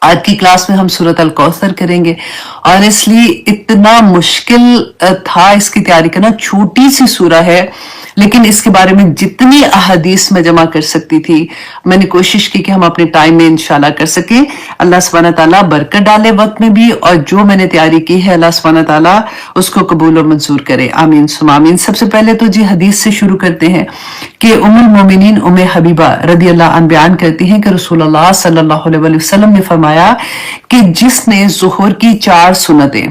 آج کی کلاس میں ہم سورۃ الکوثر کریں گے. آنیسٹلی اتنا مشکل تھا اس کی تیاری کرنا. چھوٹی سی سورہ ہے لیکن اس کے بارے میں جتنی احادیث میں جمع کر سکتی تھی میں نے کوشش کی کہ ہم اپنے ٹائم میں انشاءاللہ کر سکیں. اللہ سبحانہ تعالیٰ برکت ڈالے وقت میں بھی، اور جو میں نے تیاری کی ہے اللہ سبحانہ تعالیٰ اس کو قبول اور منظور کرے. آمین ثم آمین. سب سے پہلے تو حدیث سے شروع کرتے ہیں کہ ام المومنین ام حبیبہ رضی اللہ عنہ بیان کرتی ہیں کہ رسول اللہ صلی اللہ علیہ وسلم نے فرمایا کہ جس نے ظہر کی 4 سنتیں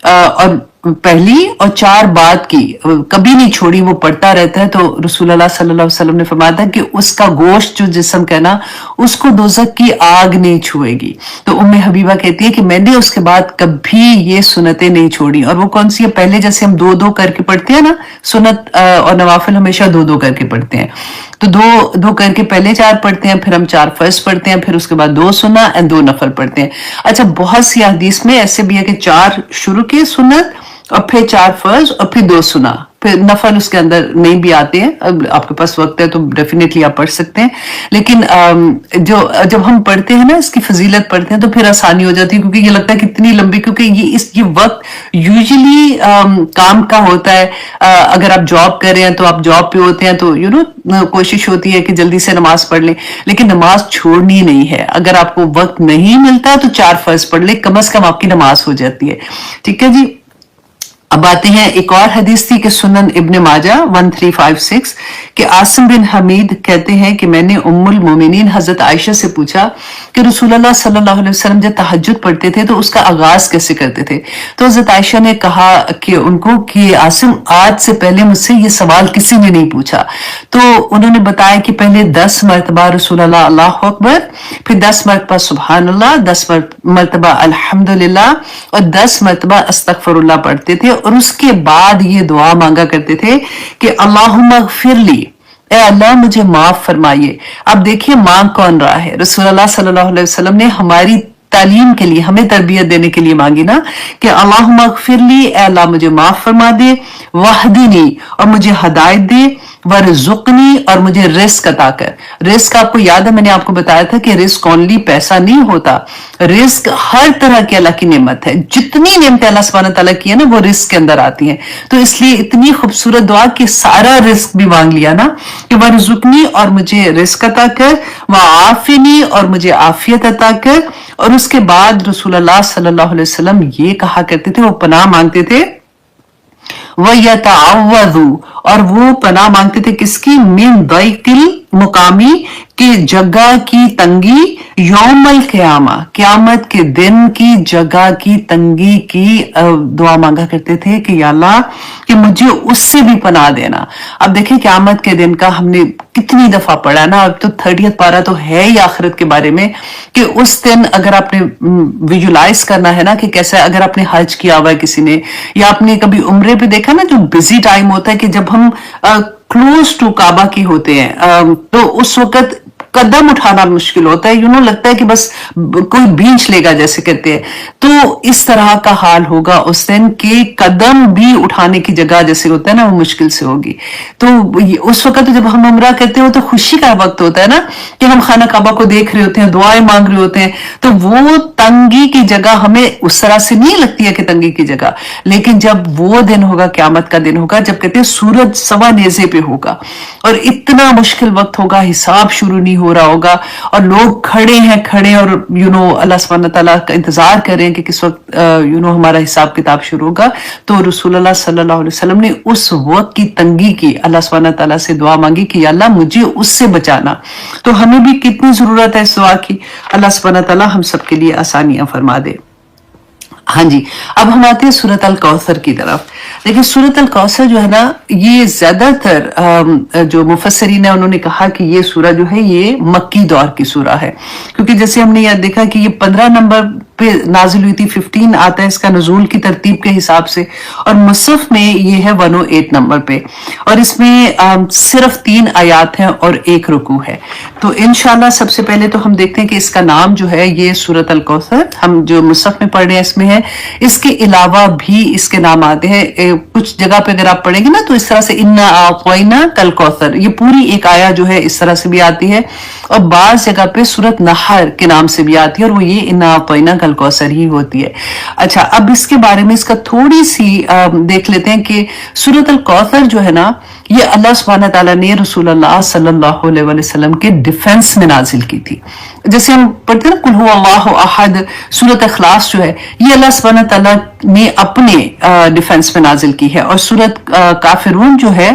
اور پہلی اور 4 بعد کی کبھی نہیں چھوڑی، وہ پڑھتا رہتا ہے، تو رسول اللہ صلی اللہ علیہ وسلم نے فرمایا تھا کہ اس کا گوشت جو جسم کا نا اس کو دوزخ کی آگ نہیں چھوئے گی. تو ام حبیبہ کہتی ہے کہ میں نے اس کے بعد کبھی یہ سنتیں نہیں چھوڑی. اور وہ کون سی ہے؟ پہلے جیسے ہم 2 کر کے پڑھتے ہیں نا، سنت اور نوافل ہمیشہ 2 کر کے پڑھتے ہیں، تو 2 کر کے پہلے 4 پڑھتے ہیں، پھر ہم 4 فرض پڑھتے ہیں، پھر اس کے بعد 2 سنت اور 2 نفل پڑھتے ہیں. اچھا، بہت سی حدیث میں ایسے بھی ہے کہ 4 شروع کی سنت اور پھر 4 فرض اور پھر 2 سنت، پھر نفل اس کے اندر نہیں بھی آتے ہیں. اب آپ کے پاس وقت ہے تو ڈیفینیٹلی آپ پڑھ سکتے ہیں، لیکن جب ہم پڑھتے ہیں نا اس کی فضیلت پڑھتے ہیں تو پھر آسانی ہو جاتی ہے، کیونکہ یہ لگتا ہے کتنی لمبی، کیونکہ یہ وقت یوزلی کام کا ہوتا ہے. اگر آپ جاب کر رہے ہیں تو آپ جاب پہ ہوتے ہیں تو کوشش ہوتی ہے کہ جلدی سے نماز پڑھ لیں، لیکن نماز چھوڑنی نہیں ہے. اگر آپ کو وقت نہیں ملتا تو 4 فرض پڑھ لیں، کم از کم آپ کی نماز ہو جاتی ہے. ٹھیک ہے جی. اب آتے ہیں ایک اور حدیث تھی کہ سنن ابن ماجہ 1356 کہ عاصم بن حمید کہتے ہیں کہ میں نے ام المومنین حضرت عائشہ سے پوچھا کہ رسول اللہ صلی اللہ علیہ وسلم جب تہجد پڑھتے تھے تو اس کا آغاز کیسے کرتے تھے؟ تو حضرت عائشہ نے کہا کہ ان کو کہ عاصم آج سے پہلے مجھ سے یہ سوال کسی نے نہیں پوچھا. تو انہوں نے بتایا کہ پہلے 10 مرتبہ رسول اللہ اللہ اکبر، پھر 10 مرتبہ سبحان اللہ، 10 مرتبہ الحمدللہ اور 10 مرتبہ استغفر اللہ پڑھتے تھے، اور اس کے بعد یہ دعا مانگا کرتے تھے کہ اللہم اغفر لی، اے اللہ مجھے معاف فرمائیے. اب دیکھیے مانگ کون رہا ہے؟ رسول اللہ صلی اللہ علیہ وسلم نے ہماری تعلیم کے لیے، ہمیں تربیت دینے کے لیے مانگی نا کہ اللہم اغفر لی، اے اللہ مجھے معاف فرما دے، واہدنی اور مجھے ہدایت دے، ورزقنی اور مجھے رزق عطا کر. رزق آپ کو یاد ہے میں نے آپ کو بتایا تھا کہ رزق اونلی پیسہ نہیں ہوتا، رزق ہر طرح کی اللہ کی نعمت ہے. جتنی نعمتیں اللہ سبحانہ تعالیٰ کی ہے نا وہ رزق کے اندر آتی ہیں. تو اس لیے اتنی خوبصورت دعا کہ سارا رزق بھی مانگ لیا نا کہ ورزقنی اور مجھے رزق عطا کر، وعافنی اور مجھے عافیت عطا کر. اور اس کے بعد رسول اللہ صلی اللہ علیہ وسلم یہ کہا کرتے تھے، وہ پناہ مانگتے تھے، وَيَتَعَوَّذُ اور وہ پناہ مانگتے تھے کس کی؟ من ضیق المقامی، کی جگہ کی تنگی، یوم القیامہ قیامت کے دن کی جگہ کی تنگی کی دعا مانگا کرتے تھے کہ یا اللہ کہ مجھے اس سے بھی پناہ دینا. اب دیکھیں قیامت کے دن کا ہم نے کتنی دفعہ پڑھا نا، اب تو 30 پارہ تو ہے ہی آخرت کے بارے میں کہ اس دن اگر آپ نے ویژولائز کرنا ہے نا کہ کیسا، اگر آپ نے حج کیا ہوا ہے کسی نے، یا آپ نے کبھی عمرے پہ دیکھا نا جو بزی ٹائم ہوتا ہے کہ جب ہم کلوز ٹو کعبہ کی ہوتے ہیں تو اس وقت قدم اٹھانا مشکل ہوتا ہے، لگتا ہے کہ بس کوئی بینچ لے گا جیسے کہتے ہیں. تو اس طرح کا حال ہوگا اس دن کہ قدم بھی اٹھانے کی جگہ جیسے ہوتا ہے نا وہ مشکل سے ہوگی. تو اس وقت جب ہم عمرہ کرتے ہو تو خوشی کا وقت ہوتا ہے نا کہ ہم خانہ کعبہ کو دیکھ رہے ہوتے ہیں، دعائیں مانگ رہے ہوتے ہیں. تو وہ تنگی کی جگہ ہمیں اس طرح سے نہیں لگتی ہے کہ تنگی کی جگہ، لیکن جب وہ دن ہوگا قیامت کا دن ہوگا جب کہتے ہیں سورج سوا نیزے پہ ہوگا اور اتنا مشکل وقت ہوگا، حساب شروع نہیں ہو رہا ہوگا اور لوگ کھڑے اور اللہ سبحانہ تعالیٰ کا انتظار کر رہے ہیں کہ کس وقت ہمارا حساب کتاب شروع ہوگا. تو رسول اللہ صلی اللہ علیہ وسلم نے اس وقت کی تنگی کی اللہ سبحانہ تعالیٰ سے دعا مانگی کہ یا اللہ مجھے اس سے بچانا. تو ہمیں بھی کتنی ضرورت ہے اس دعا کی. اللہ سبحانہ تعالیٰ ہم سب کے لیے آسانیاں فرما دے. ہاں جی، اب ہم آتے ہیں سورۃ الکوثر کی طرف. لیکن سورۃ الکوثر جو ہے نا یہ زیادہ تر جو مفسرین ہیں انہوں نے کہا کہ یہ سورہ جو ہے یہ مکی دور کی سورہ ہے، کیونکہ جیسے ہم نے یاد دیکھا کہ یہ 15 نمبر पे नाजिल हुई थी, 15 आता है इसका नजूल की तरतीब के हिसाब से, और मुसहफ में ये है 108 नंबर पे, और इसमें सिर्फ 3 आयात हैं और 1 रुकू है। तो इंशाल्लाह सबसे पहले तो हम देखते हैं कि इसका नाम जो है ये सूरत अल कौसर, हम जो मुसहफ में पढ़ रहे हैं इसमें है। इसके अलावा भी इसके नाम आते हैं, कुछ जगह पे अगर आप पढ़ेंगे ना तो इस तरह से इन्ना आतैना कल कौसर, ये पूरी एक आया जो है इस तरह से भी आती है, और बाज जगह पे सूरत नहर के नाम से भी आती है, और वो ये इन्ना आतैना कल कौसर ही होती है। अच्छा, अब इसके बारे में इसका थोड़ी सी देख लेते हैं कि सूरत अल कौसर जो है ना, ये अल्लाह सुब्हानहू व तआला ने रसूलुल्लाह सल्लल्लाहु अलैहि वसल्लम के डिफेंस में नाजिल की थी। जैसे हम पढ़ते हैं ना कुल हुवल्लाहु अहद, सूरत इखलास जो है ये अल्लाह सुब्हानहू व तआला ने अपने डिफेंस में नाजिल की है, और सूरत काफिरून जो है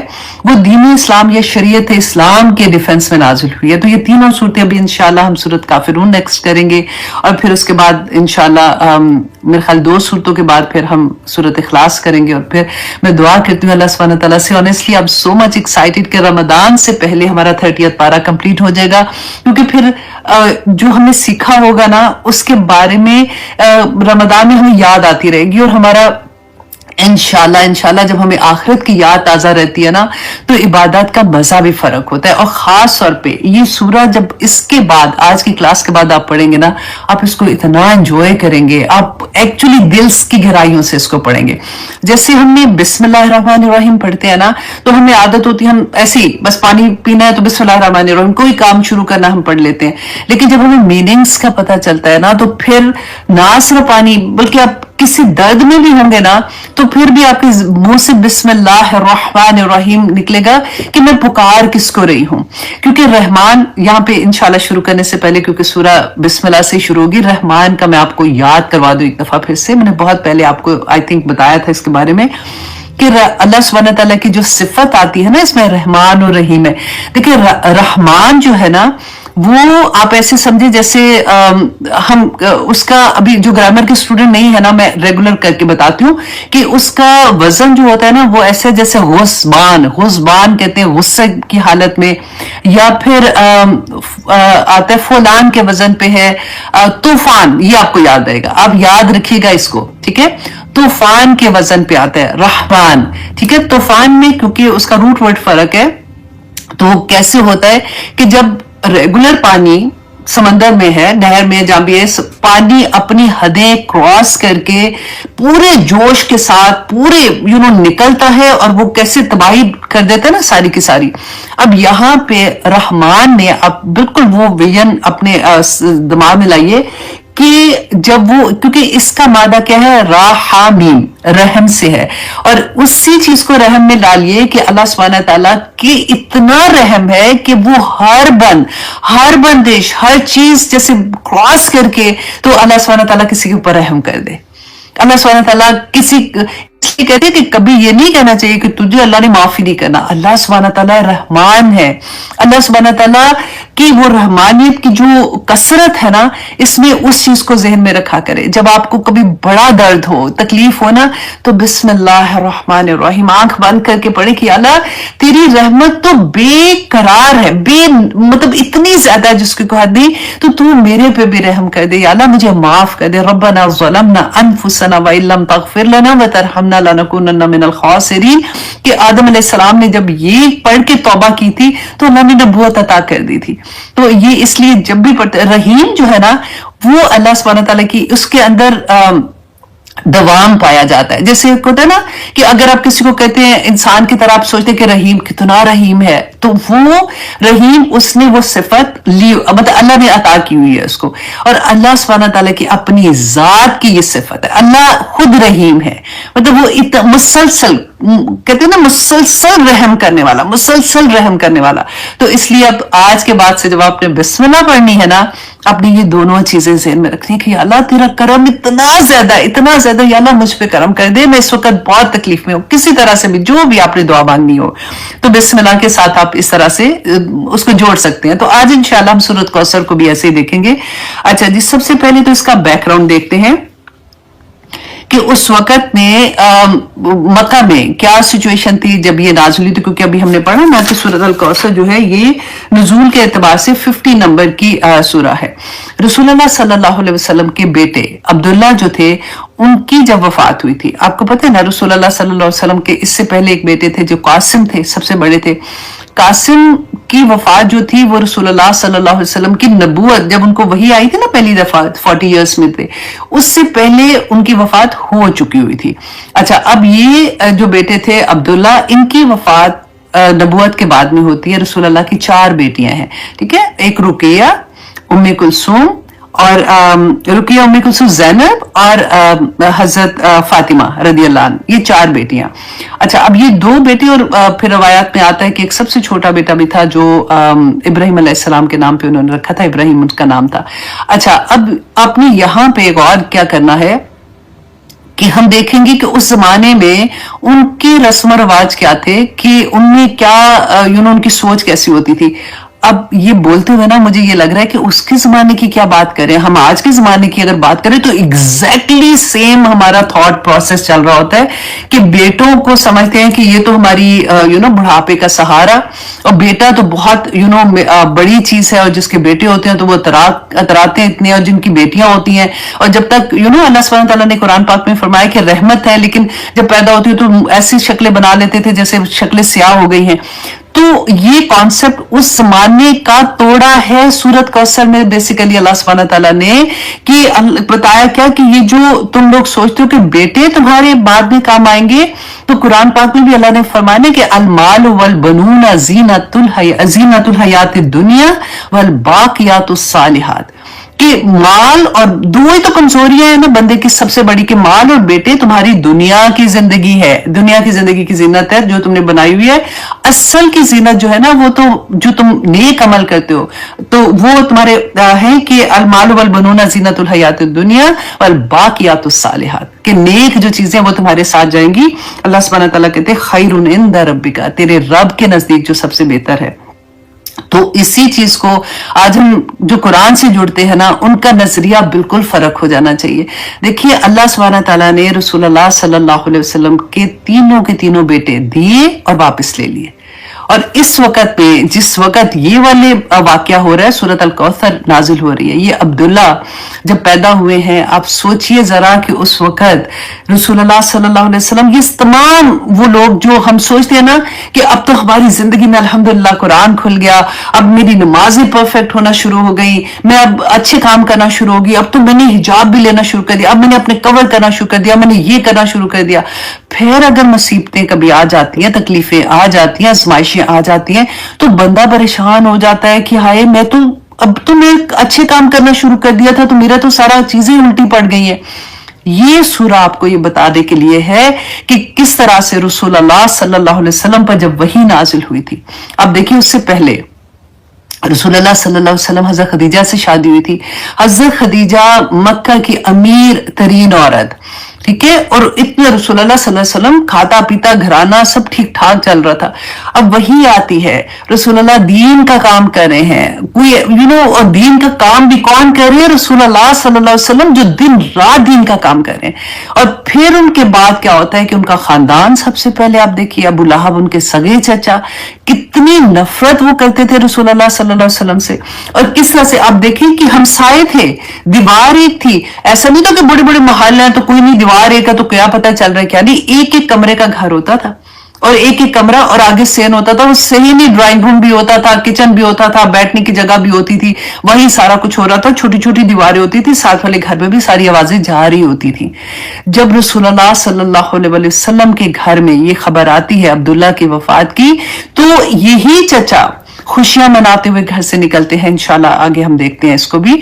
वो दीन इस्लाम या शरीयत इस्लाम के डिफेंस में नाजिल हुई है। तो ये तीनों सूरतें अभी इंशाल्लाह हम सूरत काफिरून नेक्स्ट करेंगे, और फिर उसके बाद इंशाल्लाह मेरे ख्याल 2 सूरतों के बाद फिर हम सूरत इखलास करेंगे। और फिर मैं दुआ करती हूँ अल्लाह सुब्हानहू व तआला से, ऑनेस्टली अब सो मच एक्साइटेड कि रमजान से पहले हमारा 30th पारा कंप्लीट हो जाएगा, क्योंकि फिर जो हमने सीखा होगा ना उसके बारे में रमजान में हमें याद आती रहेगी, और हमारा इंशाल्लाह जब हमें आखिरत की याद ताजा रहती है ना तो इबादत का मजा भी फर्क होता है। और खास तौर पे ये सूरह जब इसके बाद, आज की क्लास के बाद आप पढ़ेंगे ना, आप इसको इतना एंजॉय करेंगे, आप एक्चुअली दिल की गहराइयों से इसको पढ़ेंगे। जैसे हमने बिस्मिल्लाहिर्रहमानिर्रहीम पढ़ते हैं ना, तो हमें आदत होती है हम ऐसे ही बस पानी पीना है तो बिस्मिल्लाहिर्रहमानिर्रहीम, कोई काम शुरू करना हम पढ़ लेते हैं। लेकिन जब हमें मीनिंग्स का पता चलता है ना तो फिर ना सिर्फ पानी, बल्कि आप किसी दर्द में भी होंगे ना तो फिर भी आपके मुंह से बिस्मिल्लाहिर्रहमानिर्रहीम निकलेगा कि मैं पुकार किसको रही हूं। क्योंकि रहमान, यहाँ पे इंशाल्लाह शुरू करने से पहले, क्योंकि सूरह बिस्मिल्लाह से शुरू होगी, रहमान का मैं आपको याद करवा दूं एक दफा फिर से। मैंने बहुत पहले आपको आई थिंक बताया था इसके बारे में कि अल्लाह सुब्हानहू व तआला की जो सिफत आती है ना इसमें रहमान और रहीम है। देखिए रहमान जो है ना वो आप ऐसे समझे जैसे हम उसका, अभी जो ग्रामर के स्टूडेंट नहीं है ना, मैं रेगुलर करके बताती हूँ कि उसका वजन जो होता है ना वो ऐसे जैसे गुस्बान कहते हैं गुस्से की हालत में, या फिर आता है फुलान के वजन पे है तूफान, ये आपको याद रहेगा, आप याद रखिएगा इसको, ठीक है। तूफान के वजन पे आता है रहमान, ठीक है। तूफान में क्योंकि उसका रूट वर्ड फर्क है, तो कैसे होता है कि जब रेगुलर पानी समंदर में है, नहर में, जहां भी है, पानी अपनी हदें क्रॉस करके पूरे जोश के साथ पूरे निकलता है, और वो कैसे तबाही कर देता है ना सारी की सारी। अब यहाँ पे रहमान ने अब बिल्कुल वो विजन अपने दिमाग में लाइए कि जब वो, क्योंकि इसका मादा क्या है, राहामीम, रहम से है, और उसी चीज को रहम में डालिए कि अल्लाह सुब्हानहू व तआला की इतना रहम है कि वो हर बंदिश, हर चीज जैसे क्रॉस करके तो अल्लाह सुब्हानहू व तआला किसी के ऊपर रहम कर दे। अल्लाह सुब्हानहू व तआला इसलिए कहते हैं कि कभी ये नहीं कहना चाहिए कि तुझे अल्लाह ने माफी नहीं करना। अल्लाह सुब्हानहू व तआला रहमान है, अल्लाह सुब्हानहू व तआला की वो रहमानियत की जो कसरत है ना, इसमें उस चीज को जहन में रखा करे। जब आपको कभी बड़ा दर्द हो, तकलीफ हो ना, तो बिस्मिल्लाहिर्रहमानिर्रहीम आंख बंद करके पढ़े कि अल्लाह तेरी रहमत तो बेकरार है, मतलब इतनी ज्यादा जिसकी कोई हद नहीं, तो तू मेरे पे भी रहम कर दे, अल्लाह मुझे माफ कर दे। रब्बना ज़लमना अनफुसना व इल्लम तगफिर लना व तरहमना लनकुनन्ना मिनल खासिरीन, कि आदम अलैहिस्सलाम ने जब ये पढ़ के तौबा की थी तो अल्लाह ने नबूवत अता कर दी थी। तो ये इसलिए जब भी पढ़ते, रहीम जो है ना वो अल्लाह सुब्हानहू व तआला की, उसके अंदर दवाम पाया जाता है। जैसे होता है ना कि अगर आप किसी को कहते हैं इंसान की तरह, आप सोचते हैं कि रहीम कितना रहीम है, तो वो रहीम उसने वो सिफत ली, मतलब अल्लाह ने अता की हुई है उसको। और अल्लाह सुब्हानहू व तआला की अपनी जात की ये सिफत है, अल्लाह खुद रहीम है, मतलब वो मुसलसल, कहते हैं ना मुसलसल रहम करने वाला। तो इसलिए अब आज के बाद से जब आपने बिस्मिल्लाह पढ़नी है ना, आपने ये दोनों चीजें ज़हन में रखनी है कि अल्लाह तेरा करम इतना ज्यादा या अल्लाह मुझ पे करम कर दे, मैं इस वक्त बहुत तकलीफ में हूँ, किसी तरह से भी जो भी आपने दुआ मांगनी हो, तो बिस्मिल्लाह के साथ आप इस तरह से उसको जोड़ सकते हैं। तो आज इंशाल्लाह हम सूरत कौसर को भी ऐसे ही देखेंगे। अच्छा जी, सबसे पहले तो इसका बैकग्राउंड देखते हैं कि उस वक़्त में मक्का में क्या सिचुएशन थी जब ये नाज़िल हुई थी, क्योंकि अभी हमने पढ़ा ना कि सूरत अल कौसर जो है ये नुज़ूल के एतबार से 50 नंबर की सूरा है। रसूलुल्लाह सल्लल्लाहु अलैहि वसल्लम के बेटे अब्दुल्ला जो थे, उनकी जब वफात हुई थी, आपको पता है ना, रसूलुल्लाह सल्लल्लाहु अलैहि वसल्लम के इससे पहले एक बेटे थे जो कासिम थे, सबसे बड़े थे। कासिम की वफात जो थी वो रसूलुल्लाह सल्लल्लाहु अलैहि वसल्लम की नबूवत, जब उनको वही आई थी ना पहली दफा 40 इयर्स में थे, उससे पहले उनकी वफात हो चुकी हुई थी। अच्छा, अब ये जो बेटे थे अब्दुल्ला, इनकी वफात नबूवत के बाद में होती है। रसूलुल्लाह की 4 बेटियां हैं, ठीक है, एक रुकिया, उम्मे कुलसूम और रुकिया, उम्मे कुलसूम, ज़ैनब और हजरत फातिमा रदी अल्लाह अन्हा, ये 4 बेटियां। अच्छा, अब ये 2 बेटे और फिर रवायात में आता है कि एक सबसे छोटा बेटा भी था जो इब्राहिम अलैहिस्सलाम के नाम पे उन्होंने रखा था, इब्राहिम उसका नाम था। अच्छा, अब आपने यहाँ पे एक और क्या करना है कि हम देखेंगे कि उस जमाने में उनके रस्म रवाज क्या थे, कि उनमें क्या उनकी सोच कैसी होती थी। अब ये बोलते हुए ना मुझे ये लग रहा है कि उसके जमाने की क्या बात करें, हम आज के जमाने की अगर बात करें तो एग्जैक्टली सेम हमारा थॉट प्रोसेस चल रहा होता है कि बेटों को समझते हैं कि ये तो हमारी बुढ़ापे का सहारा, और बेटा तो बहुत बड़ी चीज है, और जिसके बेटे होते हैं तो वो अतराते हैं इतने, और जिनकी बेटियां होती हैं, और जब तक अल्लाह सुब्हानहू तआला ने कुरान पाक में फरमाया कि रहमत है, लेकिन जब पैदा होती है तो ऐसी शक्लें बना लेते थे जैसे शक्लें स्याह हो गई हैं। तो ये कॉन्सेप्ट उस जमाने का तोड़ा है सूरत कौसर में बेसिकली अल्लाह सुब्हानहू तआला ने, कि बताया क्या कि ये जो तुम लोग सोचते हो कि बेटे तुम्हारे बाद में काम आएंगे, तो कुरान पाक में भी अल्लाह ने फरमाया कि अल माल वल बनून ज़ीनतुल हयातिद दुनिया वल बाकियातुस सालिहात, कि माल, और 2 ही तो कमजोरियां है ना बंदे की सबसे बड़ी, कि माल और बेटे तुम्हारी दुनिया की जिंदगी है, दुनिया की जिंदगी की जीनत है जो तुमने बनाई हुई है। असल की जीनत जो है ना वो तो जो तुम नेक अमल करते हो तो वो तुम्हारे है कि अल माल वल बनूना ज़ीनतुल हयातिद दुनिया वल बाकियातुस सालिहात, कि नेक जो चीजें वो तुम्हारे साथ जाएंगी। अल्लाह सुब्हानहू तआला कहते हैं खैरुन इंदा रब्बिका, तेरे रब के नजदीक जो सबसे बेहतर है। तो इसी चीज को आज हम जो कुरान से जुड़ते हैं ना, उनका नजरिया बिल्कुल फर्क हो जाना चाहिए। देखिए, अल्लाह सुब्हानहू तआला ने रसूलुल्लाह सल्लल्लाहु अलैहि वसल्लम के तीनों बेटे दिए और वापस ले लिए, और इस वक्त में जिस वक्त ये वाले वाकया हो रहा है, सूरत अल कौसर नाजिल हो रही है, ये अब्दुल्ला जब पैदा हुए हैं, आप सोचिए जरा कि उस वक्त रसूलुल्लाह सल्लल्लाहु अलैहि वसल्लम, ये तमाम वो लोग जो हम सोचते हैं ना कि अब तो हमारी जिंदगी में अल्हम्दुलिल्लाह कुरान खुल गया, अब मेरी नमाजें परफेक्ट होना शुरू हो गई, मैं अब अच्छे काम करना शुरू होगी, अब तो मैंने हिजाब भी लेना शुरू कर दिया, अब मैंने अपने कवर करना शुरू कर दिया, मैंने ये करना शुरू कर दिया। फिर अगर मुसीबतें कभी आ जाती हैं, तकलीफें आ जाती हैं, आजमाइशें आ जाती हैं, तो बंदा परेशान हो जाता है कि हाय, मैं तो अब तो मैं अच्छे काम करना शुरू कर दिया था, तो मेरा तो सारा चीजें उल्टी पड़ गई है। ये सूरा आपको ये बताने के लिए है कि किस तरह से रसूलुल्लाह सल्लल्लाहु अलैहि वसल्लम पर जब वही नाजिल हुई थी। अब देखिए, उससे पहले रसूलुल्लाह सल्लल्लाहु अलैहि वसल्लम हजरत खदीजा से शादी हुई थी। हजरत खदीजा मक्का की अमीर तरीन औरत, ठीक है, और इतने रसूलुल्लाह सल्लल्लाहु अलैहि वसल्लम खाता पीता घराना सब ठीक ठाक चल रहा था। अब वही आती है, रसूलुल्लाह दीन का काम कर रहे हैं, कोई और दीन का काम भी कौन कर रहे हैं? रसूलुल्लाह सल्लल्लाहु अलैहि वसल्लम, जो दिन रात दीन का काम कर रहे हैं। और फिर उनके बाद क्या होता है कि उनका खानदान, सबसे पहले आप देखिए अबू लहब, उनके सगे चचा, कितनी नफरत वो करते थे रसूलुल्लाह सल्लल्लाहु अलैहि वसल्लम से, और किस तरह से आप देखिए कि हमसाए थे, दीवार एक थी, ऐसा नहीं था कि बड़े बड़े महल हैं तो कोई नहीं, दीवार एक है तो क्या पता चल रहा है क्या नहीं, एक एक कमरे का घर होता था, और एक एक कमरा, और आगे सेन होता था, उससे ही नहीं ड्राइंग रूम भी होता था, किचन भी होता था, बैठने की जगह भी होती थी, वही सारा कुछ हो रहा था, छोटी छोटी दीवारें होती थी, साथ वाले घर में भी सारी आवाजें जा रही होती थी। जब रसूलुल्लाह सल्लल्लाहु अलैहि वसल्लम के घर में ये खबर आती है अब्दुल्ला की वफात की, तो यही चचा खुशियां मनाते हुए घर से निकलते हैं। इंशाल्लाह आगे हम देखते हैं इसको भी।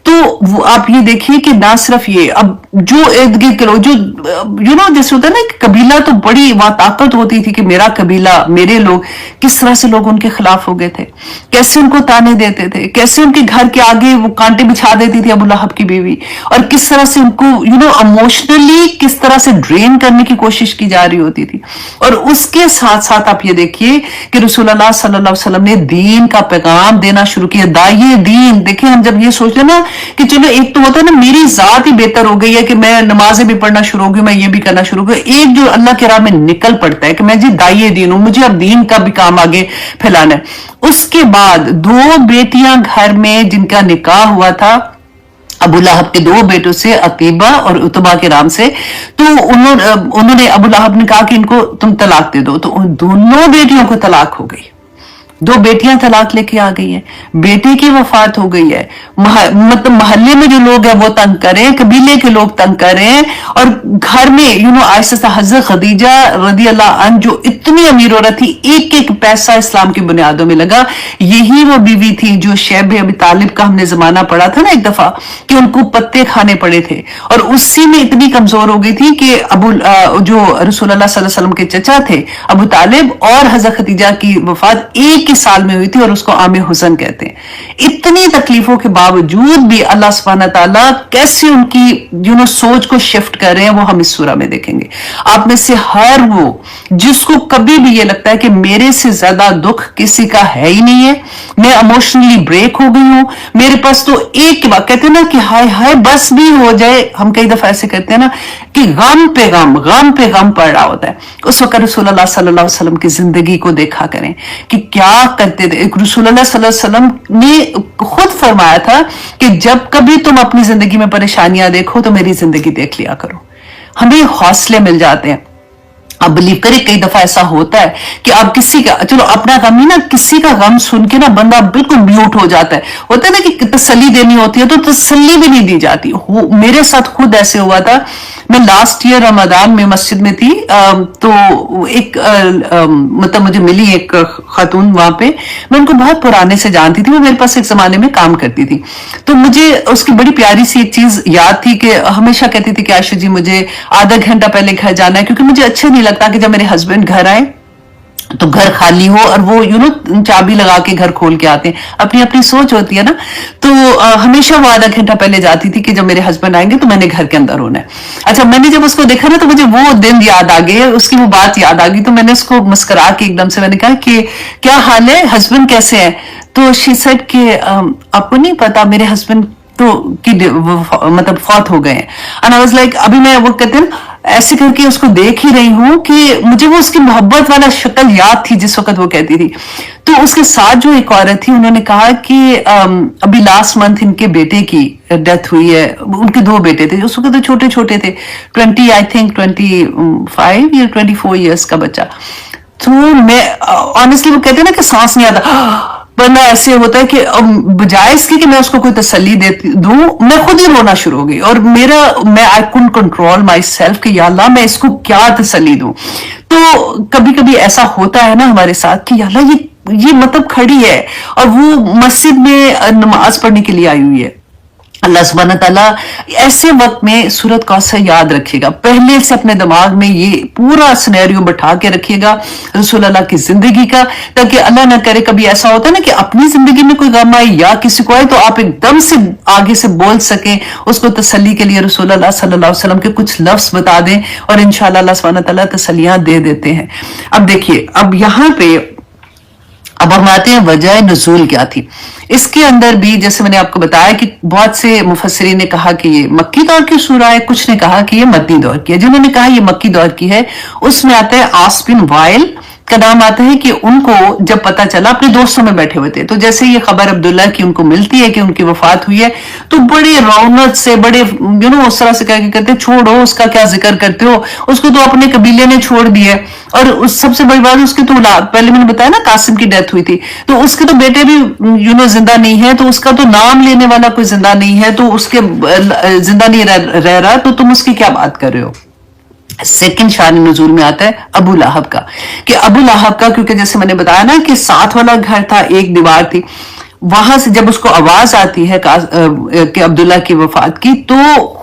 तो वो आप ये देखिए कि ना सिर्फ ये, अब जो इर्द गिर्द के लोग जो जैसे होता है ना, कबीला तो बड़ी वहां ताकत होती थी कि मेरा कबीला, मेरे लोग, किस तरह से लोग उनके खिलाफ हो गए थे, कैसे उनको ताने देते थे, कैसे उनके घर के आगे वो कांटे बिछा देती थी अबू लहब की बीवी, और किस तरह से उनको इमोशनली किस तरह से ड्रेन करने की कोशिश की जा रही होती थी। और उसके साथ साथ आप ये देखिए कि रसूलुल्लाह सल्लल्लाहु अलैहि वसल्लम ने दीन का पैगाम देना शुरू किया, दाइए दीन। देखिए, हम जब ये सोचते हैं ना कि चलो एक तो होता है ना, मेरी जात ही बेहतर हो गई है کہ میں نمازیں بھی پڑھنا شروع ہو گئی, میں یہ بھی کرنا شروع ہو گئی. ایک جو اللہ کی راہ میں نکل پڑتا ہے کہ میں جی داعیے دین ہوں, مجھے اب دین کا بھی کام آگے پھیلانا ہے. اس کے بعد 2 بیٹیاں گھر میں جن کا نکاح ہوا تھا ابو لہب کے 2 بیٹوں سے, عتیبہ اور عتبہ کے نام سے, تو انہوں نے ابو لہب نے کہا کہ ان کو تم طلاق دے دو, تو ان دونوں بیٹیوں کو طلاق ہو گئی. 2 بیٹیاں طلاق لے کے آ گئی ہیں, بیٹے کی وفات ہو گئی ہے, مطلب محلے میں جو لوگ ہیں وہ تنگ کریں, قبیلے کے لوگ تنگ کریں, اور گھر میں آہستہ حضرت خدیجہ رضی اللہ عنہ جو اتنی امیر عورت تھی, ایک ایک پیسہ اسلام کی بنیادوں میں لگا. یہی وہ بیوی تھی جو شیب ابی طالب کا ہم نے زمانہ پڑھا تھا نا ایک دفعہ, کہ ان کو پتے کھانے پڑے تھے, اور اسی میں اتنی کمزور ہو گئی تھی کہ جو رسول اللہ صلی اللہ علیہ وسلم کے چچا تھے ابو طالب, اور حضرت خدیجہ کی وفات ایک ہی سال میں ہوئی تھی, اور اس کو عام حزن کہتے ہیں. اتنی تکلیفوں کے باوجود بھی اللہ سبحانہ تعالیٰ کیسے ان کی سوچ کو شفٹ کر رہے ہیں, وہ ہم اس سورہ میں دیکھیں گے. آپ میں سے ہر وہ جس کو کبھی بھی یہ لگتا ہے کہ میرے سے زیادہ دکھ کسی کا ہے ہی نہیں ہے, میں ایموشنلی بریک ہو گئی ہوں, میرے پاس تو ایک کے بعد کہتے ہیں نا کہ ہائے ہائے بس بھی ہو جائے, ہم کئی دفعہ ایسے کہتے ہیں نا کہ غم پہ غم غم پہ غم پڑ رہا ہوتا ہے. اس وقت رسول اللہ صلی اللہ علیہ وسلم کی زندگی کو دیکھا کریں کہ کیا کرتے تھے. رسول اللہ صلی اللہ علیہ وسلم نے خود فرمایا تھا کہ جب کبھی تم اپنی زندگی میں پریشانیاں دیکھو تو میری زندگی دیکھ لیا کرو. ہمیں حوصلے مل جاتے ہیں. اب بلیو کرے کئی دفعہ ایسا ہوتا ہے کہ آپ کسی کا, چلو اپنا غم ہی نا, کسی کا غم سن کے نا بندہ بالکل میوٹ ہو جاتا ہے. ہوتا ہے نا کہ تسلی دینی ہوتی ہے تو تسلی بھی نہیں دی جاتی. میرے ساتھ خود ایسے ہوا تھا. میں لاسٹ ایئر رمضان میں مسجد میں تھی, تو ایک مطلب مجھے ملی ایک خاتون وہاں پہ, میں ان کو بہت پرانے سے جانتی تھی, وہ میرے پاس ایک زمانے میں کام کرتی تھی. تو مجھے اس کی بڑی پیاری سی ایک چیز یاد تھی کہ ہمیشہ کہتی تھی کہ عائشہ جی مجھے آدھا گھنٹہ پہلے گھر جانا ہے, کیونکہ مجھے اچھا نہیں لگتا کہ جب میرے ہسبینڈ گھر آئے تو گھر خالی ہو اور وہ چابی لگا کے گھر کھول کے آتے ہیں. اپنی اپنی سوچ ہوتی ہے نا. تو ہمیشہ وہ آدھا گھنٹہ پہلے جاتی تھی کہ جب میرے ہسبینڈ آئیں گے تو میں نے گھر کے اندر ہونا ہے. اچھا, میں نے جب اس کو دیکھا نا تو مجھے وہ دن یاد آ گئے, اس کی وہ بات یاد آ گئی. تو میں نے اس کو مسکرا کے ایک دم سے میں نے کہا کہ کیا حال ہے, ہسبینڈ کیسے ہیں؟ تو شی سیڈ کہ آپ کو نہیں پتا میرے ہسبینڈ تو مطلب فوت ہو گئے ہیں. اینڈ آئی واز لائک, ابھی میں وہ کہتے ہیں ایسے کر کے اس کو دیکھ ہی رہی ہوں کہ مجھے وہ اس کی محبت والا شکل یاد تھی جس وقت وہ کہتی تھی. تو اس کے ساتھ جو ایک عورت تھی, انہوں نے کہا کہ ابھی لاسٹ منتھ ان کے بیٹے کی ڈیتھ ہوئی ہے. ان کے 2 بیٹے تھے, اس وقت تو چھوٹے چھوٹے تھے, 25 یا 24 ایئرس کا بچہ. تو میں آنیسٹلی وہ کہتے ہیں نا کہ سانس نہیں آتا, ورنہ ایسے ہوتا ہے کہ بجائے اس کی کہ میں اس کو کوئی تسلی دوں, میں خود ہی رونا شروع ہو گئی. اور میں آئی کونٹ کنٹرول مائی سیلف کہ یا اللہ میں اس کو کیا تسلی دوں. تو کبھی کبھی ایسا ہوتا ہے نا ہمارے ساتھ کہ یا اللہ یہ مطلب کھڑی ہے اور وہ مسجد میں نماز پڑھنے کے لیے آئی ہوئی ہے. اللہ سبحانہ تعالیٰ ایسے وقت میں سورۃ کوثر یاد رکھے گا, پہلے سے اپنے دماغ میں یہ پورا سینیریو بٹھا کے رکھیے گا رسول اللہ کی زندگی کا, تاکہ اللہ نہ کرے کبھی ایسا ہوتا ہے نا کہ اپنی زندگی میں کوئی غم آئے یا کسی کو آئے تو آپ ایک دم سے آگے سے بول سکیں, اس کو تسلی کے لیے رسول اللہ صلی اللہ علیہ وسلم کے کچھ لفظ بتا دیں, اور انشاءاللہ اللہ سبحانہ تعالیٰ تسلیاں دے دیتے ہیں. اب دیکھیے, اب یہاں پہ اب ہم آتے ہیں وجہ نزول کیا تھی. اس کے اندر بھی جیسے میں نے آپ کو بتایا کہ بہت سے مفسرین نے کہا کہ یہ مکی دور کی سورہ ہے, کچھ نے کہا کہ یہ مدنی دور کی ہے. جنہوں نے کہا یہ مکی دور کی ہے, اس میں آتا ہے عاص بن وائل کا نام آتا ہے کہ ان کو جب پتا چلا, اپنے دوستوں میں بیٹھے ہوئے تھے, تو جیسے یہ خبر عبداللہ کی ان کو ملتی ہے کہ ان کی وفات ہوئی ہے, تو بڑے رونق سے بڑے اس طرح سے کہتے ہیں چھوڑو اس کا کیا ذکر کرتے ہو, اس کو تو اپنے قبیلے نے چھوڑ دیا. اور سب سے بڑی بات اس کی تو اولاد, پہلے میں نے بتایا نا قاسم کی ڈیتھ ہوئی تھی, تو اس کے تو بیٹے بھی زندہ نہیں ہے, تو اس کا تو نام لینے والا کوئی زندہ نہیں ہے, تو اس کے زندہ نہیں رہ رہا, تو تم اس کی کیا بات کر رہے ہو. سیکنڈ شان نزول میں آتا ہے ابو لہب کا, کہ ابو لہب کا, کیونکہ جیسے میں نے بتایا نا کہ 7 والا گھر تھا, ایک دیوار تھی, وہاں سے جب اس کو آواز آتی ہے کہ عبداللہ کی وفات کی, تو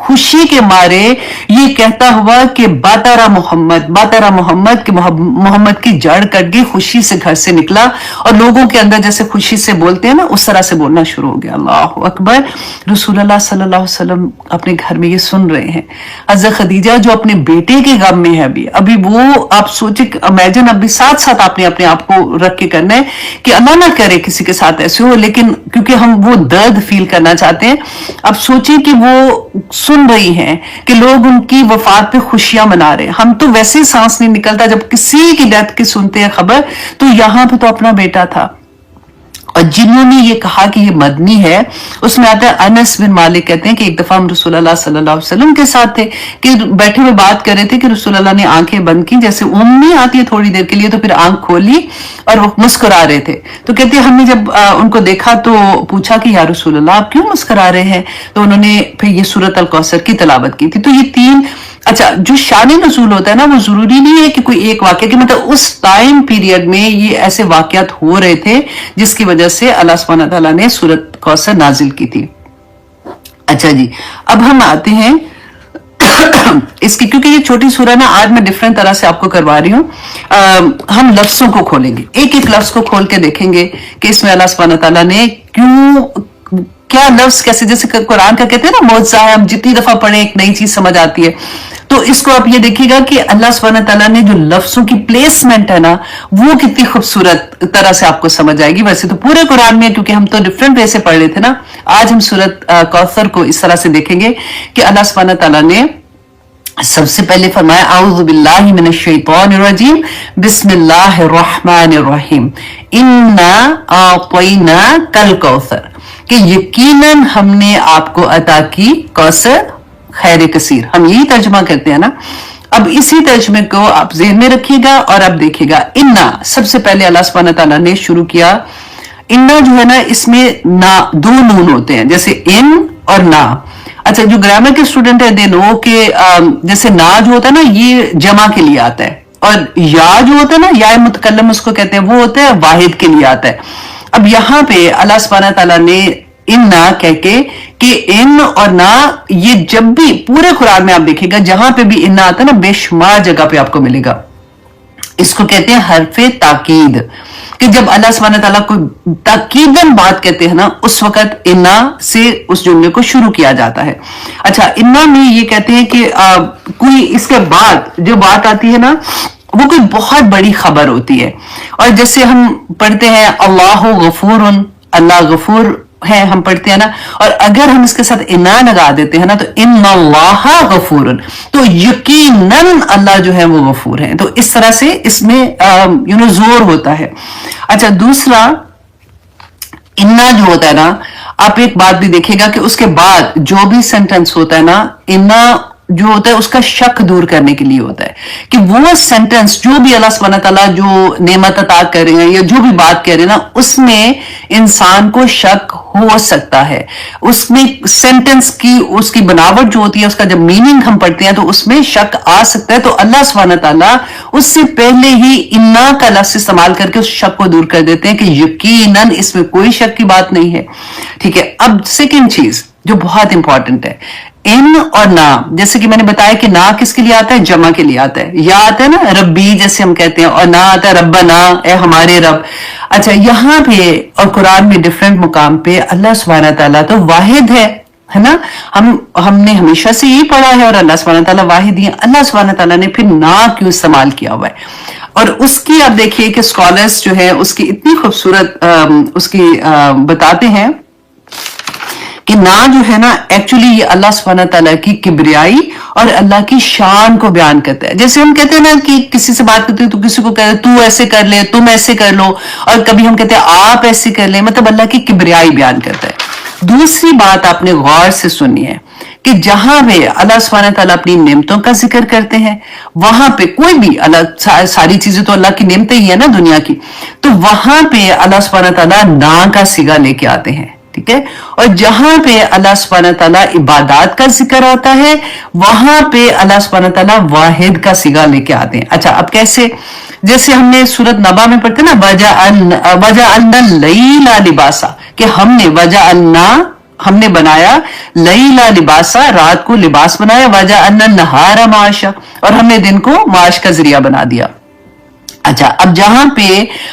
خوشی کے مارے یہ کہتا ہوا کہ باتارا محمد کہ محمد کی جڑ کٹ گئی, خوشی سے گھر سے نکلا, اور لوگوں کے اندر جیسے خوشی سے بولتے ہیں نا اس طرح سے بولنا شروع ہو گیا. اللہ اکبر. رسول اللہ صلی اللہ علیہ وسلم اپنے گھر میں یہ سن رہے ہیں. حضرت خدیجہ جو اپنے بیٹے کے غم میں ہے, ابھی وہ آپ سوچے, امیجن ابھی ساتھ ساتھ آپ نے اپنے آپ کو رکھ کے کرنا ہے کہ اللہ نہ کرے کسی کے ساتھ ایسے ہو, लेकिन क्योंकि हम वो दर्द फील करना चाहते हैं। अब सोचिए कि वो सुन रही हैं कि लोग उनकी वफात पे खुशियां मना रहे हैं, हम तो वैसे ही सांस नहीं निकलता जब किसी की डेथ की सुनते हैं खबर, तो यहाँ पे तो अपना बेटा था। और जिन्होंने ये कहा कि ये मदनी है, उसमें आता है अनस बिन मालिक कहते हैं कि एक दफा हम रसूलुल्लाह सल्लल्लाहु अलैहि वसल्लम के साथ थे कि बैठे हुए बात कर रहे थे कि रसूलुल्लाह ने आंखें बंद की, जैसे ऊँग नहीं आती है थोड़ी देर के लिए, तो फिर आंख खोली और वो मुस्कुरा रहे थे। तो कहते हैं हमने जब उनको देखा तो पूछा कि या रसूलुल्लाह आप क्यों मुस्कुरा रहे हैं, तो उन्होंने फिर ये सूरत अल कौसर की तिलावत की थी। तो ये तीन, अच्छा, जो शान नज़ूल होता है ना, वो जरूरी नहीं है कि कोई एक वाक्य की, मतलब उस टाइम पीरियड में ये ऐसे वाकयात हो रहे थे जिसकी वजह से अल्लाह सुब्हानहू तआला ने सूरत कौसर नाजिल की थी। अच्छा जी, अब हम आते हैं इसकी, क्योंकि ये छोटी सूरह ना आज मैं डिफरेंट तरह से आपको करवा रही हूँ। हम लफ्जों को खोलेंगे, एक एक लफ्ज को खोल के देखेंगे कि इसमें अल्लाह सुब्हानहू तआला ने क्यों, क्या लफ्ज कैसे, जैसे कुरान का कहते हैं ना मौजज़ा है, हम जितनी दफा पढ़े एक नई चीज समझ आती है। तो इसको आप ये देखिएगा कि अल्लाह सुब्हानहू तआला ने जो लफ्जों की प्लेसमेंट है ना, वो कितनी खूबसूरत तरह से आपको समझ आएगी। वैसे तो पूरे कुरान में, क्योंकि हम तो डिफरेंट वे से पढ़ रहे थे ना, आज हम सूरत कौसर को इस तरह से देखेंगे कि अल्लाह सुब्हानहू तआला ने सबसे पहले फरमाया औज़ु बिल्लाहि मिनश शैतानिर रजीम बिस्मिल्लाहिर रहमानिर रहीम इन्ना आतैना कल कौसर, कि यकीनन हमने आपको अता की कौसर खैर कसीर। हम यही तर्जुमा करते हैं ना। अब इसी तर्जुमे को आप ज़हन में रखिएगा और आप देखिएगा, इन्ना सबसे पहले अल्लाह सुब्हानहू तआला ने शुरू किया। इन्ना जो है ना, इसमें ना दो नून होते हैं, जैसे इन और ना। अच्छा, जो ग्रामर के स्टूडेंट है दे नो के जैसे ना जो होता है ना, ये जमा के लिए आता है, और या जो होता है ना, या मुतकल्लम उसको कहते हैं, वो होता है वाहिद के लिए आता है। अब यहाँ पे अल्लाह सुब्हानहू तआला ने इन ना कह के कि इन और ना, ये जब भी पूरे कुरान में आप देखिएगा जहां पे भी इन ना आता है ना, बेशुमार जगह पे आपको मिलेगा। इसको कहते हैं हरफे ताकीद, कि जब अल्लाह सुब्हानहू तआला को ताकीदन बात कहते हैं ना, उस वक्त इन्ना से उस जुमले को शुरू किया जाता है। अच्छा, इन्ना में ये कहते हैं कि कोई इसके बाद जो बात आती है ना, वो कोई बहुत बड़ी खबर होती है। और जैसे हम पढ़ते हैं अल्लाह गफूरुन, अल्लाह गफूर है, हम पढ़ते हैं ना, और अगर हम इसके साथ इन्ना लगा देते हैं ना, तो इन्नल्लाह गफूरुन, तो यकीनन अल्लाह जो है वो गफूर है। तो इस तरह से इसमें जोर होता है। अच्छा, दूसरा इन्ना जो होता है ना, आप एक बात भी देखिएगा कि उसके बाद जो भी सेंटेंस होता है ना, इन्ना जो होता है उसका शक दूर करने के लिए होता है, कि वो सेंटेंस जो भी अल्लाह सुब्हानहू तआला जो नेमत अता कर रहे हैं या जो भी बात कह रहे हैं ना, उसमें इंसान को शक हो सकता है। उसमें सेंटेंस की उसकी बनावट जो होती है, उसका जब मीनिंग हम पढ़ते हैं तो उसमें शक आ सकता है। तो अल्लाह सुब्हानहू तआला उससे पहले ही इन्ना का लफ्ज़ इस्तेमाल करके उस शक को दूर कर देते हैं कि यकीनन इसमें कोई शक की बात नहीं है। ठीक है। अब सेकेंड चीज जो बहुत इंपॉर्टेंट है, इन और ना, जैसे कि मैंने बताया कि ना किसके लिए आता है, जमा के लिए आता है। या आता है ना रब्बी जैसे हम कहते हैं, और ना आता है रब्बना, ए हमारे रब। अच्छा, यहाँ पे और कुरान में डिफरेंट मुकाम पे अल्लाह सुब्हानहू तआला तो वाहिद है ना, हमने हमेशा से यही पढ़ा है, और अल्लाह सुब्हानहू तआला वाहिद ही है। अल्लाह सुब्हानहू तआला ने फिर ना क्यों इस्तेमाल किया हुआ है, और उसकी आप देखिए कि स्कॉलर्स जो है उसकी इतनी खूबसूरत उसकी बताते हैं कि ना जो है ना, एक्चुअली ये अल्लाह सुब्हानहू तआला की किबरियाई और अल्लाह की शान को बयान करता है। जैसे हम कहते हैं ना कि किसी से बात करते हैं तो किसी को कहते तू ऐसे कर ले, तुम ऐसे कर लो, और कभी हम कहते हैं आप ऐसे कर ले, मतलब अल्लाह की किबरियाई बयान करता है। दूसरी बात आपने गौर से सुनी है कि जहां पे अल्लाह सुब्हानहू तआला अपनी नेमतों का जिक्र करते हैं, वहां पे कोई भी अल्लाह, सारी चीजें तो अल्लाह की नेमतें ही है ना दुनिया की, तो वहां पे अल्लाह सुब्हानहू तआला ना का सिगा लेके आते हैं। ठीक है। और जहां पे अल्लाह सुब्हानहू तआला इबादत का जिक्र आता है, वहां पे अल्लाह सुब्हानहू तआला वाहिद का सिगा लेके आते हैं। अच्छा, अब कैसे, जैसे हमने सूरत नबा में पढ़ते ना, वजअलना लैला लिबासा, कि हमने बनाया लैला लिबासा, रात को लिबास बनाया, वजअलना नहारा माशा, और हमने दिन को माश का जरिया बना दिया। अच्छा, अब जहां पे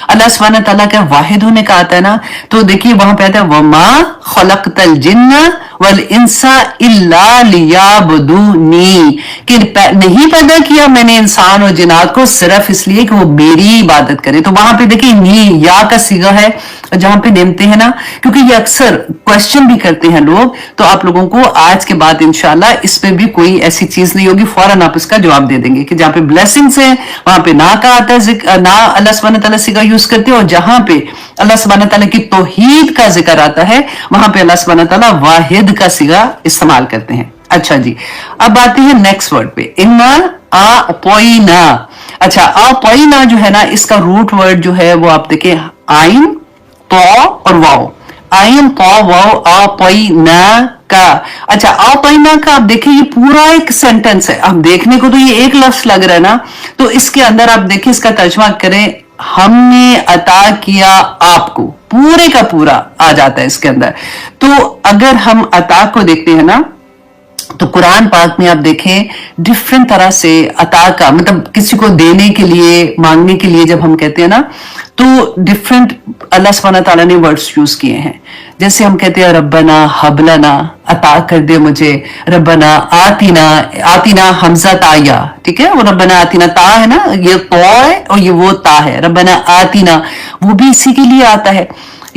अल्लाह सुब्हानहू तआला का वाहिद होने का आता है ना, तो देखिए वहां पे आता है वमा खलक़तल जिन्ना वल इंसा इल्ला लियाबुदूनी, कि नहीं पैदा किया मैंने इंसान और जिन्नात को सिर्फ इसलिए कि वो मेरी इबादत करें। तो वहां पे देखिए नी या का सीगा है जहां पे नेमते हैं ना, क्योंकि ये अक्सर क्वेश्चन भी करते हैं लोग, तो आप लोगों को आज के बाद इंशाल्लाह इसमें भी कोई ऐसी चीज नहीं होगी, फौरन आप इसका जवाब दे देंगे कि जहां पे ब्लेसिंग्स है वहां पे ना का आता है, ना अल्लाह सुब्हानहू व तआला सिगा यूज करते हैं, और जहां पे अल्लाह सुब्हानहू व तआला की तौहीद का जिक्र आता है वहां पे अल्लाह सुब्हानहू व तआला वाहिद का सिगा इस्तेमाल करते हैं। अच्छा जी, अब आते हैं नेक्स्ट वर्ड पे, इन्ना आ पोइना। अच्छा, आ पोइना जो है ना, इसका रूट वर्ड जो है वो आप देखें आइन तो और वाओ, आइन तो वाओ आ पोइना का। अच्छा, आ पोइना का आप देखिए ये पूरा एक सेंटेंस है, अब देखने को तो ये एक लफ्ज लग रहा है ना, तो इसके अंदर आप देखिए इसका तर्जमा करें, हमने अता किया आपको, पूरे का पूरा आ जाता है इसके अंदर। तो अगर हम अता को देखते हैं ना, तो कुरान पाक में आप देखें डिफरेंट तरह से अता का मतलब किसी को देने के लिए, मांगने के लिए जब हम कहते हैं ना, तो डिफरेंट अल्लाह सुब्हानहू व तआला ने वर्ड्स यूज किए हैं। जैसे हम कहते हैं रब्बना हबलना, अता कर दे मुझे, रब्बना आतीना, आतीना हमजा ताया, ठीक है, वो रब्बना आतीना ता है ना, ये तो है और ये वो ता है, रब्बना आतीना वो भी इसी के लिए आता है।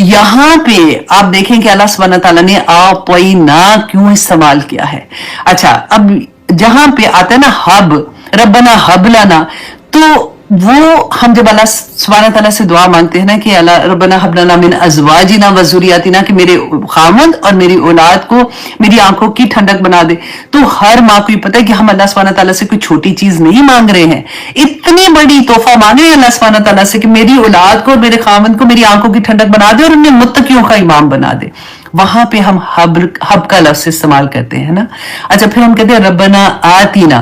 यहां पे आप देखें कि अल्लाह सुब्हानहू व तआला ने आ पोई ना क्यों इस्तेमाल किया है। अच्छा, अब जहां पे आता है ना हब, रब्बना हबलना, तो वो हम जब अल्लाह सुब्हानहू व तआला से दुआ मांगते हैं ना कि अल्लाह रब्बना हब लना मिन अज़वाजिना व ज़ुर्रिय्यातिना, कि मेरे खामंद और मेरी औलाद को मेरी आंखों की ठंडक बना दे, तो हर माँ को ये पता है कि हम अल्लाह सुब्हानहू व तआला से कोई छोटी चीज नहीं मांग रहे हैं, इतनी बड़ी तोहफा मांग रहे हैं अल्लाह सुब्हानहू व तआला से कि मेरी औलाद को और मेरे खामंद को मेरी आंखों की ठंडक बना दे और उन्हें मुत्तकियों का इमाम बना दे। वहां पे हम हब का लफ्ज इस्तेमाल करते हैं ना। अच्छा, फिर हम कहते हैं रब्बना आतीना,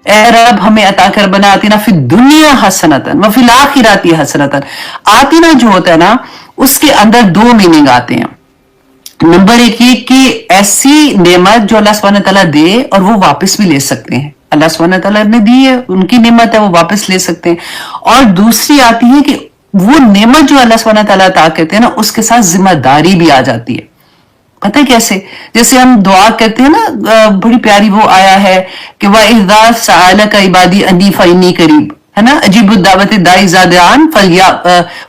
ए रब हमें अता कर, रब्बना आतीना फिर दुनिया हसनतन व फिल आखिराती हसनतन। आतीना जो होता है ना, उसके अंदर दो मीनिंग आते हैं। नंबर एक ये कि ऐसी नेमत जो अल्लाह सुब्हानहू व तआला दे और वो वापस भी ले सकते हैं, अल्लाह सुब्हानहू व तआला ने दी है, उनकी नेमत है, वो वापस ले सकते हैं। और दूसरी आती है कि वो नेमत जो अल्लाह सुब्हानहू व तआला अता करते हैं ना, उसके साथ जिम्मेदारी भी आ जाती है। पता है कैसे? जैसे हम दुआ करते हैं ना, बड़ी प्यारी वो आया है कि वह इज़ा सअलका इबादी अन्नी फइन्नी करीब, है ना, अजीबु दावत दाई ज़ादान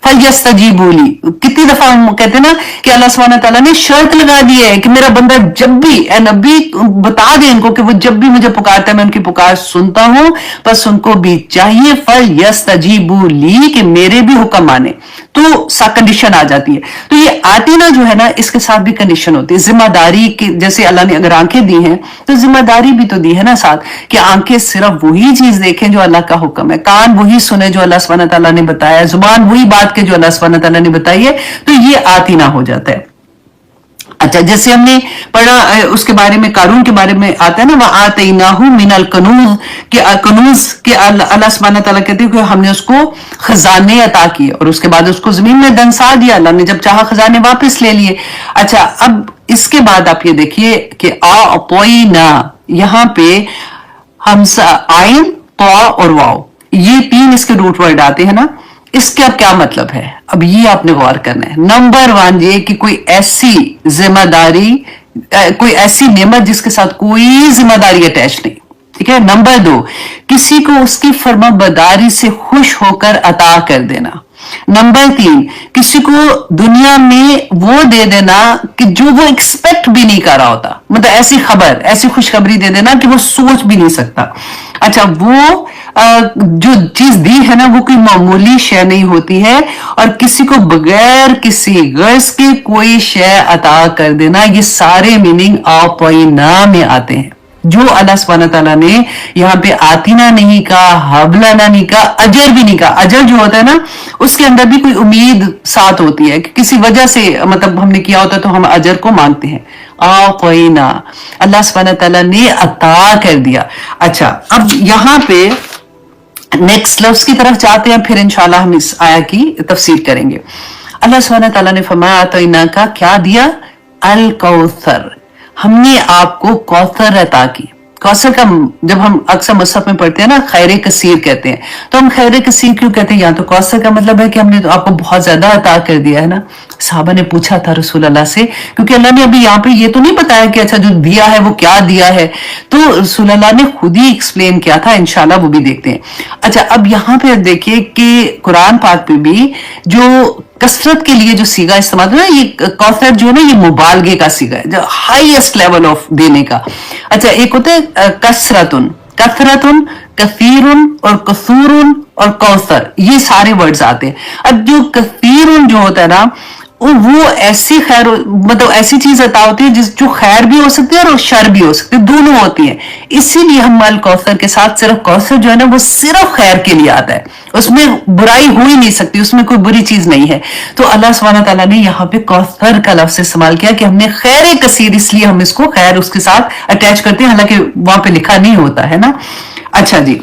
फलयस्तजीबू ली। कितनी दफा हम कहते हैं ना कि अल्लाह सुब्हानहू व तआला ने शर्त लगा दी है कि मेरा बंदा जब भी, ए नबी बता दे इनको कि वो जब भी मुझे पुकारता है मैं उनकी पुकार सुनता हूं, बस उनको भी चाहिए फलयस्तजीबू ली कि मेरे भी हुक्म माने, तो सा कंडीशन आ जाती है। तो ये आतीना जो है ना, इसके साथ भी कंडीशन होती है, जिम्मेदारी की। जैसे अल्लाह ने अगर आंखें दी हैं तो जिम्मेदारी भी तो दी है ना साथ, कि आंखें सिर्फ वही चीज देखें जो अल्लाह का हुक्म है, कान वही सुने जो अल्लाह सुब्हानहू व तआला ने बताया, जुबान वही बात के जो अल्लाह सुब्हानहू व तआला ने बताई है, तो ये आतीना हो जाता है। अच्छा, जैसे हमने पढ़ा उसके बारे में, कारून के बारे में आता है ना, वह आतैनाहु मिनल कनूज, के कनूज के अल्लाह सुब्हानहू व तआला कहते हैं कि हमने उसको खजाने अता किए और उसके बाद उसको जमीन में दंसा दिया, अल्लाह ने जब चाहा खजाने वापस ले लिए। अच्छा, अब इसके बाद आप ये देखिए कि आ पोइना, यहां पे हमसा आइन तो और वाओ, ये तीन इसके रूट वर्ड आते हैं ना, इसका क्या मतलब है, अब ये आपने गौर करना है। नंबर वन ये कि कोई ऐसी जिम्मेदारी, कोई ऐसी नेमत जिसके साथ कोई जिम्मेदारी अटैच नहीं, ठीक है। नंबर दो, किसी को उसकी फर्माबरदारी से खुश होकर अता कर देना। नंबर तीन, किसी को दुनिया में वो दे देना कि जो वो एक्सपेक्ट भी नहीं कर रहा होता, मतलब ऐसी खबर, ऐसी खुशखबरी दे देना कि वो सोच भी नहीं सकता। अच्छा, वो जो चीज दी है ना, वो कोई मामूली शय नहीं होती है, और किसी को बगैर किसी गर्ज के कोई शय अता कर देना, ये सारे मीनिंग आ में आते हैं, जो अल्लाह सुब्हानहू व तआला ने यहाँ पे आतीना नहीं कहा, हबलाना नहीं कहा, अजर भी नहीं कहा। अजर जो होता है ना, उसके अंदर भी कोई उम्मीद साथ होती है कि किसी वजह से, मतलब हमने किया होता तो हम अजर को मांगते हैं। आक़ीना, अल्लाह सुब्हानहू व तआला ने अता कर दिया। अच्छा, अब यहाँ पे नेक्स्ट लफ्ज की तरफ जाते हैं, फिर इंशाल्लाह हम इस आया की तफसीर करेंगे। अल्लाह सुब्हानहू व तआला ने फरमाया आतैना का क्या दिया, अल कौसर, हमने आपको कौसर अता की। कौसर का जब हम अक्सर मुसहफ में पढ़ते हैं ना खैर कसीर कहते हैं, तो हम खैर कसीर क्यों कहते हैं? या तो कौसर का मतलब है कि हमने तो आपको बहुत ज्यादा अता कर दिया है ना। साहबा ने पूछा था रसूल अल्लाह से, क्योंकि अल्लाह ने अभी यहाँ पे ये तो नहीं बताया कि अच्छा जो दिया है वो क्या दिया है, तो रसूल अल्लाह ने खुद ही एक्सप्लेन किया था, इंशाल्लाह वो भी देखते हैं। अच्छा, अब यहाँ पे देखिए कि कुरान पाक पे भी जो कसरत के लिए जो सीगा इस्तेमाल है, ये कौसर जो है ना, ये मुबालगे का सीगा है, जो हाईएस्ट लेवल ऑफ देने का। अच्छा, एक होता है कसरतुन, कथरतुन, कसीरुन और कसूरुन और कौसर, ये सारे वर्ड्स आते हैं। अब जो कसीरुन जो होता है ना, वो ऐसी खैर, मतलब ऐसी चीज अता होती है जिस जो खैर भी हो सकती है और शर भी हो सकती है, दोनों होती है। इसीलिए हम अल कौसर के साथ सिर्फ कौसर जो है ना, वो सिर्फ खैर के लिए आता है, उसमें बुराई हो ही नहीं सकती, उसमें कोई बुरी चीज नहीं है। तो अल्लाह सुब्हानहू तआला ने यहाँ पे कौसर का लफ्ज इस्तेमाल किया कि हमने खैर कसीर, इसलिए हम इसको खैर उसके साथ अटैच करते हैं, हालांकि वहां पे लिखा नहीं होता है ना। अच्छा जी,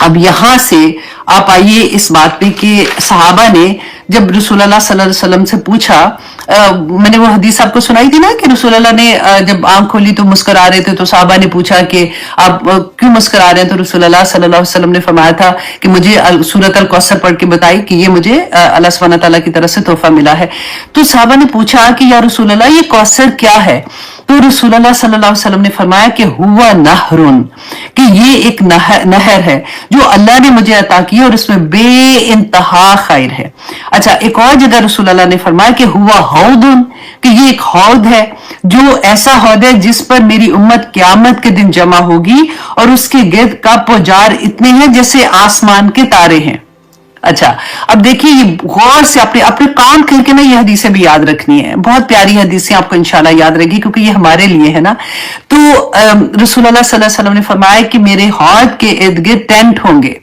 अब यहां से आप आइए इस बात पे कि सहाबा ने जब रसूलुल्लाह सल्लल्लाहु अलैहि वसल्लम से पूछा, मैंने वो हदीस आपको सुनाई थी ना कि रसूलुल्लाह ने जब आंख खोली तो मुस्कुरा रहे थे, तो सहाबा ने पूछा कि आप क्यों मुस्कुरा रहे हैं, तो रसूलुल्लाह सल्लल्लाहु अलैहि वसल्लम ने फरमाया था कि मुझे सूरत अल कौसर पढ़ के बताई कि ये मुझे अल्लाह सुब्हानहू तआला की तरफ से तोहफा मिला है। तो सहाबा ने पूछा कि या रसूलुल्लाह ये कौसर क्या है? तो रसूलुल्लाह सल्लल्लाहु अलैहि वसल्लम ने फरमाया कि हुआ नहरुन, कि ये एक नहर है जो अल्लाह ने मुझे अता की और इसमें बे इंतहा खैर है। अच्छा, एक और जगह रसूलुल्लाह ने फरमाया कि हुआ हौदुन, कि ये एक हौद है, जो ऐसा हौद है जिस पर मेरी उम्मत क़यामत के दिन जमा होगी और उसके गिर्द का पुजार इतने हैं जैसे आसमान के तारे हैं। अच्छा, अब देखिए ये गौर से अपने अपने काम करके ना ये हदीसें भी याद रखनी है, बहुत प्यारी हदीसें आपको इंशाल्लाह याद रहेगी, क्योंकि ये हमारे लिए है ना। तो रसूलुल्लाह सल्लल्लाहु अलैहि वसल्लम ने फरमाया कि मेरे हौद के इर्द गिर्द टेंट होंगे,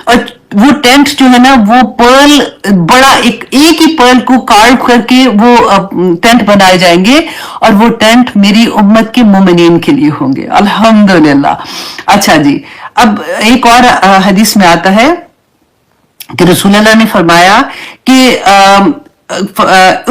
और वो टेंट जो है ना, वो पर्ल, बड़ा एक ही पर्ल को कार्व करके वो टेंट बनाए जाएंगे, और वो टेंट मेरी उम्मत के मोमिनीन के लिए होंगे। अल्हम्दुलिल्लाह। अच्छा जी, अब एक और हदीस में आता है कि रसूलुल्लाह ने फरमाया कि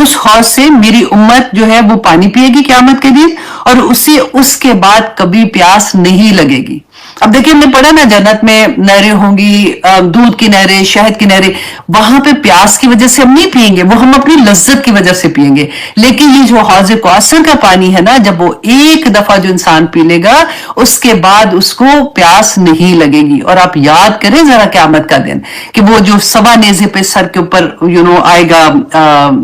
उस हौज से मेरी उम्मत जो है वो पानी पिएगी क़यामत के दिन, और उसे उसके बाद कभी प्यास नहीं लगेगी। अब देखिए, हमने पढ़ा ना, जन्नत में नहरें होंगी, दूध की नहरें, शहद की नहरें, वहां पे प्यास की वजह से हम नहीं पिएंगे, वो हम अपनी लज्जत की वजह से पिएंगे। लेकिन ये जो हौज कौसर का पानी है ना, जब वो एक दफा जो इंसान पी लेगा, उसके बाद उसको प्यास नहीं लगेगी। और आप याद करें जरा क़यामत का दिन, कि वो जो सवा नेज़े पे सर के ऊपर आएगा,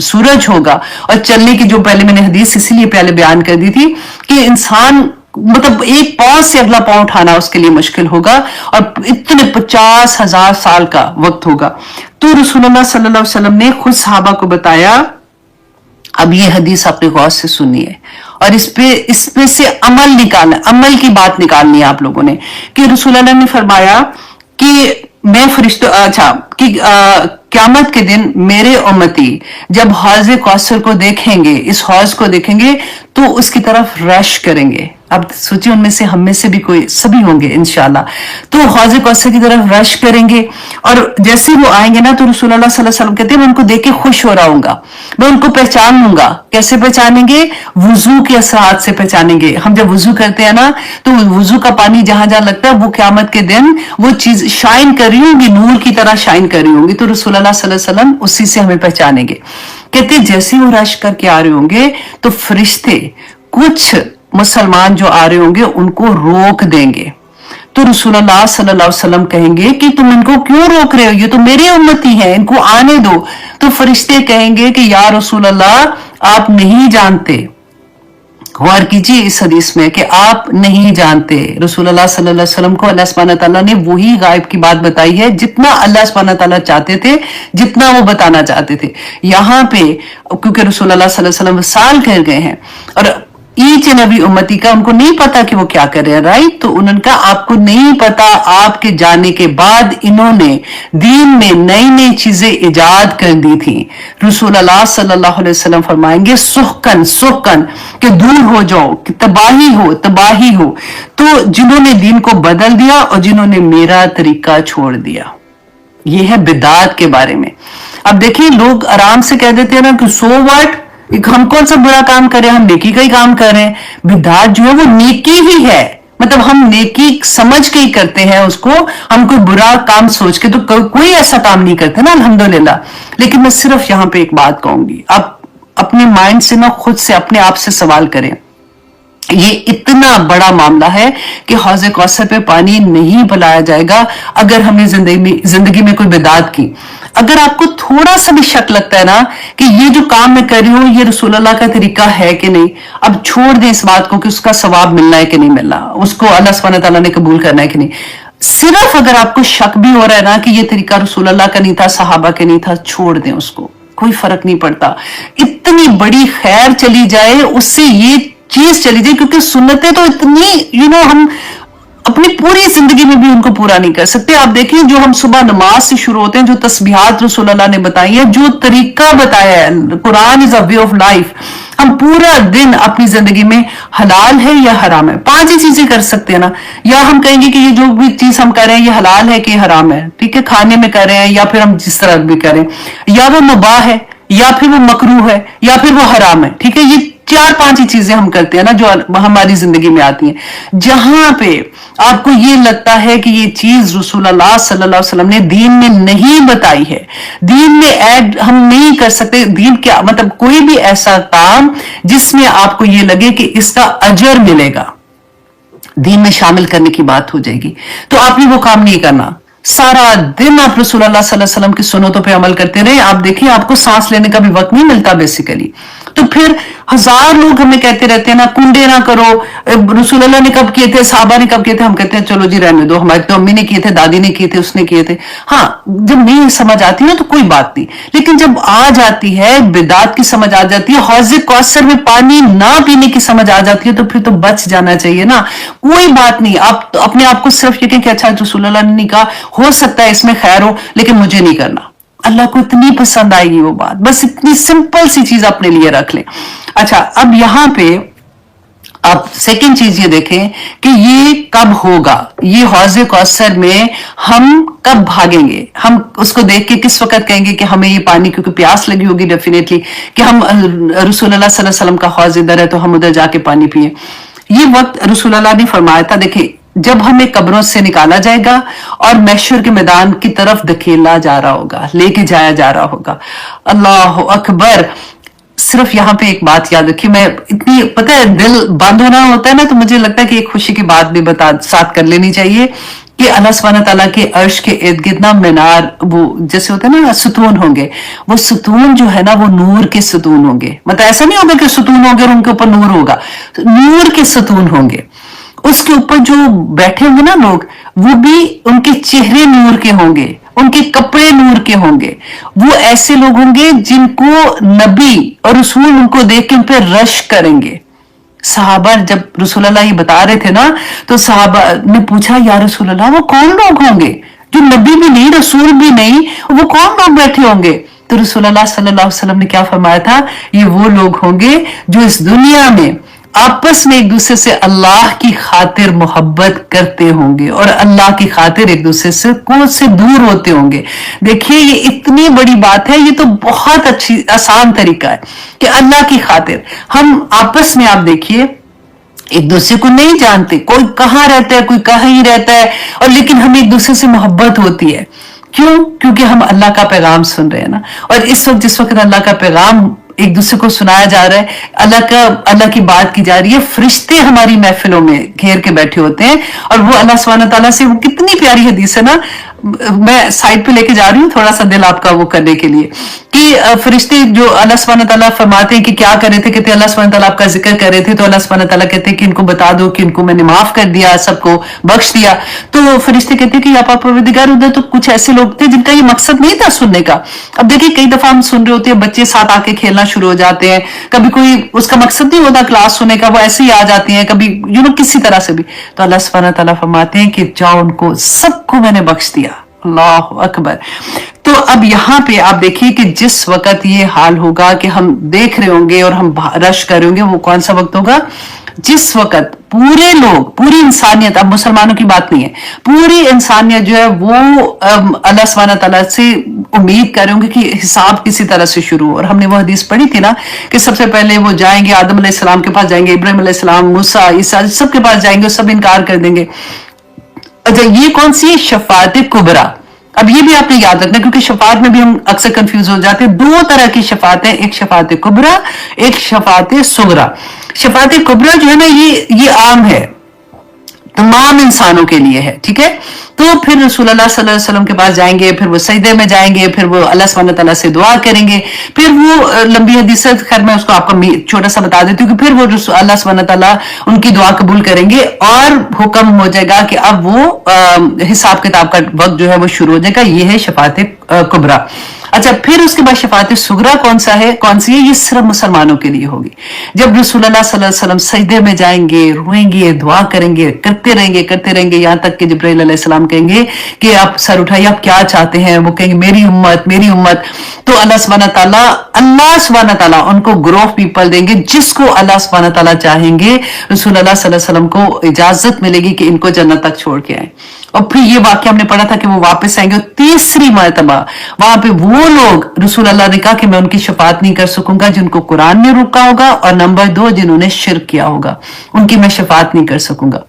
सूरज होगा, और चलने की जो पहले मैंने हदीस इसीलिए पहले बयान कर दी थी कि इंसान, मतलब एक पांव से अगला पांव उठाना उसके लिए मुश्किल होगा, और इतने 50,000 साल का वक्त होगा। तो रसूलुल्लाह सल्लल्लाहु अलैहि वसल्लम ने खुद सहाबा को बताया। अब ये हदीस अपने गौर से सुनिए, और इसपे से अमल निकालना, अमल की बात निकालनी है आप लोगों ने, कि रसूलुल्लाह ने फरमाया कि मैं फरिश्तों, अच्छा, कि क़यामत के दिन मेरे उम्मती जब हौज़ कौसर को देखेंगे, इस हौज़ को देखेंगे, तो उसकी तरफ रश करेंगे। अब सोचिए, उनमें से हम में से भी कोई, सभी होंगे इंशाल्लाह, तो हौज़ कौसर की तरफ रश करेंगे, और जैसे वो आएंगे ना, तो रसूलुल्लाह सल्लल्लाहु अलैहि वसल्लम कहते हैं मैं उनको देख के खुश हो रहा हूँगा, मैं उनको पहचान लूंगा। कैसे पहचानेंगे? वुजू के असरात से पहचानेंगे। हम जब वुजू करते हैं ना, तो वुजू का पानी जहां जहां लगता है, वो क़यामत के दिन वो चीज शाइन कर रही होंगी, नूर की तरह शाइन कर रही होंगी, तो रसूलुल्लाह सल्लल्लाहु अलैहि वसल्लम उसी से हमें पहचानेंगे। कहते जैसे वो रश करके आ रहे होंगे, तो फरिश्ते कुछ मुसलमान जो आ रहे होंगे उनको रोक देंगे। तो रसूलुल्लाह सल्लल्लाहु अलैहि वसल्लम कहेंगे कि तुम इनको क्यों रोक रहे हो, ये तो मेरे उम्मती हैं, इनको आने दो। तो फरिश्ते कहेंगे कि या रसूलुल्लाह आप नहीं जानते। गौर कीजिए इस हदीस में कि आप नहीं जानते। रसूलुल्लाह सल्लल्लाहु अलैहि वसल्लम को अल्लाह सुब्हानहू तआला ने वही गायब की बात बताई है, जितना अल्लाह सुब्हानहू तआला चाहते थे, जितना वो बताना चाहते थे। यहाँ पे क्योंकि रसूलुल्लाह सल्लल्लाहु अलैहि वसल्लम वसाल कर गए हैं, और ईच एंड एवरी उम्मती का उनको नहीं पता कि वो क्या कर रहे हैं, राइट। तो उन्होंने कहा आपको नहीं पता, आपके जाने के बाद इन्होंने दीन में नई नई चीजें इजाद कर दी थी। रसूलुल्लाह सल्लल्लाहु अलैहि वसल्लम फरमाएंगे सुहकन सुहकन, कि दूर हो जाओ, कि तबाही हो तबाही हो। तो जिन्होंने दीन को बदल दिया और जिन्होंने मेरा तरीका छोड़ दिया, ये है बिदात के बारे में। अब देखिए, लोग आराम से कह देते हैं ना कि सो व्हाट, हम कौन सा बुरा काम कर रहे हैं, हम नेकी का ही काम कर रहे हैं। बिदात जो है वो नेकी ही है, मतलब हम नेकी समझ के ही करते हैं उसको, हम कोई बुरा काम सोच के तो कोई ऐसा काम नहीं करते ना, अल्हम्दुलिल्लाह। लेकिन मैं सिर्फ यहां पे एक बात कहूंगी, आप अपने माइंड से ना खुद से अपने आप से सवाल करें, ये इतना बड़ा मामला है कि हौज़े कौसर पे पानी नहीं पिलाया जाएगा अगर हमने जिंदगी में कोई बिदात की। अगर आपको थोड़ा सा भी शक लगता है ना कि ये जो काम मैं कर रही हूं ये रसूल अल्लाह का तरीका है कि नहीं, अब छोड़ दें इस बात को कि उसका सवाब मिलना है कि नहीं मिलना, उसको अल्लाह सुब्हानहू तआला ने कबूल करना है कि नहीं। सिर्फ अगर आपको शक भी हो रहा है ना कि ये तरीका रसूल अल्लाह का नहीं था, सहाबा के नहीं था, छोड़ दें उसको, कोई फर्क नहीं पड़ता। इतनी बड़ी खैर चली जाए उससे ये चीज चली जाए, क्योंकि सुन्नतें तो इतनी हम अपनी पूरी जिंदगी में भी उनको पूरा नहीं कर सकते। आप देखिए जो हम सुबह नमाज से शुरू होते हैं, जो तस्बीहात रसूल अल्लाह ने बताई है, जो तरीका बताया है, Quran is a way of life. हम पूरा दिन अपनी जिंदगी में हलाल है या हराम है, 5 ही चीजें कर सकते हैं ना। या हम कहेंगे कि ये जो भी चीज हम कर रहे हैं ये हलाल है कि हराम है, ठीक है, खाने में कर रहे हैं या फिर हम जिस तरह भी करें, या वो मुबाह है या फिर वो मकरूह है या फिर वो हराम है, ठीक है। ये 4-5 ही चीजें हम करते हैं ना जो हमारी जिंदगी में आती हैं। जहां पे आपको ये लगता है कि ये चीज रसूल अल्लाह सल्लल्लाहु अलैहि वसल्लम ने दीन में नहीं बताई है, दीन में ऐड हम नहीं कर सकते, दीन क्या मतलब कोई भी ऐसा काम जिसमें आपको ये लगे कि इसका अजर मिलेगा, दीन में शामिल करने की बात हो जाएगी, तो आपने वो काम नहीं करना। सारा दिन आप रसूल अल्लाह सल्लल्लाहु अलैहि वसल्लम की सुन्नतों पे अमल करते रहे, आप देखिए आपको सांस लेने का भी वक्त नहीं मिलता बेसिकली। तो फिर 1000 लोग हमें कहते रहते हैं ना कुंडे ना करो, रसूल अल्लाह ने कब किए थे, साहबा ने कब किए थे, हम कहते हैं चलो जी रहने दो, हमारी तो अम्मी ने किए थे, दादी ने किए थे, उसने किए थे। हाँ, जब नहीं समझ आती ना तो कोई बात नहीं, लेकिन जब आ जाती है बिदात की समझ आ जाती है, हौज़े कौसर में पानी ना पीने की समझ आ जाती है, तो फिर तो बच जाना चाहिए ना। कोई बात नहीं, आप तो अपने आप को सिर्फ ये कहें कि अच्छा रसूल अल्लाह ने नहीं कहा, हो सकता है इसमें खैर हो लेकिन मुझे नहीं करना। अल्लाह को इतनी पसंद आएगी वो बात, बस इतनी सिंपल सी चीज अपने लिए रख लें। अच्छा, अब यहां पे आप सेकंड चीज ये देखें कि ये कब होगा, ये हौज़े कौसर में हम कब भागेंगे, हम उसको देख के किस वक्त कहेंगे कि हमें ये पानी, क्योंकि प्यास लगी होगी डेफिनेटली, कि हम रसूल अल्लाह सल्लल्लाहु अलैहि वसल्लम का हौज़ इधर है तो हम उधर जाके पानी पिए। ये वक्त रसूल अल्लाह ने फरमाया था, देखिए जब हमें कब्रों से निकाला जाएगा और महशर के मैदान की तरफ धकेला जा रहा होगा, लेके जाया जा रहा होगा। अल्लाह अकबर। सिर्फ यहाँ पे एक बात याद रखिए, मैं इतनी पता है दिल बंद होना होता है ना, तो मुझे लगता है कि एक खुशी की बात भी साथ कर लेनी चाहिए कि अल्लाह सुब्हानहू तआला के अर्श के इर्द गिर्द ना मीनार, वो जैसे होता है ना सुतून होंगे, वो सुतून जो है ना वो नूर के सुतून होंगे। मतलब ऐसा नहीं होगा कि सुतून होंगे और उनके ऊपर नूर होगा, नूर के सुतून होंगे। उसके ऊपर जो बैठे होंगे ना लोग, वो भी उनके चेहरे नूर के होंगे, उनके कपड़े नूर के होंगे। वो ऐसे लोग होंगे जिनको नबी और रसूल उनको देख के उन पर रश करेंगे। सहाबा जब रसूल अल्लाह ये बता रहे थे ना, तो सहाबा ने पूछा या रसूल अल्लाह वो कौन लोग होंगे जो नबी भी नहीं रसूल भी नहीं, वो कौन लोग बैठे होंगे? तो रसूल अल्लाह सल्लल्लाहु अलैहि वसल्लम ने क्या फरमाया था, ये वो लोग होंगे जो इस दुनिया में आपस में एक दूसरे से अल्लाह की खातिर मोहब्बत करते होंगे और अल्लाह की खातिर एक दूसरे से दूर होते होंगे। देखिए ये इतनी बड़ी बात है, ये तो बहुत अच्छी आसान तरीका है कि अल्लाह की खातिर हम आपस में, आप देखिए एक दूसरे को नहीं जानते, कोई कहाँ रहता है कोई कहीं रहता है, और लेकिन हमें एक दूसरे से मोहब्बत होती है। क्यों? क्योंकि हम अल्लाह का पैगाम सुन रहे हैं ना। और इस वक्त जिस वक्त अल्लाह का पैगाम एक दूसरे को सुनाया जा रहा है, अल्लाह की बात की जा रही है, फरिश्ते हमारी महफिलों में घेर के बैठे होते हैं, और वो अल्लाह सुब्हानहू तआला से, वो कितनी प्यारी हदीस है ना, मैं साइड पे लेके जा रही हूँ थोड़ा सा दिल आपका वो करने के लिए, कि फरिश्ते जो अल्लाह सुब्हानहू तआला फरमाते हैं कि क्या कर रहे थे, कहते अल्लाह सुब्हानहू तआला आपका जिक्र कर रहे थे, तो अल्लाह सुब्हानहू तआला कहते हैं कि इनको बता दो कि इनको मैंने माफ कर दिया, सबको बख्श दिया। तो फरिश्ते कहते हैं कि आप परवरदिगार, उधर तो कुछ ऐसे लोग थे जिनका ये मकसद नहीं था सुनने का। अब देखिए कई दफा हम सुन रहे होते हैं, बच्चे साथ आके खेलना शुरू हो जाते हैं, कभी कोई उसका मकसद नहीं होता क्लास सुनने का, वो ऐसे ही आ जाती हैं, कभी किसी तरह से भी, तो अल्लाह सुब्हानहू तआला फरमाते हैं कि जाओ उनको सबको मैंने बख्श दिया। अल्लाह अकबर। तो अब यहाँ पे आप देखिए कि जिस वक्त ये हाल होगा कि हम देख रहे होंगे और हम रश कर रहे होंगे, वो कौन सा वक्त होगा? जिस वक्त पूरे लोग, पूरी इंसानियत, अब मुसलमानों की बात नहीं है, पूरी इंसानियत जो है वो अल्लाह सुब्हानहू तआला से उम्मीद कर रहे होंगे कि हिसाब किसी तरह से शुरू हो। और हमने वो हदीस पढ़ी थी ना कि सबसे पहले वो जाएंगे आदम अलैहिस्सलाम के पास जाएंगे, इब्राहिम अलैहिस्सलाम, मूसा, ईसा, सबके पास जाएंगे, सब इनकार कर देंगे। अच्छा, ये कौन सी है? शफाअत कुबरा। अब ये भी आपने याद रखना, क्योंकि शफाअत में भी हम अक्सर कंफ्यूज हो जाते हैं। दो तरह की शफाअत है, एक शफाअत कुबरा, एक शफाअत सुगरा। शफाअत कुबरा जो है ना, ये आम है, तमाम इंसानों के लिए है, ठीक है। तो फिर रसूलुल्लाह सल्लल्लाहु अलैहि वसल्लम के पास जाएंगे, फिर वो सजदे में जाएंगे, फिर वो अल्लाह सुब्हानहू तआला से दुआ करेंगे, फिर वो लंबी हदीस है, खैर मैं उसको आपको छोटा सा बता देती हूँ कि फिर वो अल्लाह सुब्हानहू तआला उनकी दुआ कबूल करेंगे और हुक्म हो जाएगा कि अब वो हिसाब किताब का वक्त जो है वो शुरू हो जाएगा। ये है शफाअत कुबरा। अच्छा, फिर उसके बाद शफाअत सुगरा कौन सी है? ये सिर्फ मुसलमानों के लिए होगी। जब रसूलुल्लाह सल्लल्लाहु अलैहि वसल्लम सजदे में जाएंगे, रोएंगे, दुआ करेंगे, करते रहेंगे यहाँ तक कि जिब्राइल अलैहिस्सलाम कहेंगे कि आप सर उठाइए, आप क्या चाहते हैं? वो कहेंगे मेरी उम्मत, मेरी उम्मत। तो अल्लाह सुब्हानहू तआला उनको ग्रुप ऑफ पीपल देंगे, जिसको अल्लाह सुब्हानहू तआला चाहेंगे रसूलुल्लाह सल्लल्लाहु अलैहि वसल्लम को इजाजत मिलेगी कि इनको जन्नत तक छोड़ के आए। और फिर ये वाक्य हमने पढ़ा था कि वो वापस आएंगे, और तीसरी मर्तबा वहां पे वो लोग, रसूल अल्लाह ने कहा कि मैं उनकी शफाअत नहीं कर सकूंगा जिनको कुरान ने रोका होगा, और नंबर 2 जिन्होंने शिर्क किया होगा, उनकी मैं शफाअत नहीं कर सकूंगा।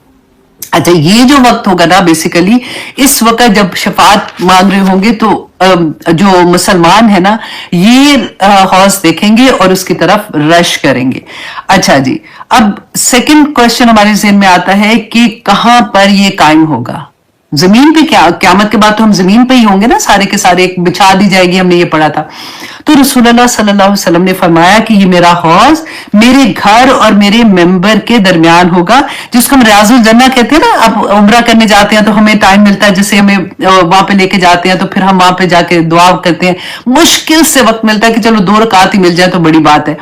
अच्छा, ये जो वक्त होगा ना, बेसिकली इस वक्त जब शफाअत मांग रहे होंगे तो जो मुसलमान है ना, ये हौज देखेंगे और उसकी तरफ रश करेंगे। अच्छा जी, अब सेकंड क्वेश्चन हमारे ज़हन में आता है कि कहां पर ये कायम होगा? जमीन पे? क्या क़यामत के बाद तो हम जमीन पे ही होंगे ना, सारे के सारे, एक बिछा दी जाएगी, हमने ये पढ़ा था। तो रसूलुल्लाह सल्लल्लाहु अलैहि वसल्लम ने फरमाया कि ये मेरा हौज मेरे घर और मेरे मेंबर के दरमियान होगा, जिसको हम रियाजुल जन्नह कहते हैं ना। अब उम्रा करने जाते हैं तो हमें टाइम मिलता है, जैसे हमें वहां पे लेके जाते हैं तो फिर हम वहां पे जाके दुआ करते हैं, मुश्किल से वक्त मिलता है कि चलो 2 रकात ही मिल जाए तो बड़ी बात है।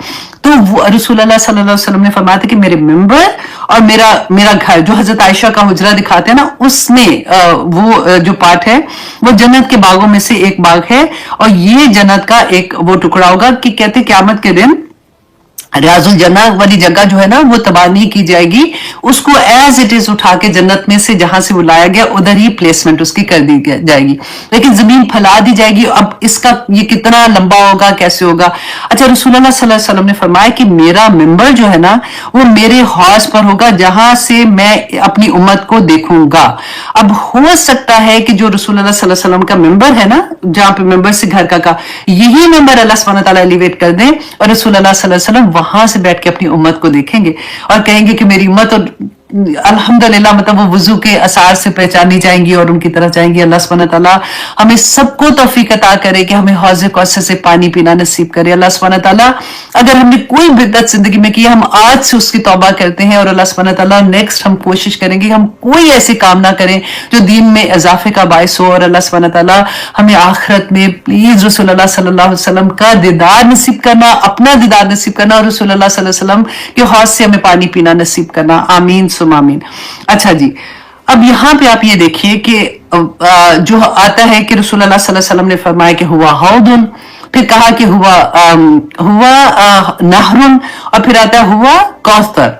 तो रसूलुल्लाह सल्लल्लाहु अलैहि वसल्लम ने फरमाया था कि मेरे मेंबर और मेरा घर, जो हजरत आयशा का हुजरा दिखाते हैं ना, उसमें वो जो पार्ट है वो जन्नत के बागों में से एक बाग है, और ये जन्नत का एक वो टुकड़ा होगा कि कहते क़यामत के दिन रियाजुल जन्नह वाली जगह जो है ना, वो तबाह नहीं की जाएगी, उसको एज इट इज उठा के जन्नत में से जहां से वो लाया गया उधर ही प्लेसमेंट उसकी कर दी जाएगी, लेकिन जमीन फैला दी जाएगी। अब इसका ये कितना लंबा होगा, कैसे होगा? अच्छा, रसूलुल्लाह सल्लल्लाहु अलैहि वसल्लम ने फरमाया कि मेरा मेंबर जो है ना, वो मेरे हौज पर होगा, जहां से मैं अपनी उम्मत को देखूंगा। अब हो सकता है कि जो रसूलुल्लाह सल्लल्लाहु अलैहि वसल्लम का मेंबर है ना, जहां पे मेंबर से घर का यही मेंबर अल्लाह सुब्हानहू तआला एलिवेट कर दे और रसूलुल्लाह सल्लल्लाहु अलैहि वसल्लम वहां से बैठ के अपनी उम्मत को देखेंगे और कहेंगे कि मेरी उम्मत, और अल्हम्दुलिल्लाह मतलब वो वुजू के असार से पहचानी जाएंगी और उनकी तरफ जाएंगी। अल्लाह सुब्हानहू तआला हमें सबको तौफीक अता करे कि हमें हौज़ कौसर से पानी पीना नसीब करे। अल्लाह सुब्हानहू तआला, अगर हमने कोई बिदअत जिंदगी में की, हम आज से उसकी तौबा करते हैं, और अल्लाह सुब्हानहू तआला नेक्स्ट हम कोशिश करेंगे हम कोई ऐसी काम ना करें जो दीन में इजाफे का बायस हो, और अल्लाह सुब्हानहू तआला हमें आखिरत में प्लीज रसूलुल्लाह सल्लल्लाहु अलैहि वसल्लम का दीदार नसीब करना, अपना दीदार नसीब करना, और रसूलुल्लाह सल्लल्लाहु अलैहि वसल्लम के हौज़ से हमें पानी पीना नसीब करना। आमीन सुम आमीन। अच्छा जी, अब यहां पे आप ये देखिए कि जो आता है कि रसूलुल्लाह सल्लल्लाहु अलैहि वसल्लम ने फरमाया कि हुआ हौदुन, फिर कहा कि हुआ नहरुन, और फिर आता है हुआ कौसर।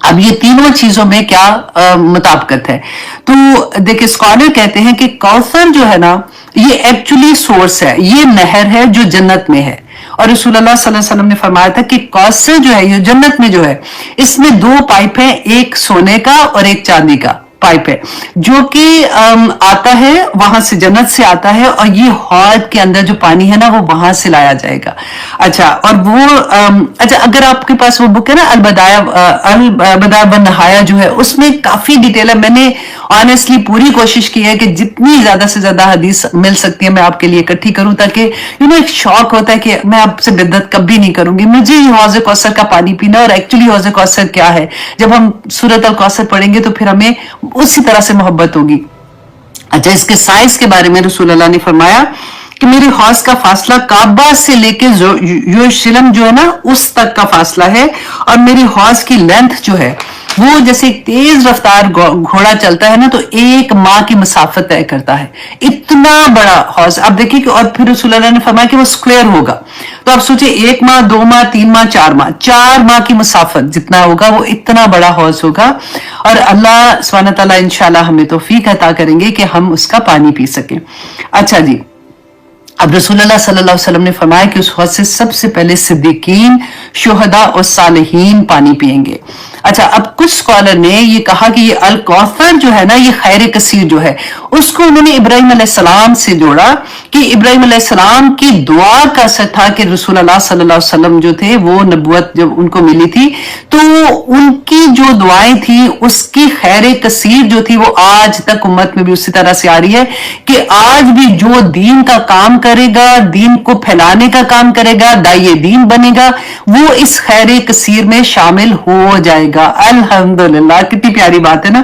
अब ये तीनों चीजों में क्या मुताबिकत है? तो देखिए, स्कॉलर कहते हैं कि कौसर जो है ना, ये एक्चुअली सोर्स है, ये नहर है जो जन्नत में है, और रसूलुल्लाह सल्लल्लाहु अलैहि वसल्लम ने फरमाया था कि कौसर जो है, ये जन्नत में जो है, इसमें 2 पाइप हैं, एक सोने का और एक चांदी का पाइप है, जो कि आता है वहां से, जन्नत से आता है, और ये हौद के अंदर जो पानी है ना, वो वहां से लाया जाएगा। अच्छा, और वो अच्छा, अगर आपके पास वो बुक है ना, अलबदाया व नहाया जो है, उसमें काफी डिटेल है। मैंने ऑनेस्टली पूरी कोशिश की है कि जितनी ज्यादा से ज्यादा हदीस मिल सकती है मैं आपके लिए इकट्ठी करूं, ताकि एक शौक होता है कि मैं आपसे बिदअत कभी नहीं करूंगी, मुझे हौज़ कौसर का पानी पीना। और एक्चुअली हौज़ कौसर क्या है, जब हम सूरत अल कौसर पढ़ेंगे तो फिर हमें उसी तरह से मोहब्बत होगी। अच्छा, इसके साइज के बारे में रसूलुल्लाह ने फरमाया कि मेरे हौज़ का फासला काबा से लेके यरूशलेम जो है ना, उस तक का फासला है, और मेरी हौज़ की लेंथ जो है وہ جیسے ایک تیز رفتار گھوڑا چلتا ہے نا تو ایک ماہ کی مسافت طے کرتا ہے، اتنا بڑا حوض. اب دیکھیے کہ اور پھر رسول اللہ نے فرمایا کہ وہ اسکوائر ہوگا. تو آپ سوچیں 1 ماہ 2 ماہ 3 ماہ 4 ماہ کی مسافت جتنا ہوگا وہ اتنا بڑا حوض ہوگا. اور اللہ سبحانہ تعالیٰ انشاءاللہ ہمیں توفیق عطا کریں گے کہ ہم اس کا پانی پی سکیں. اچھا جی، اب رسول اللہ صلی اللہ علیہ وسلم نے فرمایا کہ اس حوض سے سب سے پہلے صدیقین، شہداء اور صالحین پانی پیئیں گے. اچھا، اب کچھ اسکالر نے یہ کہا کہ یہ الکوثر جو ہے نا، یہ خیر کثیر جو ہے، اس کو انہوں نے ابراہیم علیہ السلام سے جوڑا کہ ابراہیم علیہ السلام کی دعا کا اثر تھا کہ رسول اللہ صلی اللہ علیہ وسلم جو تھے وہ نبوت جب ان کو ملی تھی تو ان کی جو دعائیں تھیں اس کی خیر کثیر جو تھی وہ آج تک امت میں بھی اسی طرح سے آ رہی ہے کہ آج بھی جو دین کا کام کرے گا، دین کو پھیلانے کا کام کرے گا، داعی دین بنے گا، وہ اس خیر کثیر میں شامل ہو جائے گا. الحمدللہ، کتنی پیاری بات ہے نا.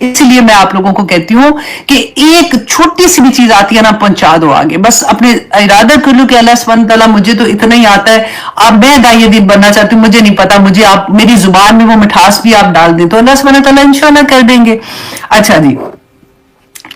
اسی لیے میں آپ لوگوں کو کہتی ہوں کہ ایک چھوٹی سی بھی چیز آتی ہے نا، پہنچا دو آگے. بس اپنے ارادہ کر لو کہ اللہ سبحانہ تعالیٰ مجھے تو اتنا ہی آتا ہے، اب میں داعی دین بننا چاہتی ہوں، مجھے نہیں پتا، مجھے آپ میری زبان میں وہ مٹھاس بھی آپ ڈال دیں تو اللہ سبحانہ تعالیٰ انشاءاللہ کر دیں گے. اچھا جی،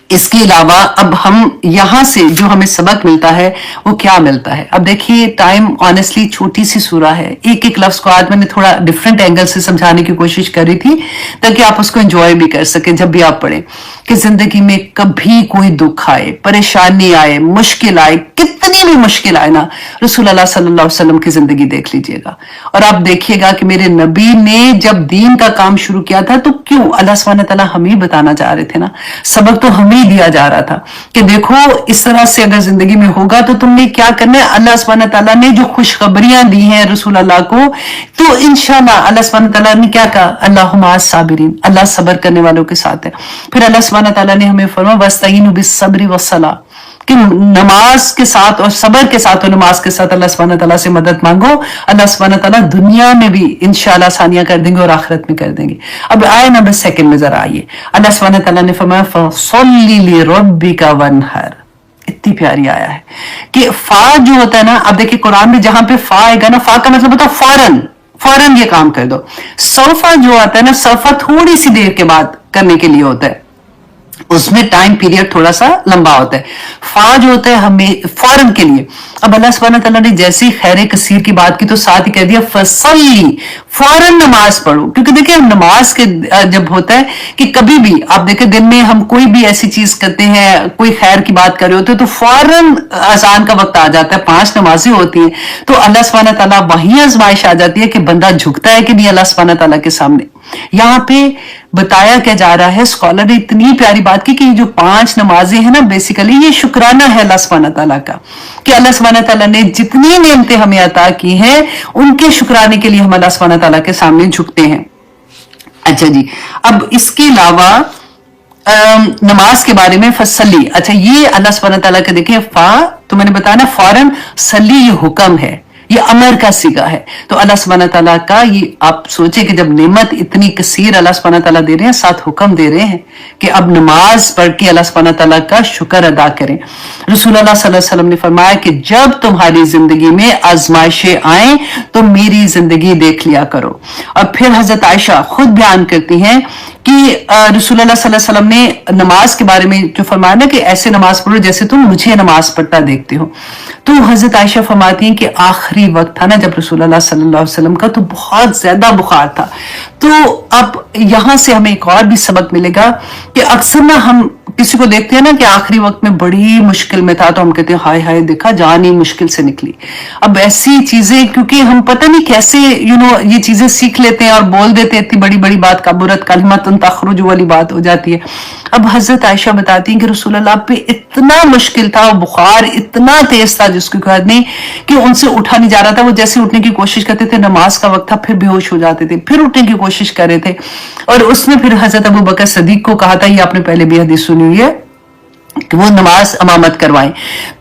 اس کے علاوہ اب ہم یہاں سے جو ہمیں سبق ملتا ہے وہ کیا ملتا ہے. اب دیکھیے ٹائم آنیسٹلی چھوٹی سی سورہ ہے، ایک ایک لفظ کو آج میں نے تھوڑا ڈیفرنٹ اینگل سے سمجھانے کی کوشش کری تھی تاکہ آپ اس کو انجوائے بھی کر سکیں جب بھی آپ پڑھیں. کہ زندگی میں کبھی کوئی دکھ آئے، پریشانی آئے، مشکل آئے، کتنی بھی مشکل آئے نا، رسول اللہ صلی اللہ علیہ وسلم کی زندگی دیکھ لیجئے گا اور آپ دیکھیے گا کہ میرے نبی نے جب دین کا کام شروع کیا تھا تو کیوں اللہ سبحانہ تعالیٰ ہمیں بتانا چاہ رہے تھے نا، سبق تو ہمیں دیا جا رہا تھا کہ دیکھو اس طرح سے اگر زندگی میں ہوگا تو تم نے کیا کرنا ہے. اللہ سبحانہ تعالیٰ نے جو خوشخبریاں دی ہیں رسول اللہ کو تو انشاءاللہ اللہ سبحانہ تعالیٰ نے کیا کہا، اللہم مع الصابرین، اللہ صبر کرنے والوں کے ساتھ ہے. پھر اللہ سبحانہ تعالیٰ نے ہمیں فرمایا وَاسْتَعِینُوا بِالصَّبْرِ وَالصَّلَاةِ کہ نماز کے ساتھ اور صبر کے ساتھ اور نماز کے ساتھ اللہ سبحانہ تعالیٰ سے مدد مانگو. اللہ سبحانہ تعالیٰ دنیا میں بھی انشاءاللہ آسانیاں کر دیں گے اور آخرت میں کر دیں گے. اب آئے نمبر 2 میں ذرا آئیے. اللہ سبحانہ تعالیٰ نے فرمایا فَصَلِّ لِرَبِّكَ وَانْحَرْ. اتنی پیاری آیا ہے کہ فا جو ہوتا ہے نا، اب دیکھیں قرآن میں جہاں پہ فا آئے گا نا، فا کا مطلب ہوتا ہے فوراً یہ کام کر دو. سوفا جو آتا ہے نا، سوفا تھوڑی سی دیر کے بعد کرنے کے لیے ہوتا ہے، اس میں ٹائم پیریڈ تھوڑا سا لمبا ہوتا ہے. فا جو ہوتا ہے ہمیں فوراً کے لیے. اب اللہ سبحانہ تعالیٰ نے جیسی خیر کثیر کی بات کی تو ساتھ ہی کہہ دیا فصلی، فوراً نماز پڑھو. کیونکہ دیکھیں نماز کے جب ہوتا ہے کہ کبھی بھی آپ دیکھیں دن میں ہم کوئی بھی ایسی چیز کرتے ہیں، کوئی خیر کی بات کر رہے ہوتے ہیں تو فوراً اذان کا وقت آ جاتا ہے، 5 نمازیں ہوتی ہیں تو اللہ سبحانہ تعالیٰ وہیں آزمائش آ جاتی ہے کہ بندہ جھکتا ہے کہ نہیں اللہ سبحانہ تعالیٰ کے سامنے. یہاں پہ بتایا کیا جا رہا ہے، اسکالر نے اتنی پیاری بات کی کہ یہ جو 5 نمازیں ہیں نا بیسیکلی یہ شکرانہ ہے اللہ سبحانہ تعالیٰ کا کہ اللہ سبحانہ تعالیٰ نے جتنی نعمتیں ہمیں عطا کی ہیں ان کے شکرانے کے لیے ہم اللہ سبحانہ تعالیٰ کے سامنے جھکتے ہیں. اچھا جی، اب اس کے علاوہ نماز کے بارے میں فصلی. اچھا یہ اللہ سبحانہ تعالیٰ کا دیکھیں فا تو میں نے بتایا نا فوراً، صلی یہ حکم ہے، یہ امر کا صیغہ ہے. تو اللہ سبحانہ تعالیٰ کا یہ آپ سوچیں کہ جب نعمت اتنی کثیر اللہ سبحانہ تعالیٰ دے رہے ہیں، ساتھ حکم دے رہے ہیں کہ اب نماز پڑھ کے اللہ سبحانہ تعالیٰ کا شکر ادا کریں. رسول اللہ صلی اللہ علیہ وسلم نے فرمایا کہ جب تمہاری زندگی میں آزمائشیں آئیں تو میری زندگی دیکھ لیا کرو. اور پھر حضرت عائشہ خود بیان کرتی ہیں کہ رسول اللہ صلی اللہ علیہ وسلم نے نماز کے بارے میں جو فرمایا نا کہ ایسے نماز پڑھو جیسے تم مجھے نماز پڑھتا دیکھتے ہو. تو حضرت عائشہ فرماتی ہیں کہ آخری وقت تھا نا جب رسول اللہ صلی اللہ علیہ وسلم کا تو بہت زیادہ بخار تھا. تو اب یہاں سے ہمیں ایک اور بھی سبق ملے گا کہ اکثر نا ہم کسی کو دیکھتے ہیں نا کہ آخری وقت میں بڑی مشکل میں تھا تو ہم کہتے ہیں ہائے ہائے دیکھا جان ہی مشکل سے نکلی. اب ایسی چیزیں کیونکہ ہم پتہ نہیں کیسے یہ چیزیں سیکھ لیتے ہیں اور بول دیتے ہیں، اتنی بڑی بڑی بات کبرت کلمۃ تخرج والی بات ہو جاتی ہے. اب حضرت عائشہ بتاتی ہیں کہ رسول اللہ پہ اتنا مشکل تھا، بخار اتنا تیز تھا جس کی کوئی نہیں کہ ان سے اٹھا نہیں جا رہا تھا. وہ جیسے اٹھنے کی کوشش کرتے تھے، نماز کا وقت تھا، پھر بے ہوش ہو جاتے تھے، پھر اٹھنے کی کوشش کر رہے تھے. اور اس نے پھر حضرت ابو بکر صدیق کو کہا تھا، یہ آپ نے پہلے بھی حدیث سنی ہوئی ہے کہ وہ نماز امامت کروائیں.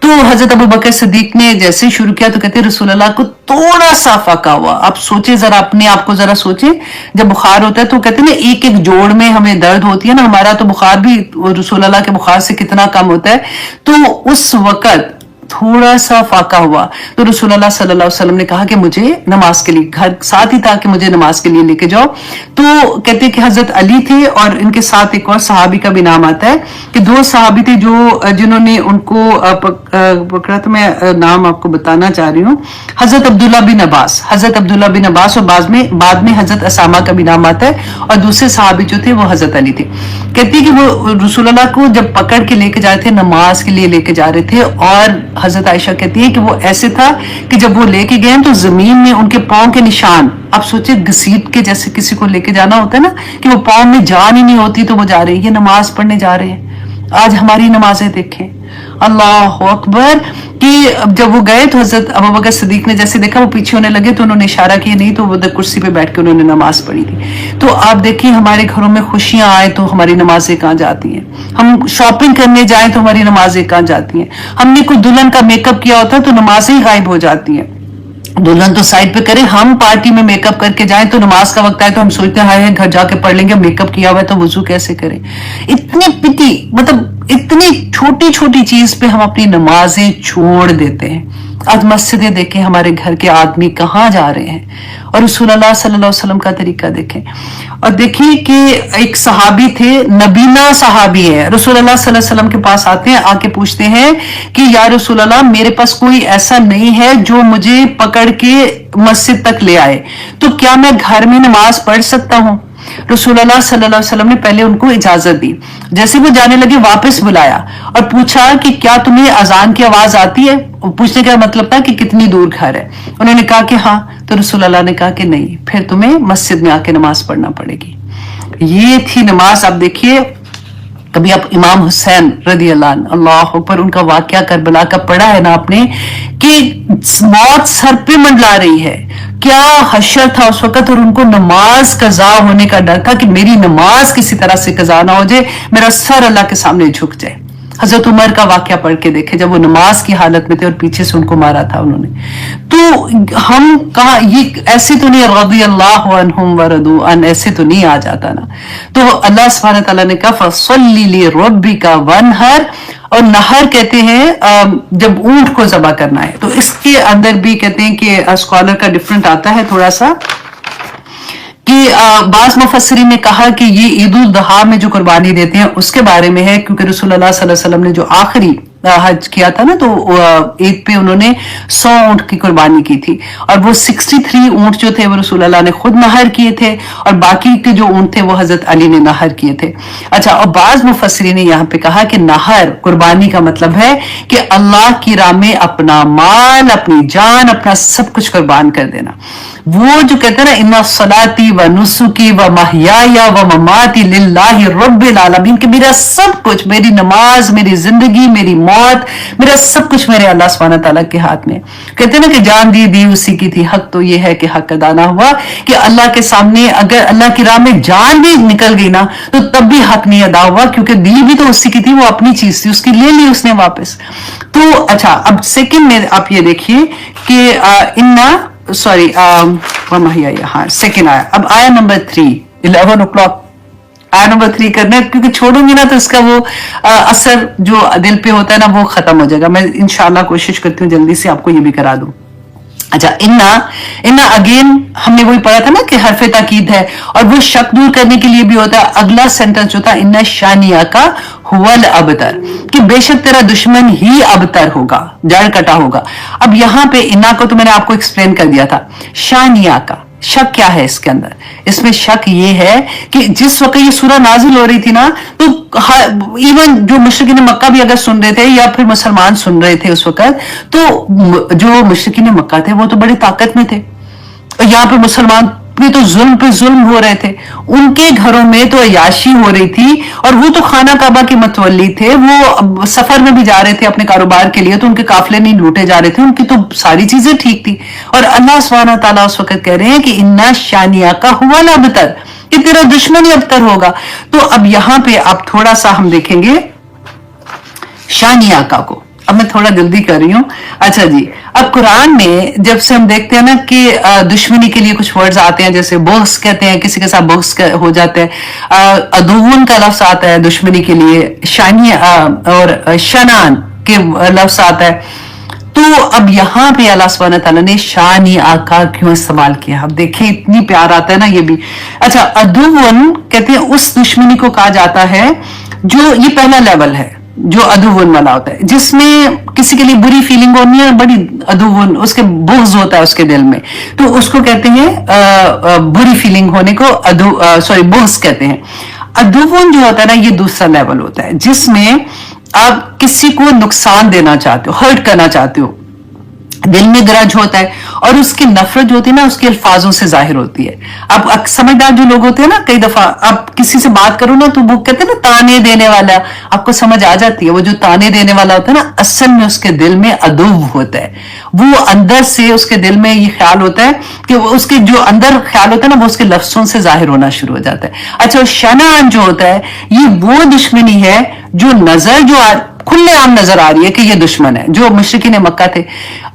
تو حضرت ابو بکر صدیق نے جیسے شروع کیا تو کہتے ہیں رسول اللہ کو تھوڑا سا فاقہ ہوا. آپ سوچیں ذرا، اپنے آپ کو ذرا سوچیں، جب بخار ہوتا ہے تو کہتے ہیں نا ایک ایک جوڑ میں ہمیں درد ہوتی ہے نا، ہمارا تو بخار بھی رسول اللہ کے بخار سے کتنا کم ہوتا ہے. تو اس وقت थोड़ा सा फाका हुआ तो रसूलुल्लाह सल्लल्लाहु अलैहि वसल्लम ने कहा कि मुझे नमाज के लिए घर साथ ही था कि मुझे नमाज के लिए लेके जाओ। तो कहते हैं कि हजरत अली थे और इनके साथ एक और सहाबी का भी नाम आता है कि दो सहाबी थे जो जिन्होंने उनको पकड़ा। तो मैं नाम आपको बताना चाह रही हूँ, हजरत अब्दुल्ला बिन अब्बास, हजरत अब्दुल्ला बिन अब्बास, और बाद में हजरत असामा का भी नाम आता है, और दूसरे सहाबी जो थे वो हजरत अली थे। कहती है कि वो रसूलुल्लाह को जब पकड़ के लेके जा रहे थे, नमाज के लिए लेके जा रहे थे, और हजरत आयशा कहती है कि वो ऐसे था कि जब वो लेके गए तो जमीन में उनके पांव के निशान, आप सोचे घसीट के जैसे किसी को लेके जाना होता है ना, कि वो पांव में जान ही नहीं होती तो वो जा रहे हैं, ये नमाज पढ़ने जा रहे हैं। आज हमारी नमाजें देखें, अल्लाह अकबर, कि जब वो गए तो हजरत अबू बकर सिद्दीक ने जैसे देखा वो पीछे होने लगे तो उन्होंने इशारा किया, नहीं तो वो कुर्सी पे बैठ के उन्होंने नमाज पढ़ी थी। तो आप देखिए हमारे घरों में खुशियां आए तो हमारी नमाजें कहाँ जाती हैं, हम शॉपिंग करने जाए तो हमारी नमाजें कहाँ जाती हैं, हमने कोई दुल्हन का मेकअप किया होता है तो नमाजें ही गायब हो जाती हैं। दुल्हन तो साइड पे करे, हम पार्टी में मेकअप करके जाएं तो नमाज का वक्त आए तो हम सोचते हैं घर जाके पढ़ लेंगे, मेकअप किया हुआ है तो वुजू कैसे करें। इतनी पिटी, मतलब इतनी छोटी छोटी चीज पे हम अपनी नमाजें छोड़ देते हैं। आज मस्जिदें देखें, हमारे घर के आदमी कहाँ जा रहे हैं, और रसूलुल्लाह सल्लल्लाहु अलैहि वसल्लम का तरीका देखें। और देखिए कि एक सहाबी थे, नबीना सहाबी है, रसूलुल्लाह सल्लल्लाहु अलैहि वसल्लम के पास आते हैं, आके पूछते हैं कि या रसूलुल्लाह मेरे पास कोई ऐसा नहीं है जो मुझे पकड़ के मस्जिद तक ले आए, तो क्या मैं घर में नमाज पढ़ सकता हूँ। रसूलुल्लाह सल्लल्लाहु अलैहि वसल्लम ने पहले उनको इजाजत दी, जैसे वो जाने लगे वापस बुलाया और पूछा कि क्या तुम्हें अजान की आवाज आती है। पूछने का मतलब था कि कितनी दूर घर है। उन्होंने कहा कि हाँ, तो रसूलुल्लाह ने कहा कि नहीं, फिर तुम्हें मस्जिद में आके नमाज पढ़ना पड़ेगी। ये थी नमाज। आप देखिए, कभी आप इमाम हुसैन रदी अल्लाह पर उनका वाकया करबला का पढ़ा है ना आपने, कि मौत सर पे मंडला रही है, क्या हशर था उस वक्त, और उनको नमाज कजा होने का डर था कि मेरी नमाज किसी तरह से कजा ना हो जाए, मेरा सर अल्लाह के सामने झुक जाए। हजरत उमर का वाकया पढ़ के देखे, जब वो नमाज की हालत में थे और पीछे से उनको मारा था उन्होंने। तो हम कहा ये ऐसे तो नहीं, रज़ियल्लाहु अन्हुम व रदू अन, ऐसे तो नहीं आ जाता ना। तो अल्लाह सुब्हानहू व तआला ने कहा फसल्ली लिरब्बिका वनहर, और नहर कहते हैं जब ऊंट को ज़बह करना है। तो इसके अंदर भी कहते हैं कि स्कॉलर का डिफरेंट आता है थोड़ा सा, कि बाज मुफस्सिरीन ने कहा कि ये ईद उल दहा में जो कुर्बानी देते हैं उसके बारे में है, क्योंकि रसूलुल्लाह सल्लल्लाहु अलैहि वसल्लम ने जो आखिरी हज किया था ना, तो ईद पे उन्होंने 100 ऊंट की कुर्बानी की थी, और वो 63 ऊंट जो थे वो रसूलुल्लाह ने खुद नहर किए थे, और बाकी के जो ऊंट थे वो हजरत अली ने नहर किए थे। अच्छा, और बाज मुफस्सिरीन ने यहाँ पे कहा कि नहर कुर्बानी का मतलब है कि अल्लाह की राह में अपना माल, अपनी जान, अपना सब कुछ कुर्बान कर देना। वो जो कहते हैं ना, इन्ना सलाती व नुसुकी व महयाया व ममाती लिल्लाहि रब्बिल आलमीन, कि मेरा सब कुछ, मेरी नमाज, मेरी जिंदगी, मेरी मौत, मेरा सब कुछ मेरे अल्लाह सुब्हानहू व तआला के हाथ में। कहते हैं ना कि जान दी उसी की थी, हक तो ये है कि हक अदा ना हुआ, कि अल्लाह के सामने अगर अल्लाह की राह में जान भी निकल गई ना तो तब भी हक नहीं अदा हुआ, क्योंकि दी भी तो उसी की थी, वो अपनी चीज थी, उसकी ले ली उसने वापस। तो अच्छा, अब सेकंड में आप ये देखिए कि इन्ना सॉरी हाँ सेकेंड आया। अब आया नंबर 3, 11 o'clock आया नंबर 3 करना है, क्योंकि छोड़ूंगी ना तो इसका वो असर जो दिल पे होता है ना वो खत्म हो जाएगा। मैं इंशाल्लाह कोशिश करती हूँ जल्दी से आपको ये भी करा दूं। अच्छा, इन्ना अगेन हमने वही पढ़ा था ना कि हरफे ताकीद है, और वो शक दूर करने के लिए भी होता है। अगला सेंटेंस जो था, इन्ना शानिया का हुवल अबतर, कि बेशक तेरा दुश्मन ही अबतर होगा, जड़ कटा होगा। अब यहाँ पे इन्ना को तो मैंने आपको एक्सप्लेन कर दिया था। शानिया का शक क्या है इसके अंदर? इसमें शक ये है कि जिस वक्त ये सूरह नाजिल हो रही थी ना, तो इवन जो मुशरिकीन मक्का भी अगर सुन रहे थे या फिर मुसलमान सुन रहे थे उस वक्त, तो जो मुशरिकीन मक्का थे वो तो बड़ी ताकत में थे, और यहाँ पे मुसलमान तो जुल्म पे जुल्म हो रहे थे। उनके घरों में तो अयाशी हो रही थी, और वो तो खाना काबा के मतवल्ली थे, वो सफर में भी जा रहे थे अपने कारोबार के लिए, तो उनके काफिले नहीं लूटे जा रहे थे, उनकी तो सारी चीजें ठीक थी। और अल्लाह सुब्हानहू व तआला उस वक्त कह रहे हैं कि इन्ना शानिया का हुवल अबतर, कि तेरा दुश्मन ही अबतर होगा। तो अब यहाँ पे आप थोड़ा सा हम देखेंगे शानिया का को। अब मैं थोड़ा जल्दी कर रही हूँ। अच्छा जी, अब कुरान में जब से हम देखते हैं ना कि दुश्मनी के लिए कुछ वर्ड्स आते हैं, जैसे बोक्स कहते हैं, किसी के साथ बोक्स हो जाते हैं, अदुवन का लफ्ज आता है दुश्मनी के लिए, शानिया और शनान के लफ्ज आता है, तो अब यहाँ पे अल्लाह सुब्हानहू तआला ने शानी आका क्यों इस्तेमाल किया, अब देखें इतनी प्यार आता है ना ये भी। अच्छा, अदुवन कहते हैं उस दुश्मनी को कहा जाता है जो, ये पहला लेवल है जो अदुवन वाला होता है, जिसमें किसी के लिए बुरी फीलिंग होनी है, बड़ी अदुवन, उसके बुग़्ज़ होता है उसके दिल में, तो उसको कहते हैं बुरी फीलिंग होने को बुग़्ज़ कहते हैं। अदुवन जो होता है ना, ये दूसरा लेवल होता है जिसमें आप किसी को नुकसान देना चाहते हो, हर्ट करना चाहते हो, दिल में ग्रज होता है, और उसकी नफरत जो होती है ना उसके अल्फाजों से जाहिर होती है। अब समझदार जो लोग होते हैं ना, कई दफा आप किसी से बात करो ना तो वो कहते हैं ना ताने देने वाला, आपको समझ आ जाती है वो जो ताने देने वाला होता है ना, असल में उसके दिल में अदुव होता है। वो अंदर से उसके दिल में ये ख्याल होता है कि उसके जो अंदर ख्याल होता है ना वो उसके लफ्जों से जाहिर होना शुरू हो जाता है। अच्छा, शनान जो होता है ये वो दुश्मनी है जो नजर जो खुले आम नजर आ रही है कि ये दुश्मन है, जो मुशरिकीन मक्का थे,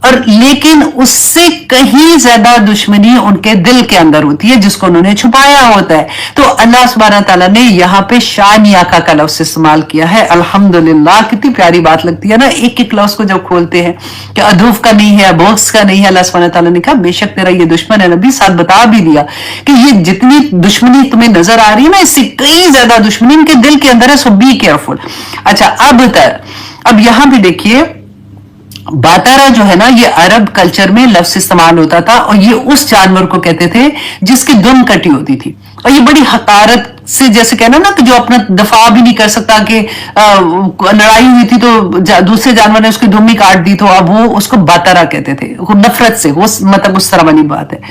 और लेकिन उससे कहीं ज्यादा दुश्मनी उनके दिल के अंदर होती है जिसको उन्होंने छुपाया होता है। तो अल्लाह सुब्हानहू तआला ने यहाँ पे शानी आका का लफ्ज इस्तेमाल किया है। अल्हम्दुलिल्लाह, कितनी प्यारी बात लगती है ना एक एक लफ्ज को जब खोलते हैं कि अदूफ का नहीं है, बुग़्ज़ का नहीं है। अल्लाह सुब्हानहू तआला ने कहा बेशक तेरा ये दुश्मन है, नबी साथ बता भी दिया कि ये जितनी दुश्मनी तुम्हें नजर आ रही है ना, इससे कई ज्यादा दुश्मनी इनके दिल के अंदर है, सो बी केयरफुल। अच्छा, अब यहां भी देखिए, बातारा जो है ना, ये अरब कल्चर में लफ्ज इस्तेमाल होता था, और ये उस जानवर को कहते थे जिसकी दुम कटी होती थी, और ये बड़ी हकारत से, जैसे कहना ना कि जो अपना दफा भी नहीं कर सकता, कि लड़ाई हुई थी तो दूसरे जानवर ने उसकी दुम ही काट दी, तो अब वो उसको बातारा कहते थे, नफरत से, वो मतलब उस तरह वाली बात है।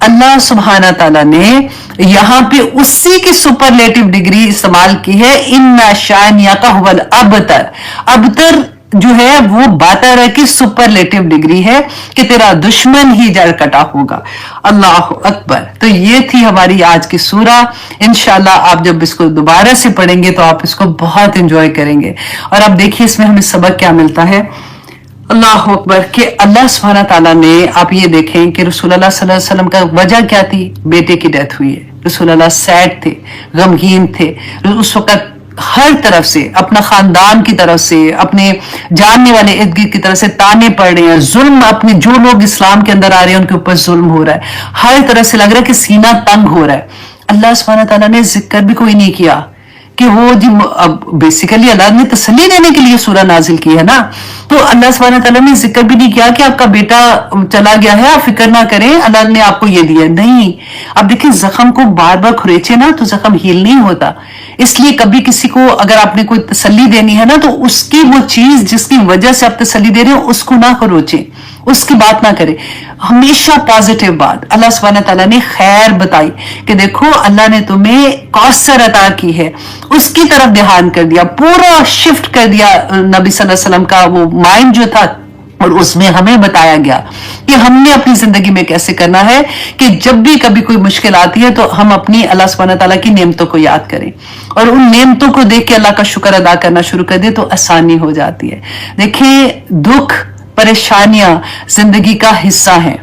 अल्लाह सुब्हाना ताला ने यहाँ पे उसी की सुपरलेटिव डिग्री इस्तेमाल की है, इन्ना शानियाका हुवल अबतर। अबतर जो है वो बातारा की सुपरलेटिव डिग्री है कि तेरा दुश्मन ही जड़ कटा होगा। अल्लाह अकबर। तो ये थी हमारी आज की सूरा। इंशाल्लाह आप जब इसको दोबारा से पढ़ेंगे तो आप इसको बहुत एंजॉय करेंगे। और अब देखिए इसमें हमें सबक क्या मिलता है। अल्लाह अकबर कि अल्लाह सुब्हाना ताला ने, आप ये देखें कि रसूलुल्लाह सल्लल्लाहु अलैहि वसल्लम का वजह क्या थी, बेटे की डेथ हुई है। रसूलुल्लाह सैड थे, गमगीन थे, उस वक्त हर तरफ से, अपना खानदान की तरफ से, अपने जानने वाले इर्द गिर्द की तरफ से ताने पड़ रहे हैं, जुल्म, अपने जो लोग इस्लाम के अंदर आ रहे हैं उनके ऊपर जुल्म हो रहा है, हर तरफ से लग रहा है कि सीना तंग हो रहा है। अल्लाह सुब्हानहू तआला ने जिक्र भी कोई नहीं किया कि वो जी, अब बेसिकली अल्लाह ने तसल्ली देने के लिए सूरह नाजिल की है ना, तो अल्लाह सुब्हानहू तआला ने जिक्र भी नहीं किया कि आपका बेटा चला गया है, आप फिक्र ना करें, अल्लाह ने आपको ये दिया, नहीं। अब देखिए, जख्म को बार बार खुरेचे ना तो जख्म हील नहीं होता। इसलिए कभी किसी को अगर आपने कोई तसल्ली देनी है ना, तो उसकी वो चीज जिसकी वजह से आप तसल्ली दे रहे हो उसको ना खरोचे, उसकी बात ना करें, हमेशा पॉजिटिव बात। अल्लाह सुब्हानहू तआला ने खैर बताई कि देखो अल्लाह ने तुम्हें कौसर अता की है, उसकी तरफ ध्यान कर दिया, पूरा शिफ्ट कर दिया नबी सल्लल्लाहु अलैहि वसल्लम का वो माइंड जो था, और उसमें हमें बताया गया कि हमने अपनी जिंदगी में कैसे करना है कि जब भी कभी कोई मुश्किल आती है तो हम अपनी अल्लाह सुब्हानहू तआला की नेमतों को याद करें, और उन नेमतों को देख के अल्लाह का शुक्र अदा करना शुरू कर दे तो आसानी हो जाती है। देखिए, दुख, परेशानियां जिंदगी का हिस्सा है।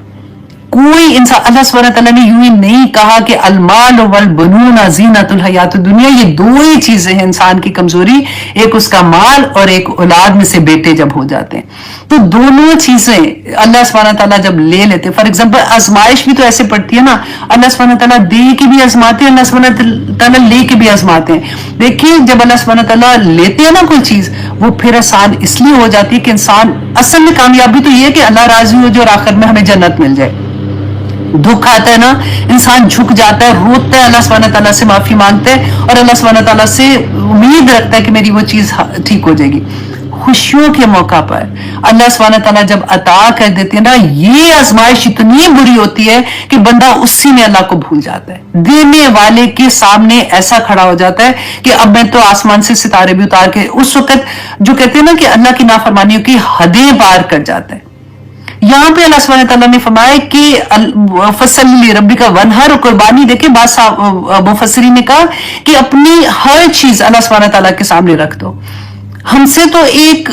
कोई इंसान, अल्लाह सुब्हानहू तआला ने यूं ही नहीं कहा कि अलमाल वल बनून ज़ीनतुल हयातुद दुनिया, ये दो ही चीजें हैं इंसान की कमजोरी, एक उसका माल और एक औलाद में से बेटे जब हो जाते हैं, तो दोनों चीजें अल्लाह सुब्हानहू तआला जब ले लेते। फॉर एग्जांपल, आजमाइश भी तो ऐसे पड़ती है ना, अल्लाह सुब्हानहू तआला दे के भी आजमाते हैं, अल्लाह सुब्हानहू तआला ले के भी आजमाते हैं। देखिए, जब अल्लाह सुब्हानहू तआला लेते हैं ना कोई चीज, वो फिर आसान इसलिए हो जाती है कि इंसान, असल में कामयाबी तो ये है कि अल्लाह राजी हो जाए और आखिर में हमें जन्नत मिल जाए। दुख आता है ना, इंसान झुक जाता है, रोता है, अल्लाह सुब्हानहू तआला से माफी मांगता है और अल्लाह सुब्हानहू तआला से उम्मीद रखता है कि मेरी वो चीज ठीक हो जाएगी। खुशियों के मौका पर अल्लाह सुब्हानहू तआला जब अता कर देते हैं ना, ये आजमाइश इतनी बुरी होती है कि बंदा उसी में अल्लाह को भूल जाता है, देने वाले के सामने ऐसा खड़ा हो जाता है कि अब मैं तो आसमान से सितारे भी उतार के, उस वक्त जो कहते हैं ना कि अल्लाह की नाफरमानियों की हदें पार कर जाता है। यहाँ पे अल्लाह सुब्हानहू तआला ने फरमाया कि फसल्ली रब्बिका वनहर, कुर्बानी देखे, मुफस्सिरीन ने कहा कि अपनी हर चीज अल्लाह सुब्हानहू तआला के सामने रख दो। हमसे तो एक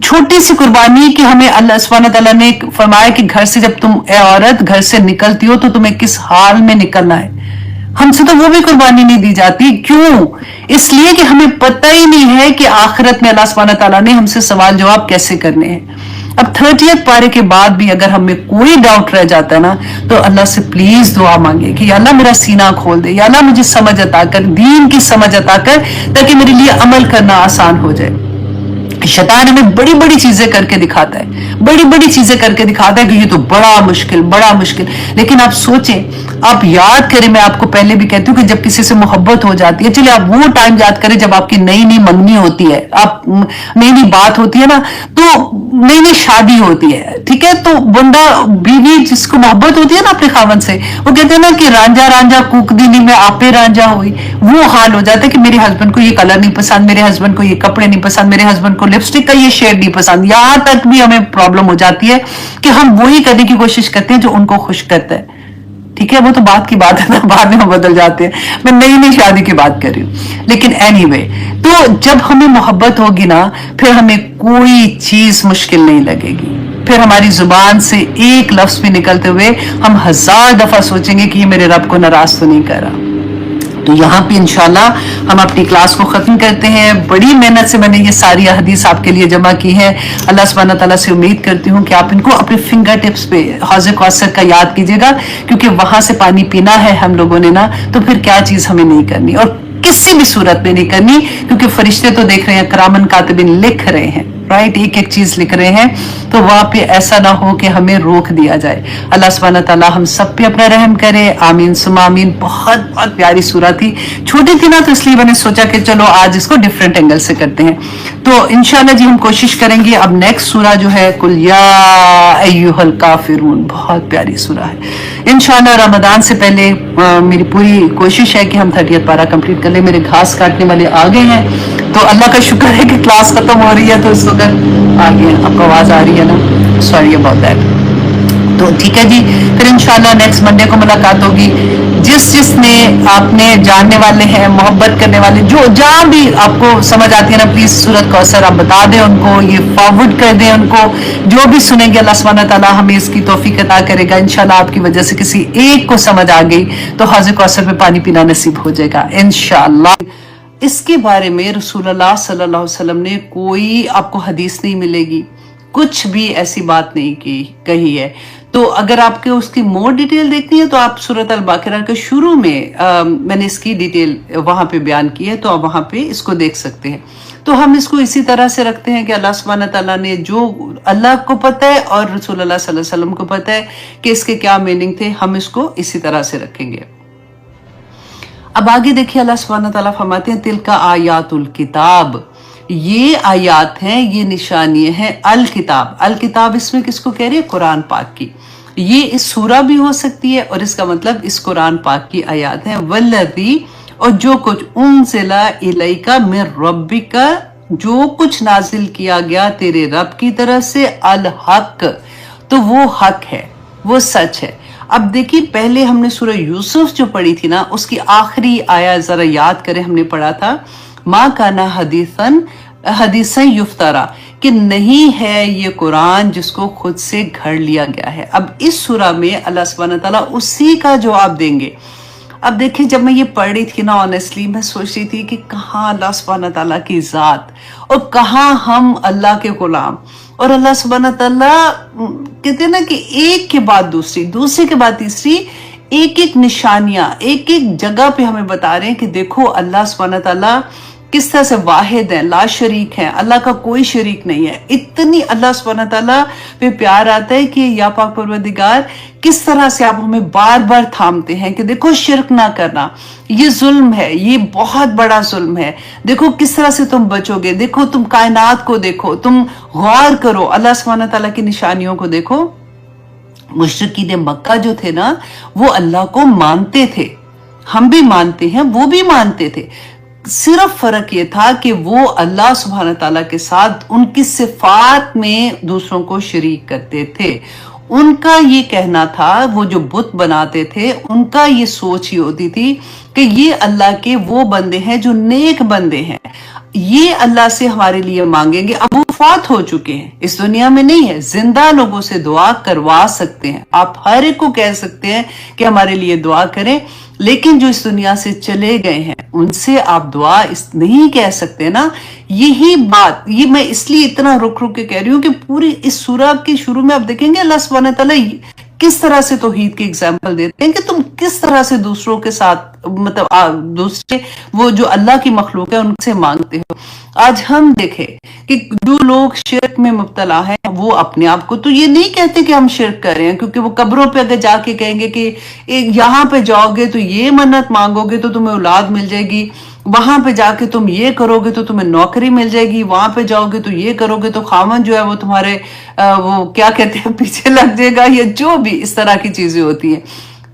छोटी सी कुर्बानी कि हमें अल्लाह सुब्हानहू तआला ने फरमाया कि घर से जब तुम ए औरत घर से निकलती हो तो तुम्हें किस हाल में निकलना है, हमसे तो वो भी कुर्बानी नहीं दी जाती। क्यों? इसलिए कि हमें पता ही नहीं है कि आखिरत में अल्लाह सुब्हानहू तआला ने हमसे सवाल जवाब कैसे करने हैं। अब 30th पारे के बाद भी अगर हमें कोई डाउट रह जाता है ना, तो अल्लाह से प्लीज दुआ मांगे कि या अल्लाह मेरा सीना खोल दे, या अल्लाह मुझे समझ अता कर, दीन की समझ अता कर, ताकि मेरे लिए अमल करना आसान हो जाए। शैतान हमें बड़ी बड़ी चीजें करके दिखाता है, बड़ी बड़ी चीजें करके दिखाता है कि ये तो बड़ा मुश्किल। लेकिन आप सोचें, आप याद करें, मैं आपको पहले भी कहती हूँ कि जब किसी से मोहब्बत हो जाती है, चलिए आप वो टाइम याद करें जब आपकी नई नई मंगनी होती है, आप नई नई बात होती है ना, तो नई नई शादी होती है, ठीक है, तो बंदा बीवी जिसको मोहब्बत होती है ना अपने खावन से, वो कहते हैं ना कि रांझा रांझा कूक दीनी में आपे रांझा हुई, वो हाल हो जाता है कि मेरे हस्बैंड को ये कलर नहीं पसंद, मेरे हस्बैंड को ये कपड़े नहीं पसंद, मेरे हस्बैंड को लिपस्टिक का ये शेड नहीं पसंद। यहां तक भी हमें प्रॉब्लम हो जाती है कि हम वही करने की कोशिश करते हैं जो उनको खुश करता है, ठीक है, वो तो बात की बात है ना, बाद में हम बदल जाते हैं, मैं नई नई शादी की बात कर रही हूँ। लेकिन एनीवे, तो जब हमें मोहब्बत होगी ना, फिर हमें कोई चीज मुश्किल नहीं लगेगी, फिर हमारी जुबान से एक लफ्ज भी निकलते हुए हम 1000 दफा सोचेंगे कि ये मेरे रब को नाराज तो नहीं कर रहा। तो यहाँ पे इंशाल्लाह हम अपनी क्लास को खत्म करते हैं। बड़ी मेहनत से मैंने ये सारी हदीस आपके लिए जमा की है। अल्लाह सुब्हानहू तआला से उम्मीद करती हूँ कि आप इनको अपने फिंगर टिप्स पे हौज़ कौसर का याद कीजिएगा, क्योंकि वहां से पानी पीना है हम लोगों ने ना, तो फिर क्या चीज हमें नहीं करनी, और किसी भी सूरत में नहीं करनी, क्योंकि फरिश्ते तो देख रहे हैं, करामन कातिबिन लिख रहे हैं, राइट, एक एक चीज लिख रहे हैं, तो वहां पे ऐसा ना हो कि हमें रोक दिया जाए। अल्लाह सुब्हानहू तआला हम सब पे अपना रहम करे, आमीन सुम्मा आमीन। बहुत बहुत प्यारी सूरह थी, छोटी थी ना, तो इसलिए मैंने सोचा कि चलो आज इसको डिफरेंट एंगल से करते हैं। तो इंशाल्लाह जी हम कोशिश करेंगे। अब नेक्स्ट सूरह जो है कुल या अय्युहल काफिरून, बहुत प्यारी सूरह है। इंशाल्लाह रमजान से पहले मेरी पूरी कोशिश है कि हम 30th पारा कंप्लीट कर ले। मेरे घास काटने वाले आ गए हैं, तो अल्लाह का शुक्र है कि क्लास खत्म हो रही है, तो इस वक्त आ गए। आपको आवाज आ रही है ना, सॉरी अबाउट दैट। तो ठीक है जी, फिर इंशाल्लाह नेक्स्ट मंडे को मुलाकात होगी। जिसने आपने जानने वाले हैं, मोहब्बत करने वाले, जो जहां भी आपको समझ आती है ना, प्लीज सूरत कौसर आप बता दें उनको, ये फॉरवर्ड कर दें उनको। जो भी सुनेंगे अल्लाह सुब्हानहू तआला हमें इसकी तौफीक अता करेगा। इंशाल्लाह आपकी वजह से किसी एक को समझ आ गई तो हौज़ कौसर पे पानी पीना नसीब हो जाएगा इंशाल्लाह। इसके बारे में रसूलुल्लाह सल्लल्लाहु अलैहि वसल्लम ने कोई आपको हदीस नहीं मिलेगी, कुछ भी ऐसी बात नहीं कही है। तो अगर आपके उसकी मोर डिटेल देखनी है तो आप सूरत अल बाक़रा के शुरू में मैंने इसकी डिटेल वहां पे बयान की है, तो आप वहां पे इसको देख सकते हैं। तो हम इसको इसी तरह से रखते हैं कि अल्लाह सुब्हानहू तआला ने, जो अल्लाह को पता है और रसूलुल्लाह सल्लल्लाहु अलैहि वसल्लम को पता है कि इसके क्या मीनिंग थे, हम इसको इसी तरह से रखेंगे। अब आगे देखिए, अल्लाह सुब्हानहू तआला फरमाते हैं तिलका आयातुल किताब, ये आयात हैं, ये निशानियां हैं अल किताब। अल किताब इसमें किसको कह रही है? कुरान पाक की। ये इस सूरा भी हो सकती है और इसका मतलब इस कुरान पाक की आयात है। वल्लज़ी, और जो कुछ उनज़िला इलैका मिन रब्बिका, जो कुछ नाजिल किया गया तेरे रब की तरफ से, अल हक, तो वो हक है, वो सच है। अब देखिए, पहले हमने सूरह यूसुफ जो पढ़ी थी ना, उसकी आखिरी आया जरा याद करें, हमने पढ़ा था मा काना हदीसन युफ्तरा, कि नहीं है ये कुरान जिसको खुद से घड़ लिया गया है। अब इस सूरह में अल्लाह सुब्हानहू तआला उसी का जवाब देंगे। अब देखिए, जब मैं ये पढ़ रही थी ना, ऑनेस्टली मैं सोच रही थी कि कहाँ अल्लाह सुब्हानहू तआला की जात और कहाँ हम अल्लाह के गुलाम। और अल्लाह सुब्हानहू तआला कहते हैं ना कि एक के बाद दूसरी, दूसरे के बाद तीसरी, एक एक निशानियां एक एक जगह पे हमें बता रहे हैं कि देखो अल्लाह सुब्हानहू तआला किस तरह से वाहिद है, ला शरीक है, अल्लाह का कोई शरीक नहीं है। इतनी अल्लाह सुब्हानहू तआला पे प्यार आता है कि या पाक परवरदिगार, किस तरह से आप हमें बार बार थामते हैं कि देखो शिरक ना करना, ये जुल्म है, ये बहुत बड़ा जुल्म है, देखो किस तरह से तुम बचोगे, देखो तुम कायनात को देखो, तुम गौर करो, अल्लाह सुब्हानहू तआला की निशानियों को देखो। मुशरिकीन मक्का जो थे ना, वो अल्लाह को मानते थे, हम भी मानते हैं, वो भी मानते थे। सिर्फ फर्क ये था कि वो अल्लाह सुब्हानहू तआला के साथ उनकी सिफात में दूसरों को शरीक करते थे। उनका ये कहना था, वो जो बुत बनाते थे, उनका ये सोच ही होती थी कि ये अल्लाह के वो बंदे हैं जो नेक बंदे हैं, ये अल्लाह से हमारे लिए मांगेंगे। अब वो फौत हो चुके हैं, इस दुनिया में नहीं है, जिंदा लोगों से दुआ करवा सकते हैं। आप हर एक को कह सकते हैं कि हमारे लिए दुआ करें। लेकिन जो इस दुनिया से चले गए हैं उनसे आप दुआ नहीं कह सकते ना। यही बात ये मैं इसलिए इतना रुक रुक के कह रही हूँ कि पूरी इस सूरह के शुरू में आप देखेंगे अल्लाह सुब्हानहू तआला किस तरह से तौहीद की एग्जाम्पल देते हैं कि तुम किस तरह से दूसरों के साथ मतलब दूसरे वो जो अल्लाह की मखलूक है उनसे मांगते हो। आज हम देखें कि जो लोग शिर्क में मुब्तला हैं वो अपने आप को तो ये नहीं कहते कि हम शिर्क कर रहे हैं, क्योंकि वो कब्रों पे अगर जाके कहेंगे कि यहाँ पे जाओगे तो ये मन्नत मांगोगे तो तुम्हें औलाद मिल जाएगी, वहां पे जाके तुम ये करोगे तो तुम्हें नौकरी मिल जाएगी, वहां पे जाओगे तो ये करोगे तो खामन जो है वो तुम्हारे वो क्या कहते हैं पीछे लग जाएगा, या जो भी इस तरह की चीजें होती हैं।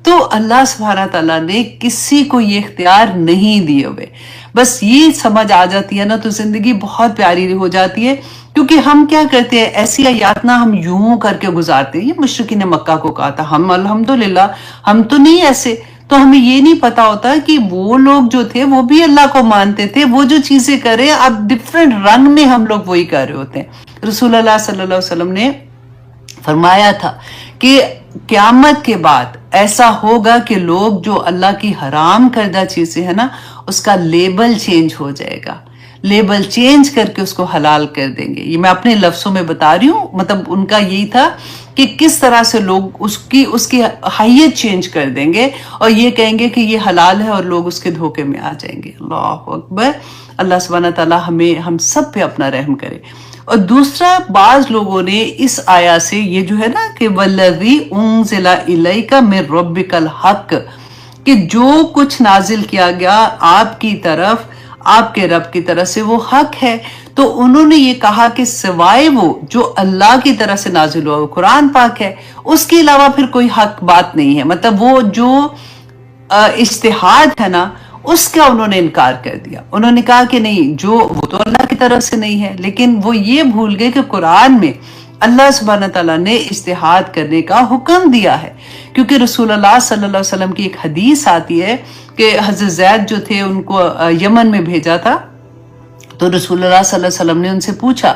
तो अल्लाह सुब्हानहू तआला ने किसी को ये इख्तियार नहीं दिए हुए। बस ये समझ आ जाती है ना तो जिंदगी बहुत प्यारी हो जाती है। क्योंकि हम क्या करते हैं, ऐसी आयात ना हम यूं करके गुजारते हैं। ये मुशरिकीन मक्का को कहा था, हम अल्हम्दुलिल्लाह हम तो नहीं ऐसे। तो हमें ये नहीं पता होता कि वो लोग जो थे वो भी अल्लाह को मानते थे, वो जो चीजें कर रहे हैं अब डिफरेंट रंग में हम लोग वही कर रहे होते हैं। रसूलुल्लाह सल्लल्लाहु अलैहि वसल्लम ने फरमाया था कि क़यामत के बाद ऐसा होगा कि लोग जो अल्लाह की हराम करदा चीजें है ना उसका लेबल चेंज हो जाएगा, लेबल चेंज करके उसको हलाल कर देंगे। ये मैं अपने लफ्जों में बता रही हूँ, मतलब उनका यही था कि किस तरह से लोग उसकी हैयत चेंज कर देंगे और ये कहेंगे कि ये हलाल है और लोग उसके धोखे में आ जाएंगे। अल्लाह अकबर। अल्लाह सुब्हानहू तआला हम सब पे अपना रहम करे। और दूसरा, बाज लोगों ने इस आया से ये जो है ना कि वल्लज़ी उन्ज़िला इलैका मिन रब्बिकल हक़, कि जो कुछ नाजिल किया गया आपकी तरफ आपके रब की तरफ से वो हक है। तो उन्होंने ये कहा कि सिवाय वो जो अल्लाह की तरफ से नाजिल हुआ वो कुरान पाक है, उसके अलावा फिर कोई हक बात नहीं है। मतलब वो जो इज्तिहाद है ना उसका उन्होंने इनकार कर दिया। उन्होंने कहा कि नहीं, जो वो तो अल्लाह की तरफ से नहीं है। लेकिन वो ये भूल गए कि कुरान में अल्लाह सुब्हानहू तआला ने इज्तिहाद करने का हुक्म दिया है। क्योंकि रसूलुल्लाह सल्लल्लाहु अलैहि वसल्लम की एक हदीस आती है कि हज़रत ज़ैद जो थे उनको यमन में भेजा था। तो रसूलुल्लाह सल्लल्लाहु अलैहि वसल्लम ने उनसे पूछा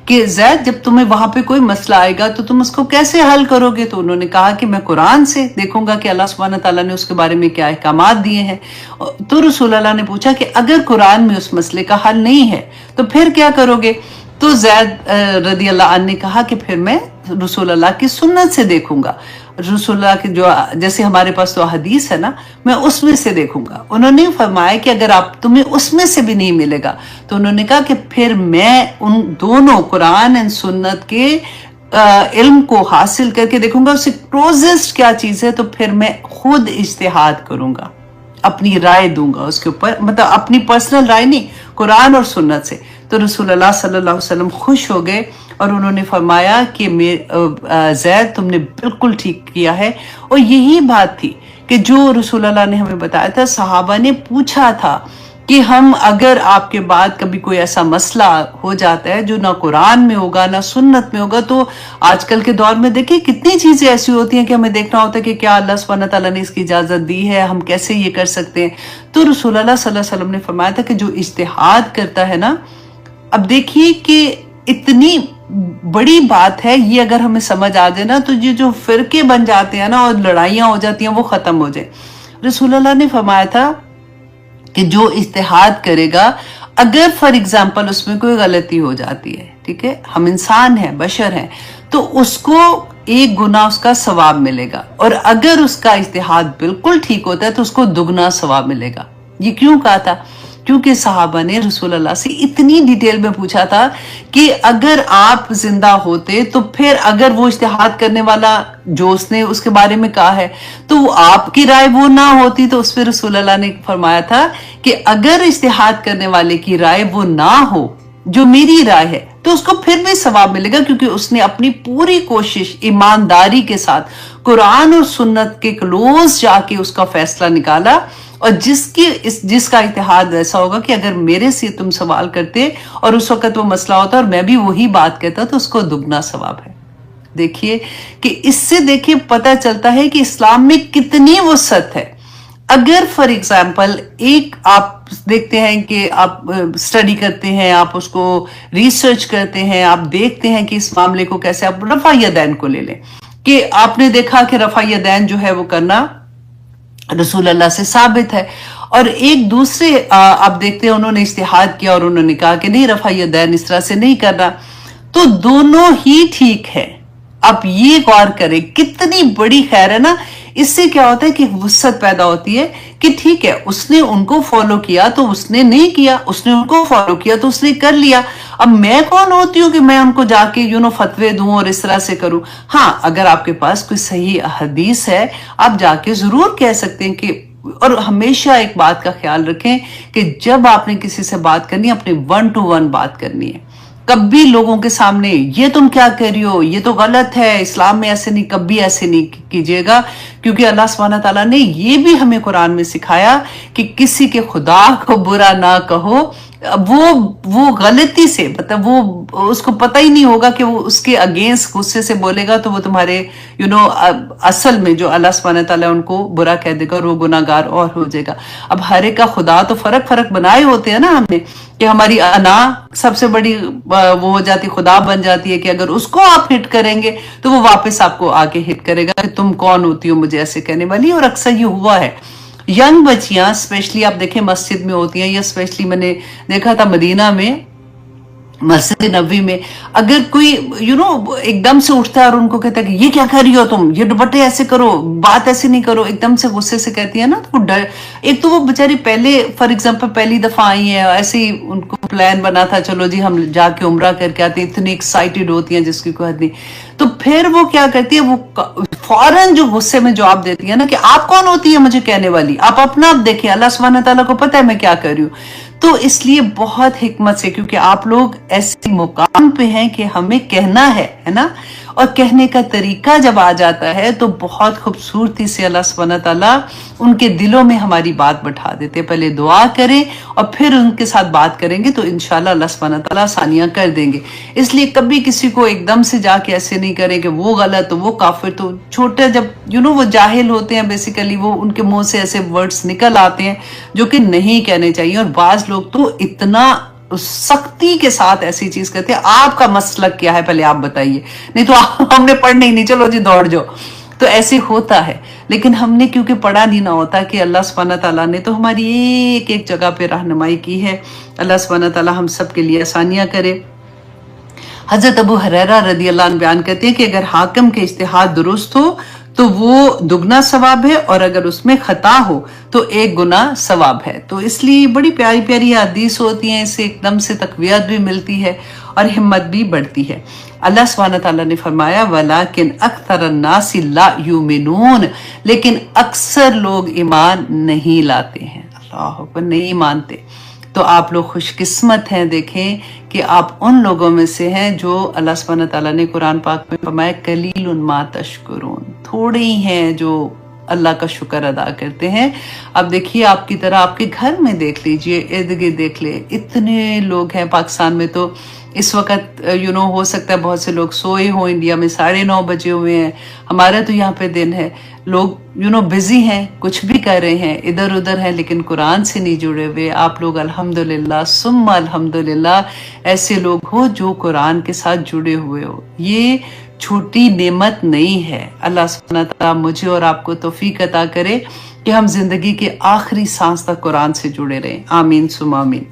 कि ज़ैद, जब तुम्हें वहां पे कोई मसला आएगा तो तुम उसको कैसे हल करोगे? तो उन्होंने कहा कि मैं कुरान से देखूंगा कि अल्लाह सुब्हानहू तआला ने उसके बारे में क्या अहकामात दिए हैं। तो रसूलुल्लाह ने पूछा कि अगर कुरान में उस मसले का हल नहीं है तो फिर क्या करोगे? तो ज़ैद रदी अल्लाह अन्हु ने कहा कि फिर मैं रसूलुल्लाह की सुन्नत से देखूंगा, रसूलुल्लाह की जो जैसे हमारे पास तो हदीस है ना, मैं उसमें से देखूंगा। उन्होंने फरमाया कि अगर आप तुम्हें उसमें से भी नहीं मिलेगा तो उन्होंने कहा कि फिर मैं उन दोनों कुरान एंड सुन्नत के इल्म को हासिल करके देखूंगा उससे क्लोजेस्ट क्या चीज है, तो फिर मैं खुद इज्तिहाद करूंगा, अपनी राय दूंगा उसके ऊपर, मतलब अपनी पर्सनल राय नहीं, कुरान और सुन्नत से। तो रसूलुल्लाह सल्लल्लाहु अलैहि वसल्लम खुश हो गए और उन्होंने फरमाया कि ज़ैद तुमने बिल्कुल ठीक किया है। और यही बात थी कि जो रसूलुल्लाह ने हमें बताया था, सहाबा ने पूछा था कि हम अगर आपके बाद कभी कोई ऐसा मसला हो जाता है जो ना कुरान में होगा ना सुन्नत में होगा, तो आजकल के दौर में देखिए कितनी चीजें ऐसी होती हैं कि हमें देखना होता है कि क्या अल्लाह सुब्हानहू तआला ने इसकी इजाजत दी है, हम कैसे ये कर सकते हैं। तो रसूलुल्लाह सल्लल्लाहु अलैहि वसल्लम ने फरमाया था कि जो इज्तिहाद करता है ना, अब देखिए कि इतनी बड़ी बात है ये, अगर हमें समझ आ जाए ना तो ये जो फिरके बन जाते हैं ना और लड़ाइयां हो जाती हैं वो खत्म हो जाए। रसूलुल्लाह ने फरमाया था कि जो इज्तिहाद करेगा, अगर फॉर एग्जाम्पल उसमें कोई गलती हो जाती है, ठीक है, हम इंसान हैं, बशर हैं, तो उसको एक गुना उसका सवाब मिलेगा, और अगर उसका इज्तिहाद बिल्कुल ठीक होता है तो उसको दुगना सवाब मिलेगा। ये क्यों कहा था? क्योंकि सहाबा ने रसूलुल्लाह से इतनी डिटेल में पूछा था कि अगर आप जिंदा होते तो फिर अगर वो इज्तिहाद करने वाला जो उसने उसके बारे में कहा है तो आपकी राय वो ना होती, तो उस पर रसूलुल्लाह ने फरमाया था कि अगर इज्तिहाद करने वाले की राय वो ना हो जो मेरी राय है तो उसको फिर भी सवाब मिलेगा, क्योंकि उसने अपनी पूरी कोशिश ईमानदारी के साथ कुरान और सुन्नत के क्लोज जाके उसका फैसला निकाला। और जिसका इत्तेहाद ऐसा होगा कि अगर मेरे से तुम सवाल करते और उस वक्त वो मसला होता और मैं भी वही बात कहता तो उसको दुगना सवाब है। देखिए कि इससे देखिए पता चलता है कि इस्लाम में कितनी वसअत है। अगर फॉर एग्जाम्पल एक आप देखते हैं कि आप स्टडी करते हैं, आप उसको रिसर्च करते हैं, आप देखते हैं कि इस मामले को कैसे, आप रफा यदैन को ले लें कि आपने देखा कि रफा यदैन जो है वो करना रसूल अल्लाह से साबित है। और एक दूसरे आप देखते हैं उन्होंने इज्तिहाद किया और उन्होंने कहा कि नहीं, रफा यदैन इस तरह से नहीं करना, तो दोनों ही ठीक है। आप ये गौर करें कितनी बड़ी खैर है ना। इससे क्या होता है कि वुसअत पैदा होती है कि ठीक है, उसने उनको फॉलो किया तो उसने नहीं किया, उसने उनको फॉलो किया तो उसने कर लिया। अब मैं कौन होती हूँ कि मैं उनको जाके फतवे दूं और इस तरह से करूं। हाँ, अगर आपके पास कोई सही हदीस है आप जाके जरूर कह सकते हैं कि, और हमेशा एक बात का ख्याल रखें कि जब आपने किसी से बात करनी है अपने 1 to 1 बात करनी है। कभी लोगों के सामने ये तुम क्या कर रही हो, ये तो गलत है, इस्लाम में ऐसे नहीं, कभी ऐसे नहीं कीजिएगा। क्योंकि अल्लाह सुब्हानहू ताला ने ये भी हमें कुरान में सिखाया कि किसी के खुदा को बुरा ना कहो। वो गलती से, मतलब वो उसको पता ही नहीं होगा कि वो उसके अगेंस्ट गुस्से से बोलेगा तो वो तुम्हारे असल में जो अल्लाह सुब्हानहू ताला उनको बुरा कह देगा और वो गुनाहगार और हो जाएगा। अब हर एक का खुदा तो फर्क बनाए होते हैं ना हमने, कि हमारी अना सबसे बड़ी वो हो जाती, खुदा बन जाती है कि अगर उसको आप हिट करेंगे तो वो वापस आपको आके हिट करेगा कि तुम कौन होती हो मुझे ऐसे कहने वाली। और अक्सर ये हुआ है, यंग बच्चियां स्पेशली आप देखें मस्जिद में होती हैं, या स्पेशली मैंने देखा था मदीना में मस्जिद नबी में, अगर कोई एकदम से उठता है और उनको कहता है कि ये क्या कर रही हो तुम, ये दुपट्टे ऐसे करो, बात ऐसे नहीं करो, एकदम से गुस्से से कहती है ना, तो डर, एक तो वो बेचारी पहले फॉर एग्जांपल पहली दफा आई है, ऐसे ही उनको प्लान बना था चलो जी हम जाके उम्रा करके आते हैं, इतनी एक्साइटेड होती हैं जिसकी कोई हद नहीं। तो फिर वो क्या करती है, वो फौरन जो गुस्से में जवाब देती है ना कि आप कौन होती है मुझे कहने वाली, आप अपना आप देखें, अल्लाह सुब्हानहू तआला को पता है मैं क्या कर रही हूँ। तो इसलिए बहुत हिकमत से, क्योंकि आप लोग ऐसे मुकाम पे हैं कि हमें कहना है ना, और कहने का तरीका जब आ जाता है तो बहुत खूबसूरती से अल्लाह सुब्हानहू तआला उनके दिलों में हमारी बात बैठा देते। पहले दुआ करें और फिर उनके साथ बात करेंगे तो इंशाल्लाह अल्लाह सुब्हानहू तआला आसानियां कर देंगे। इसलिए कभी किसी को एकदम से जाके ऐसे नहीं करें कि वो गलत तो वो काफिर, तो छोटे जब वो जाहिल होते हैं बेसिकली, वो उनके मुंह से ऐसे वर्ड्स निकल आते हैं जो कि नहीं कहने चाहिए। और बाज लोग तो इतना सख्ती के साथ ऐसी चीज कहते हैं, आपका मसलक क्या है पहले आप बताइए, नहीं तो हमने पढ़ने ही नहीं, चलो जी दौड़ जाओ। तो ऐसे होता है, लेकिन हमने क्योंकि पढ़ा नहीं ना होता कि अल्लाह सुब्हानहू तआला ने तो हमारी एक एक जगह पे रहनुमाई की है। अल्लाह सुब्हानहू तआला हम सब के लिए आसानियां करे। हजरत अबू हुरैरा रदियल्लाहु अन्हु बयान करते हैं कि अगर हाकिम के इज्तिहाद दुरुस्त हो तो वो दुगना सवाब है, और अगर उसमें खता हो तो 1 गुना सवाब है। तो इसलिए बड़ी प्यारी प्यारी हदीस होती हैं, इससे एकदम से तकवीयत भी मिलती है और हिम्मत भी बढ़ती है। अल्लाह सुब्हानहू तआला ने फरमाया वलाकिन अक्सरन नासी ला युमिनून, लेकिन अक्सर लोग ईमान नहीं लाते हैं, अल्लाह अकबर, नहीं मानते। तो आप लोग खुशकिस्मत हैं, देखें कि आप उन लोगों में से हैं जो अल्लाह सुब्हानहू तआला ने कुरान पाक में फरमाया कलीलुन मा तशकुरून, थोड़े ही हैं जो अल्लाह का शुक्र अदा करते हैं। अब देखिए आपकी तरह आपके घर में देख लीजिए, इर्द गिर्द देख ले, इतने लोग हैं पाकिस्तान में। तो इस वक्त हो सकता है बहुत से लोग सोए हों, इंडिया में 9:30 बजे हुए हैं, हमारा तो यहाँ पे दिन है, लोग बिजी हैं, कुछ भी कर रहे हैं, इधर उधर हैं, लेकिन कुरान से नहीं जुड़े हुए। आप लोग अल्हम्दुलिल्लाह सुम्मा अल्हम्दुलिल्लाह ऐसे लोग हो जो कुरान के साथ जुड़े हुए हो। ये छोटी नेमत नहीं है। अल्लाह सुब्हानहू तआला मुझे और आपको तौफीक अता करे कि हम जिंदगी के आखिरी सांस तक कुरान से जुड़े रहें। आमीन सुम्मा आमीन।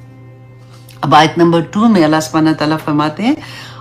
अब आयत नंबर 2 में अल्लाह सुब्हानहू तआला फरमाते हैं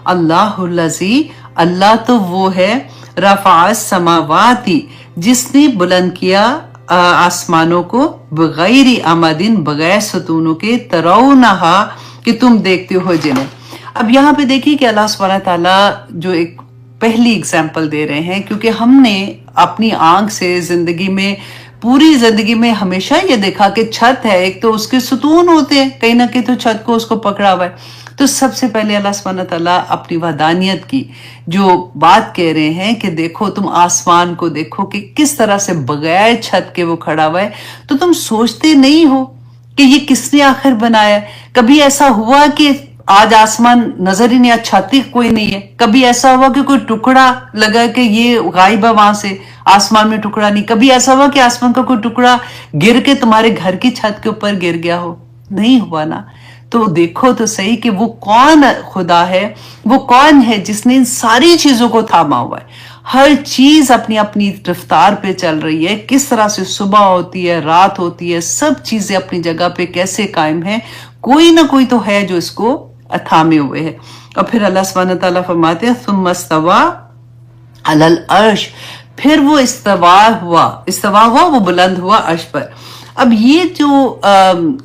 अल्लाहुल्लज़ी, अल्लाह तो वो है, रफ़अस समावाती, जिसने बुलंद किया आसमानों को, बगैर आमदिन, बगैर सतूनों के, तरौनहा, कि तुम देखते हो जिन्हें। अब यहाँ पे देखिए कि अल्लाह सुब्हानहू तआला जो एक पहली एग्जाम्पल दे रहे हैं, क्योंकि हमने अपनी आंख से जिंदगी में, पूरी जिंदगी में हमेशा ये देखा कि छत है, एक तो उसके सुतून होते हैं, कहीं ना कहीं तो छत को उसको पकड़ा हुआ है। तो सबसे पहले अल्लाह सुब्हानहू तआला अपनी वहदानियत की जो बात कह रहे हैं कि देखो तुम आसमान को देखो कि किस तरह से बगैर छत के वो खड़ा हुआ है, तो तुम सोचते नहीं हो कि ये किसने आखिर बनाया। कभी ऐसा हुआ कि आज आसमान नजर ही नहीं आ, छत ही कोई नहीं है। कभी ऐसा हुआ कि कोई टुकड़ा लगा कि ये गायब है, वहां से आसमान में टुकड़ा नहीं। कभी ऐसा हुआ कि आसमान का कोई टुकड़ा गिर के तुम्हारे घर की छत के ऊपर गिर गया हो, नहीं हुआ ना। तो देखो तो सही कि वो कौन खुदा है, वो कौन है जिसने इन सारी चीजों को थामा हुआ है। हर चीज अपनी अपनी रफ्तार पे चल रही है, किस तरह से सुबह होती है, रात होती है, सब चीजें अपनी जगह पे कैसे कायम है, कोई ना कोई तो है जो इसको थामे हुए है। और फिर अल्लाह सुब्हानहू तआला फरमाते हैं सुम्मा इस्तवा अलल अर्श, फिर वो इस्तवा हुआ वो बुलंद हुआ अर्श पर। अब ये जो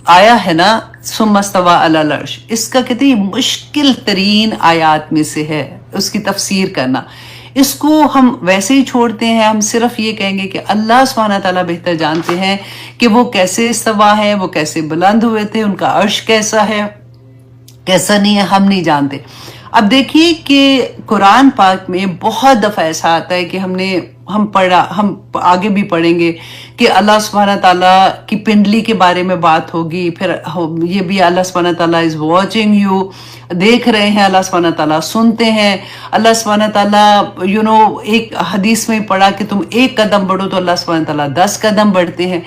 आया है ना सुम्मा इस्तवा अलल अर्श, इसका कहते हैं मुश्किल तरीन आयात में से है उसकी तफसीर करना। इसको हम वैसे ही छोड़ते हैं, हम सिर्फ ये कहेंगे कि अल्लाह सुब्हानहू तआला बेहतर जानते हैं कि वो कैसे इस्तवा है, वो कैसे बुलंद हुए थे, उनका अर्श कैसा है कैसा नहीं है, हम नहीं जानते। अब देखिए कि कुरान पाक में बहुत दफ़ा ऐसा आता है कि हम आगे भी पढ़ेंगे कि अल्लाह सुब्हानहू तआला की पिंडली के बारे में बात होगी, फिर ये भी अल्लाह सुब्हानहू तआला इज वॉचिंग यू, देख रहे हैं, अल्लाह सुब्हानहू तआला सुनते हैं, अल्लाह सुब्हानहू तआला एक हदीस में पढ़ा कि तुम एक कदम बढ़ो तो अल्लाह सुब्हानहू तआला 10 कदम बढ़ते हैं।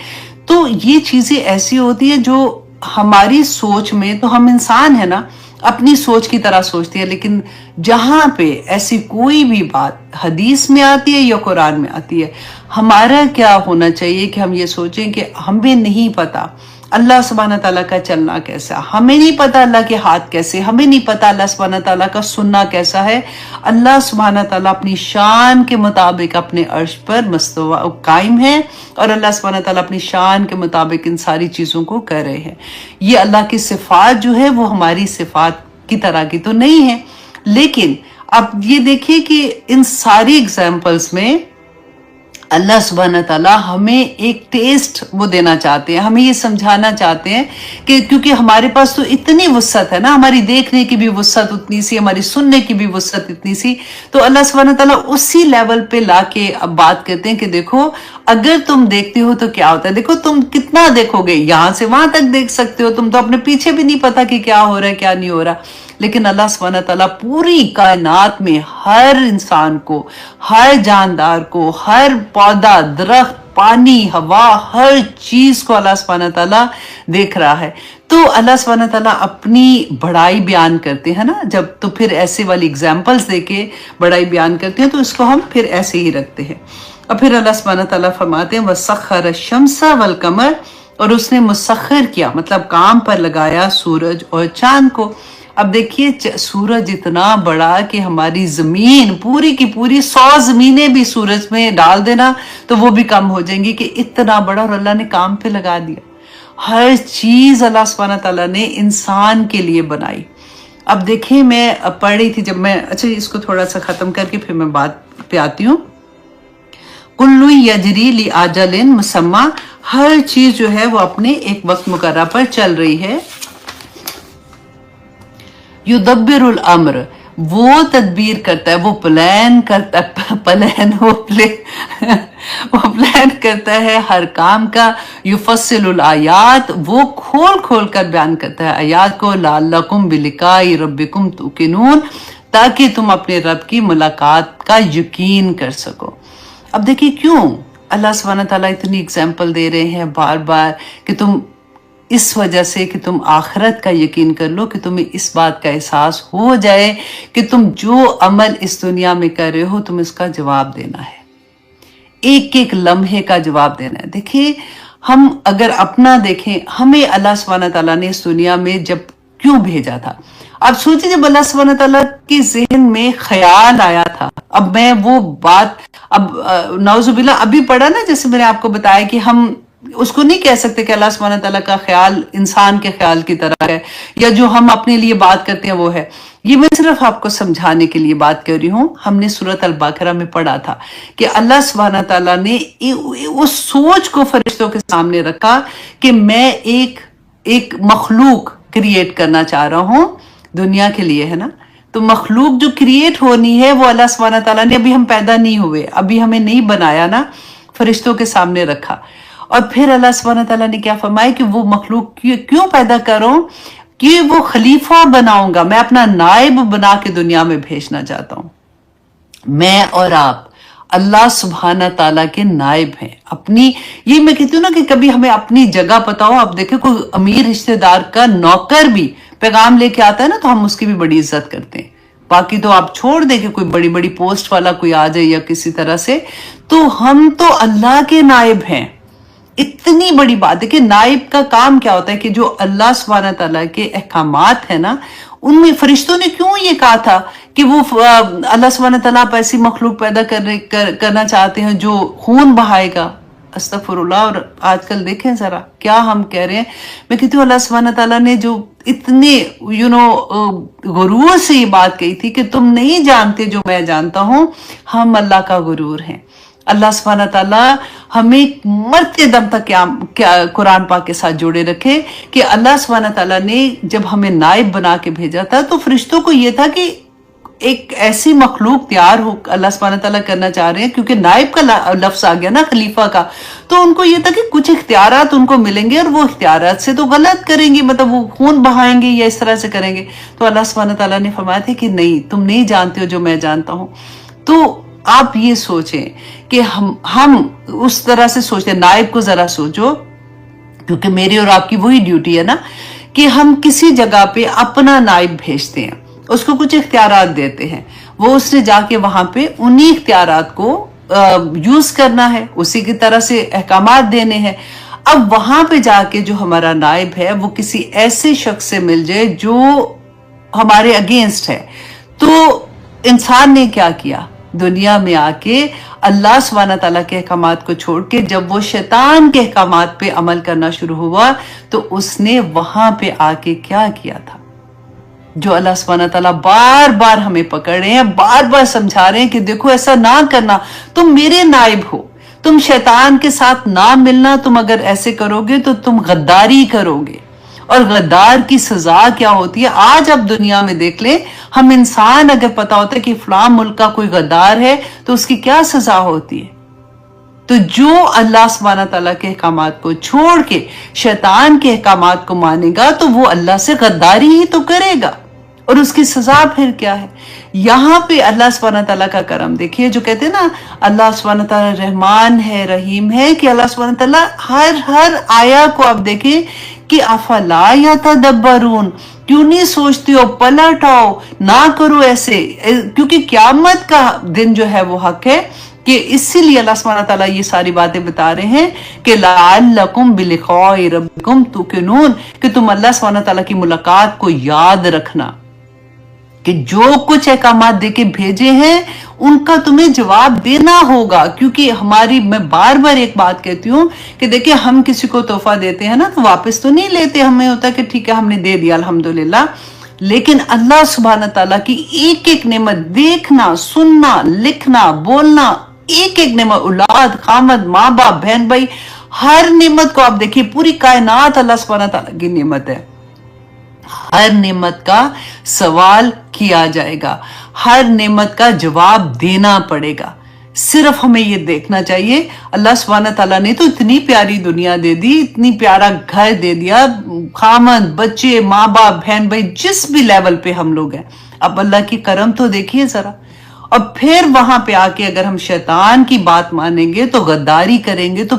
तो ये चीज़ें ऐसी होती है जो हमारी सोच में, तो हम इंसान है ना, अपनी सोच की तरह सोचते हैं, लेकिन जहां पे ऐसी कोई भी बात हदीस में आती है या कुरान में आती है, हमारा क्या होना चाहिए कि हम ये सोचें कि हमें नहीं पता अल्लाह सुब्हानहू तआला का चलना कैसा, हमें नहीं पता अल्लाह के हाथ कैसे, हमें नहीं पता अल्लाह सुब्हानहू तआला का सुनना कैसा है। अल्लाह सुब्हानहू तआला अपनी शान के मुताबिक अपने अर्श पर मस्तवा कायम है और अल्लाह सुब्हानहू तआला अपनी शान के मुताबिक इन सारी चीज़ों को कर रहे हैं। ये अल्लाह की सिफात जो है वो हमारी सिफात की तरह की तो नहीं है, लेकिन अब ये देखिए कि इन सारी एग्जाम्पल्स में अल्लाह सुब्हानहू तआला हमें एक टेस्ट वो देना चाहते हैं, हमें ये समझाना चाहते हैं कि क्योंकि हमारे पास तो इतनी वुसअत है ना, हमारी देखने की भी वुसअत उतनी सी, हमारी सुनने की भी वुसअत इतनी सी, तो अल्लाह सुब्हानहू तआला उसी लेवल पे लाके अब बात करते हैं कि देखो अगर तुम देखते हो तो क्या होता है, देखो तुम कितना देखोगे, यहां से वहां तक देख सकते हो, तुम तो अपने पीछे भी नहीं पता कि क्या हो रहा है क्या नहीं हो रहा, लेकिन अल्लाह सुब्हानहू तआला पूरी कायनात में हर इंसान को, हर जानदार को, हर पौधा, दरख्त, पानी, हवा, हर चीज को अल्लाह सुब्हानहू तआला देख रहा है। तो अल्लाह सुब्हानहू तआला अपनी बड़ाई बयान करते हैं ना जब, तो फिर ऐसे वाली एग्जाम्पल्स देके बड़ाई बयान करते हैं, तो इसको हम फिर ऐसे ही रखते हैं। और फिर अल्लाह सुब्हानहू तआला फरमाते हैं वसख्खर अश-शम्सा वल कमर, और उसने मुसख्खर किया मतलब काम पर लगाया सूरज और चांद को। अब देखिए सूरज इतना बड़ा कि हमारी जमीन पूरी की पूरी 100 जमीनें भी सूरज में डाल देना तो वो भी कम हो जाएंगी, कि इतना बड़ा, और अल्लाह ने काम पे लगा दिया। हर चीज अल्लाह सुब्हानहू तआला ने इंसान के लिए बनाई। अब देखिए मैं पढ़ रही थी जब मैं, अच्छा इसको थोड़ा सा खत्म करके फिर मैं बात पे आती हूँ। कुल्लु यजरी ली आजलिन मुसम्मा, हर चीज जो है वो अपने एक वक्त मुकर्रर पर चल रही है। युदब्बिरुल अम्र, वो तदबीर करता है, वो प्लान करता है, वो प्लान करता है हर काम का। युफस्सिलुल आयात, वो खोल खोल कर बयान करता है आयात को। लअल्लकुम बिलिकाई रब्बिकुम तुकिनून, ताकि तुम अपने रब की मुलाकात का यकीन कर सको। अब देखिए क्यों अल्लाह सुब्हानहू तआला इतनी एग्जाम्पल दे रहे हैं बार बार कि तुम इस वजह से कि तुम आखिरत का यकीन कर लो, कि तुम्हें इस बात का एहसास हो जाए कि तुम जो अमल इस दुनिया में कर रहे हो तुम इसका जवाब देना है, एक एक लम्हे का जवाब देना है। देखिए हम अगर अपना देखें, हमें अल्लाह सुब्हानहू तआला ने इस दुनिया में जब क्यों भेजा था। अब सोचिए जब अल्लाह सुब्हानहू तआला के ज़हन में ख्याल आया था, अब मैं वो बात अब नौजुबिल्ला अभी पढ़ा ना, जैसे मैंने आपको बताया कि हम उसको नहीं कह सकते कि अल्लाह सुब्हानहू तआला का ख्याल इंसान के ख्याल की तरह है, या जो हम अपने लिए बात करते हैं वो है। ये मैं सिर्फ आपको समझाने के लिए बात कर रही हूँ। हमने सूरत अल बकरा में पढ़ा था कि अल्लाह सुब्हानहू तआला ने उस सोच को फरिश्तों के सामने रखा कि मैं एक मखलूक क्रिएट करना चाह रहा हूँ दुनिया के लिए, है ना। तो मखलूक जो क्रिएट होनी है वो अल्लाह सुब्हानहू तआला ने, अभी हम पैदा नहीं हुए, अभी हमें नहीं बनाया ना, फरिश्तों के सामने रखा। और फिर अल्लाह सुब्हानहू तआला ने क्या फरमाया कि वो मखलूक क्यों पैदा करूं, कि वो खलीफा बनाऊंगा, मैं अपना नायब बना के दुनिया में भेजना चाहता हूं। मैं और आप अल्लाह सुब्हानहू तआला के नायब हैं। अपनी, ये मैं कहती हूँ ना कि कभी हमें अपनी जगह पता हो। आप देखें कोई अमीर रिश्तेदार का नौकर भी पैगाम लेके आता है ना तो हम उसकी भी बड़ी इज्जत करते हैं, बाकी तो आप छोड़ दें कि कोई बड़ी बड़ी पोस्ट वाला कोई आ जाए या किसी तरह से, तो हम तो अल्लाह के नायब हैं। इतनी बड़ी बात है कि नाइब का काम क्या होता है कि जो अल्लाह सुब्हानहू तआला के अहकामात है ना, उनमें फरिश्तों ने क्यों ये कहा था कि वो अल्लाह सुब्हानहू तआला आप ऐसी मखलूक पैदा करना चाहते हैं जो खून बहाएगा। अस्तगफिरुल्लाह। और आजकल देखें जरा क्या हम कह रहे हैं। मैं कहती हूँ अल्लाह सुब्हानहू तआला ने जो इतने गुरूर से ये बात कही थी कि तुम नहीं जानते जो मैं जानता हूँ, हम अल्लाह का गुरूर हैं। अल्लाह सुब्हानहू तआला हमें मरते दम तक क्या कुरान पाक के साथ जोड़े रखे कि अल्लाह सुब्हानहू तआला ने जब हमें नाइब बना के भेजा था तो फरिश्तों को ये था कि एक ऐसी मखलूक तैयार हो, अल्लाह सुब्हानहू तआला करना चाह रहे हैं क्योंकि नाइब का लफ्ज आ गया ना खलीफा का, तो उनको ये था कि कुछ इख्तियारात उनको मिलेंगे और वो इख्तियारात से तो गलत करेंगे, मतलब वो खून बहाएंगे या इस तरह से करेंगे। तो अल्लाह सुब्हानहू तआला ने फरमाया था कि नहीं, तुम नहीं जानते हो जो मैं जानता हूं। तो आप ये सोचें कि हम उस तरह से सोचते हैं। नाइब को जरा सोचो, क्योंकि मेरी और आपकी वही ड्यूटी है ना कि हम किसी जगह पे अपना नाइब भेजते हैं, उसको कुछ इख्तियारात देते हैं, वो उसने जाके वहां पे उन्हीं इख्तियारात को यूज करना है, उसी की तरह से अहकामात देने हैं। अब वहां पे जाके जो हमारा नाइब है वो किसी ऐसे शख्स से मिल जाए जो हमारे अगेंस्ट है, तो इंसान ने क्या किया, दुनिया में आके अल्लाह सुब्हानहू तआला के अहकामात को छोड़ के जब वो शैतान के अहकामात पे अमल करना शुरू हुआ तो उसने वहां पे आके क्या किया था, जो अल्लाह सुब्हानहू तआला बार बार हमें पकड़ रहे हैं, बार बार समझा रहे हैं कि देखो ऐसा ना करना, तुम मेरे नाइब हो, तुम शैतान के साथ ना मिलना, तुम अगर ऐसे करोगे तो तुम गद्दारी करोगे, और गद्दार की सजा क्या होती है आज आप दुनिया में देख ले। हम इंसान अगर पता होता है कि फलां मुल्क का कोई गद्दार है तो उसकी क्या सजा होती है। तो जो अल्लाह सुब्हानहू तआला के अहकामात को छोड़ के शैतान के अहकामात को मानेगा तो वो अल्लाह से गद्दारी ही तो करेगा, और उसकी सजा फिर क्या है। यहाँ पे अल्लाह सुब्हानहू तआला का करम देखिए, जो कहते हैं ना अल्लाह सुब्हानहू तआला रहमान है रहीम है, कि अल्लाह सुब्हानहू तआला हर आया को आप देखें कि अफला यतदब्बरून, क्यों नहीं सोचते हो, पलट आओ, ना करो ऐसे, क्योंकि क़यामत का दिन जो है वो हक है। कि इसीलिए अल्लाह सुब्हानहू तआला ये सारी बातें बता रहे हैं कि लअल्लकुम बिलिक़ाइ रब्बिकुम तुक़िनून, कि तुम अल्लाह सुब्हानहू तआला की मुलाकात को याद रखना, कि जो कुछ अहकामात देके भेजे हैं उनका तुम्हें जवाब देना होगा। क्योंकि मैं बार बार एक बात कहती हूँ कि देखिए हम किसी को तोहफा देते हैं ना तो वापस तो नहीं लेते, हमें होता है कि ठीक है हमने दे दिया अल्हम्दुलिल्लाह, लेकिन अल्लाह सुब्हानहू तआला की एक एक नेमत देखना, सुनना, लिखना, बोलना, एक एक नेमत, औलाद, खामद, माँ बाप, बहन भाई, हर नेमत को आप देखिए, पूरी कायनात अल्लाह सुब्हानहू तआला की नेमत है। हर नेमत का सवाल किया जाएगा, हर नेमत का जवाब देना पड़ेगा। सिर्फ हमें ये देखना चाहिए अल्लाह सुब्हानहू तआला ने तो इतनी प्यारी दुनिया दे दी, इतनी प्यारा घर दे दिया, खामन, बच्चे, माँ बाप, बहन भाई, जिस भी लेवल पे हम लोग हैं। अब अल्लाह की करम तो देखिए जरा। और फिर वहां पे आके अगर हम शैतान की बात मानेंगे तो गद्दारी करेंगे तो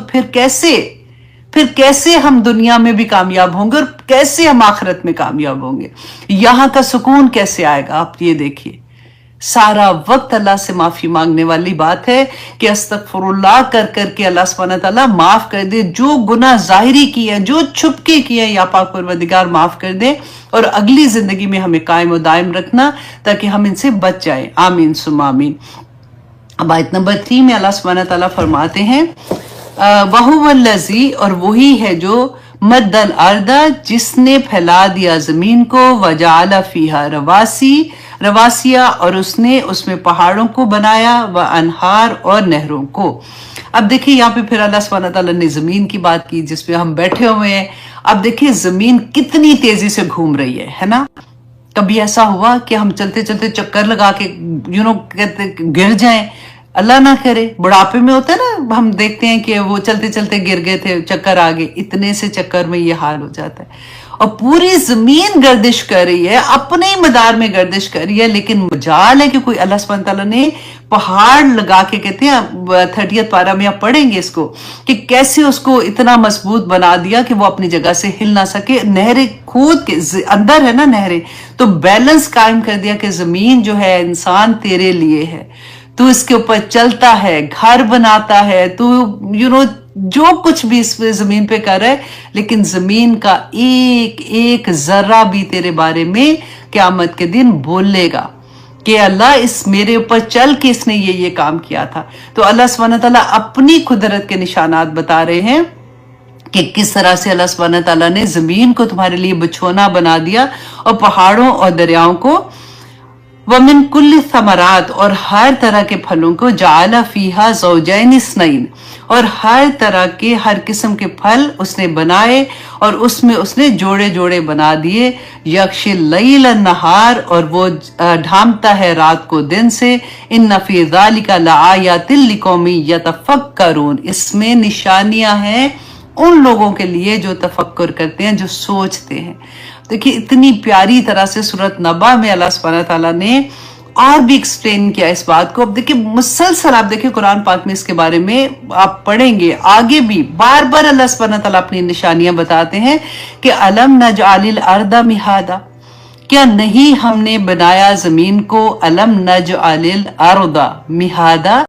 फिर कैसे हम दुनिया में भी कामयाब होंगे और कैसे हम आखिरत में कामयाब होंगे, यहां का सुकून कैसे आएगा। आप ये देखिए, सारा वक्त अल्लाह से माफी मांगने वाली बात है कि अस्तगफुरुल्लाह कर करके अल्लाह सुब्हानहू तआला माफ कर दे, जो गुनाह जाहिरी किए हैं, जो छुपके किए हैं, या पाक परवरदिगार माफ कर दे, और अगली जिंदगी में हमें कायम और दायम रखना ताकि हम इनसे बच जाए। आमीन सुम्मा आमीन। अब आयत नंबर 3 में अल्लाह सुब्हानहू तआला फरमाते हैं वहुवल्लज़ी, और वही है जो मद्दल अर्दा, जिसने फैला दिया जमीन को, वजाला फीहा रवासिया, और उसने उसमें पहाड़ों को बनाया, व अनहार और नहरों को। अब देखिए यहाँ पे फिर अल्लाह सुब्हानहू तआला ने जमीन की बात की जिसपे हम बैठे हुए हैं। अब देखिए जमीन कितनी तेजी से घूम रही है ना। कभी ऐसा हुआ कि हम चलते चलते चक्कर लगा के कहते गिर जाएं, अल्लाह ना करे। बुढ़ापे में होता है ना, हम देखते हैं कि वो चलते चलते गिर गए थे, चक्कर आ गए, इतने से चक्कर में ये हाल हो जाता है। اور پوری زمین گردش کر رہی ہے، اپنے ہی مدار میں گردش کر رہی ہے، لیکن مجال ہے کہ کوئی اللہ سبحانہ تعالیٰ نے پہاڑ لگا کے، کہتے ہیں 30 پارہ میں آپ پڑھیں گے اس کو، کہ کیسے اس کو اتنا مضبوط بنا دیا کہ وہ اپنی جگہ سے ہل نہ سکے، نہریں کھود کے اندر ہے نا نہریں، تو بیلنس قائم کر دیا کہ زمین جو ہے انسان تیرے لیے ہے، تو اس کے اوپر چلتا ہے، گھر بناتا ہے، تو جو کچھ بھی اس پہ زمین پہ کر رہا ہے، لیکن زمین کا ایک ایک ذرہ بھی تیرے بارے میں قیامت کے دن بولے گا کہ اللہ اس میرے اوپر چل کے اس نے یہ کام کیا تھا۔ تو اللہ سبحانہ تعالیٰ اپنی قدرت کے نشانات بتا رہے ہیں کہ کس طرح سے اللہ سبحانہ تعالیٰ نے زمین کو تمہارے لیے بچھونا بنا دیا، اور پہاڑوں اور دریاؤں کو، وَمِن كُلِّ ثَمَرَاتٍ، اور ہر طرح کے پھلوں کو، جَعَلَ فِيهَا زَوْجَيْنِ اثْنَيْنِ، اور ہر طرح کے ہر قسم کے پھل اس نے بنائے، اور اس میں اس نے جوڑے جوڑے بنا دیے، یغشی اللیل النہار، اور وہ ڈھانپتا ہے رات کو دن سے، ان فی ذلک لآیات لقوم یتفکرون، اس میں نشانیاں ہیں ان لوگوں کے لیے جو تفکر کرتے ہیں، جو سوچتے ہیں۔ دیکھیے اتنی پیاری طرح سے سورۃ نبا میں اللہ سبحانہ تعالیٰ نے اور بھی ایکسپلین کیا اس بات کو۔ اب دیکھیں مسلسل آپ دیکھیں قرآن پاک میں اس کے بارے میں آپ پڑھیں گے آگے بھی بار بار اللہ سبحانہ تعالیٰ اپنی نشانیاں بتاتے ہیں کہ الم نجعل الارض مہادا، کیا نہیں ہم نے بنایا زمین کو، الم نجعل الارض مہادا،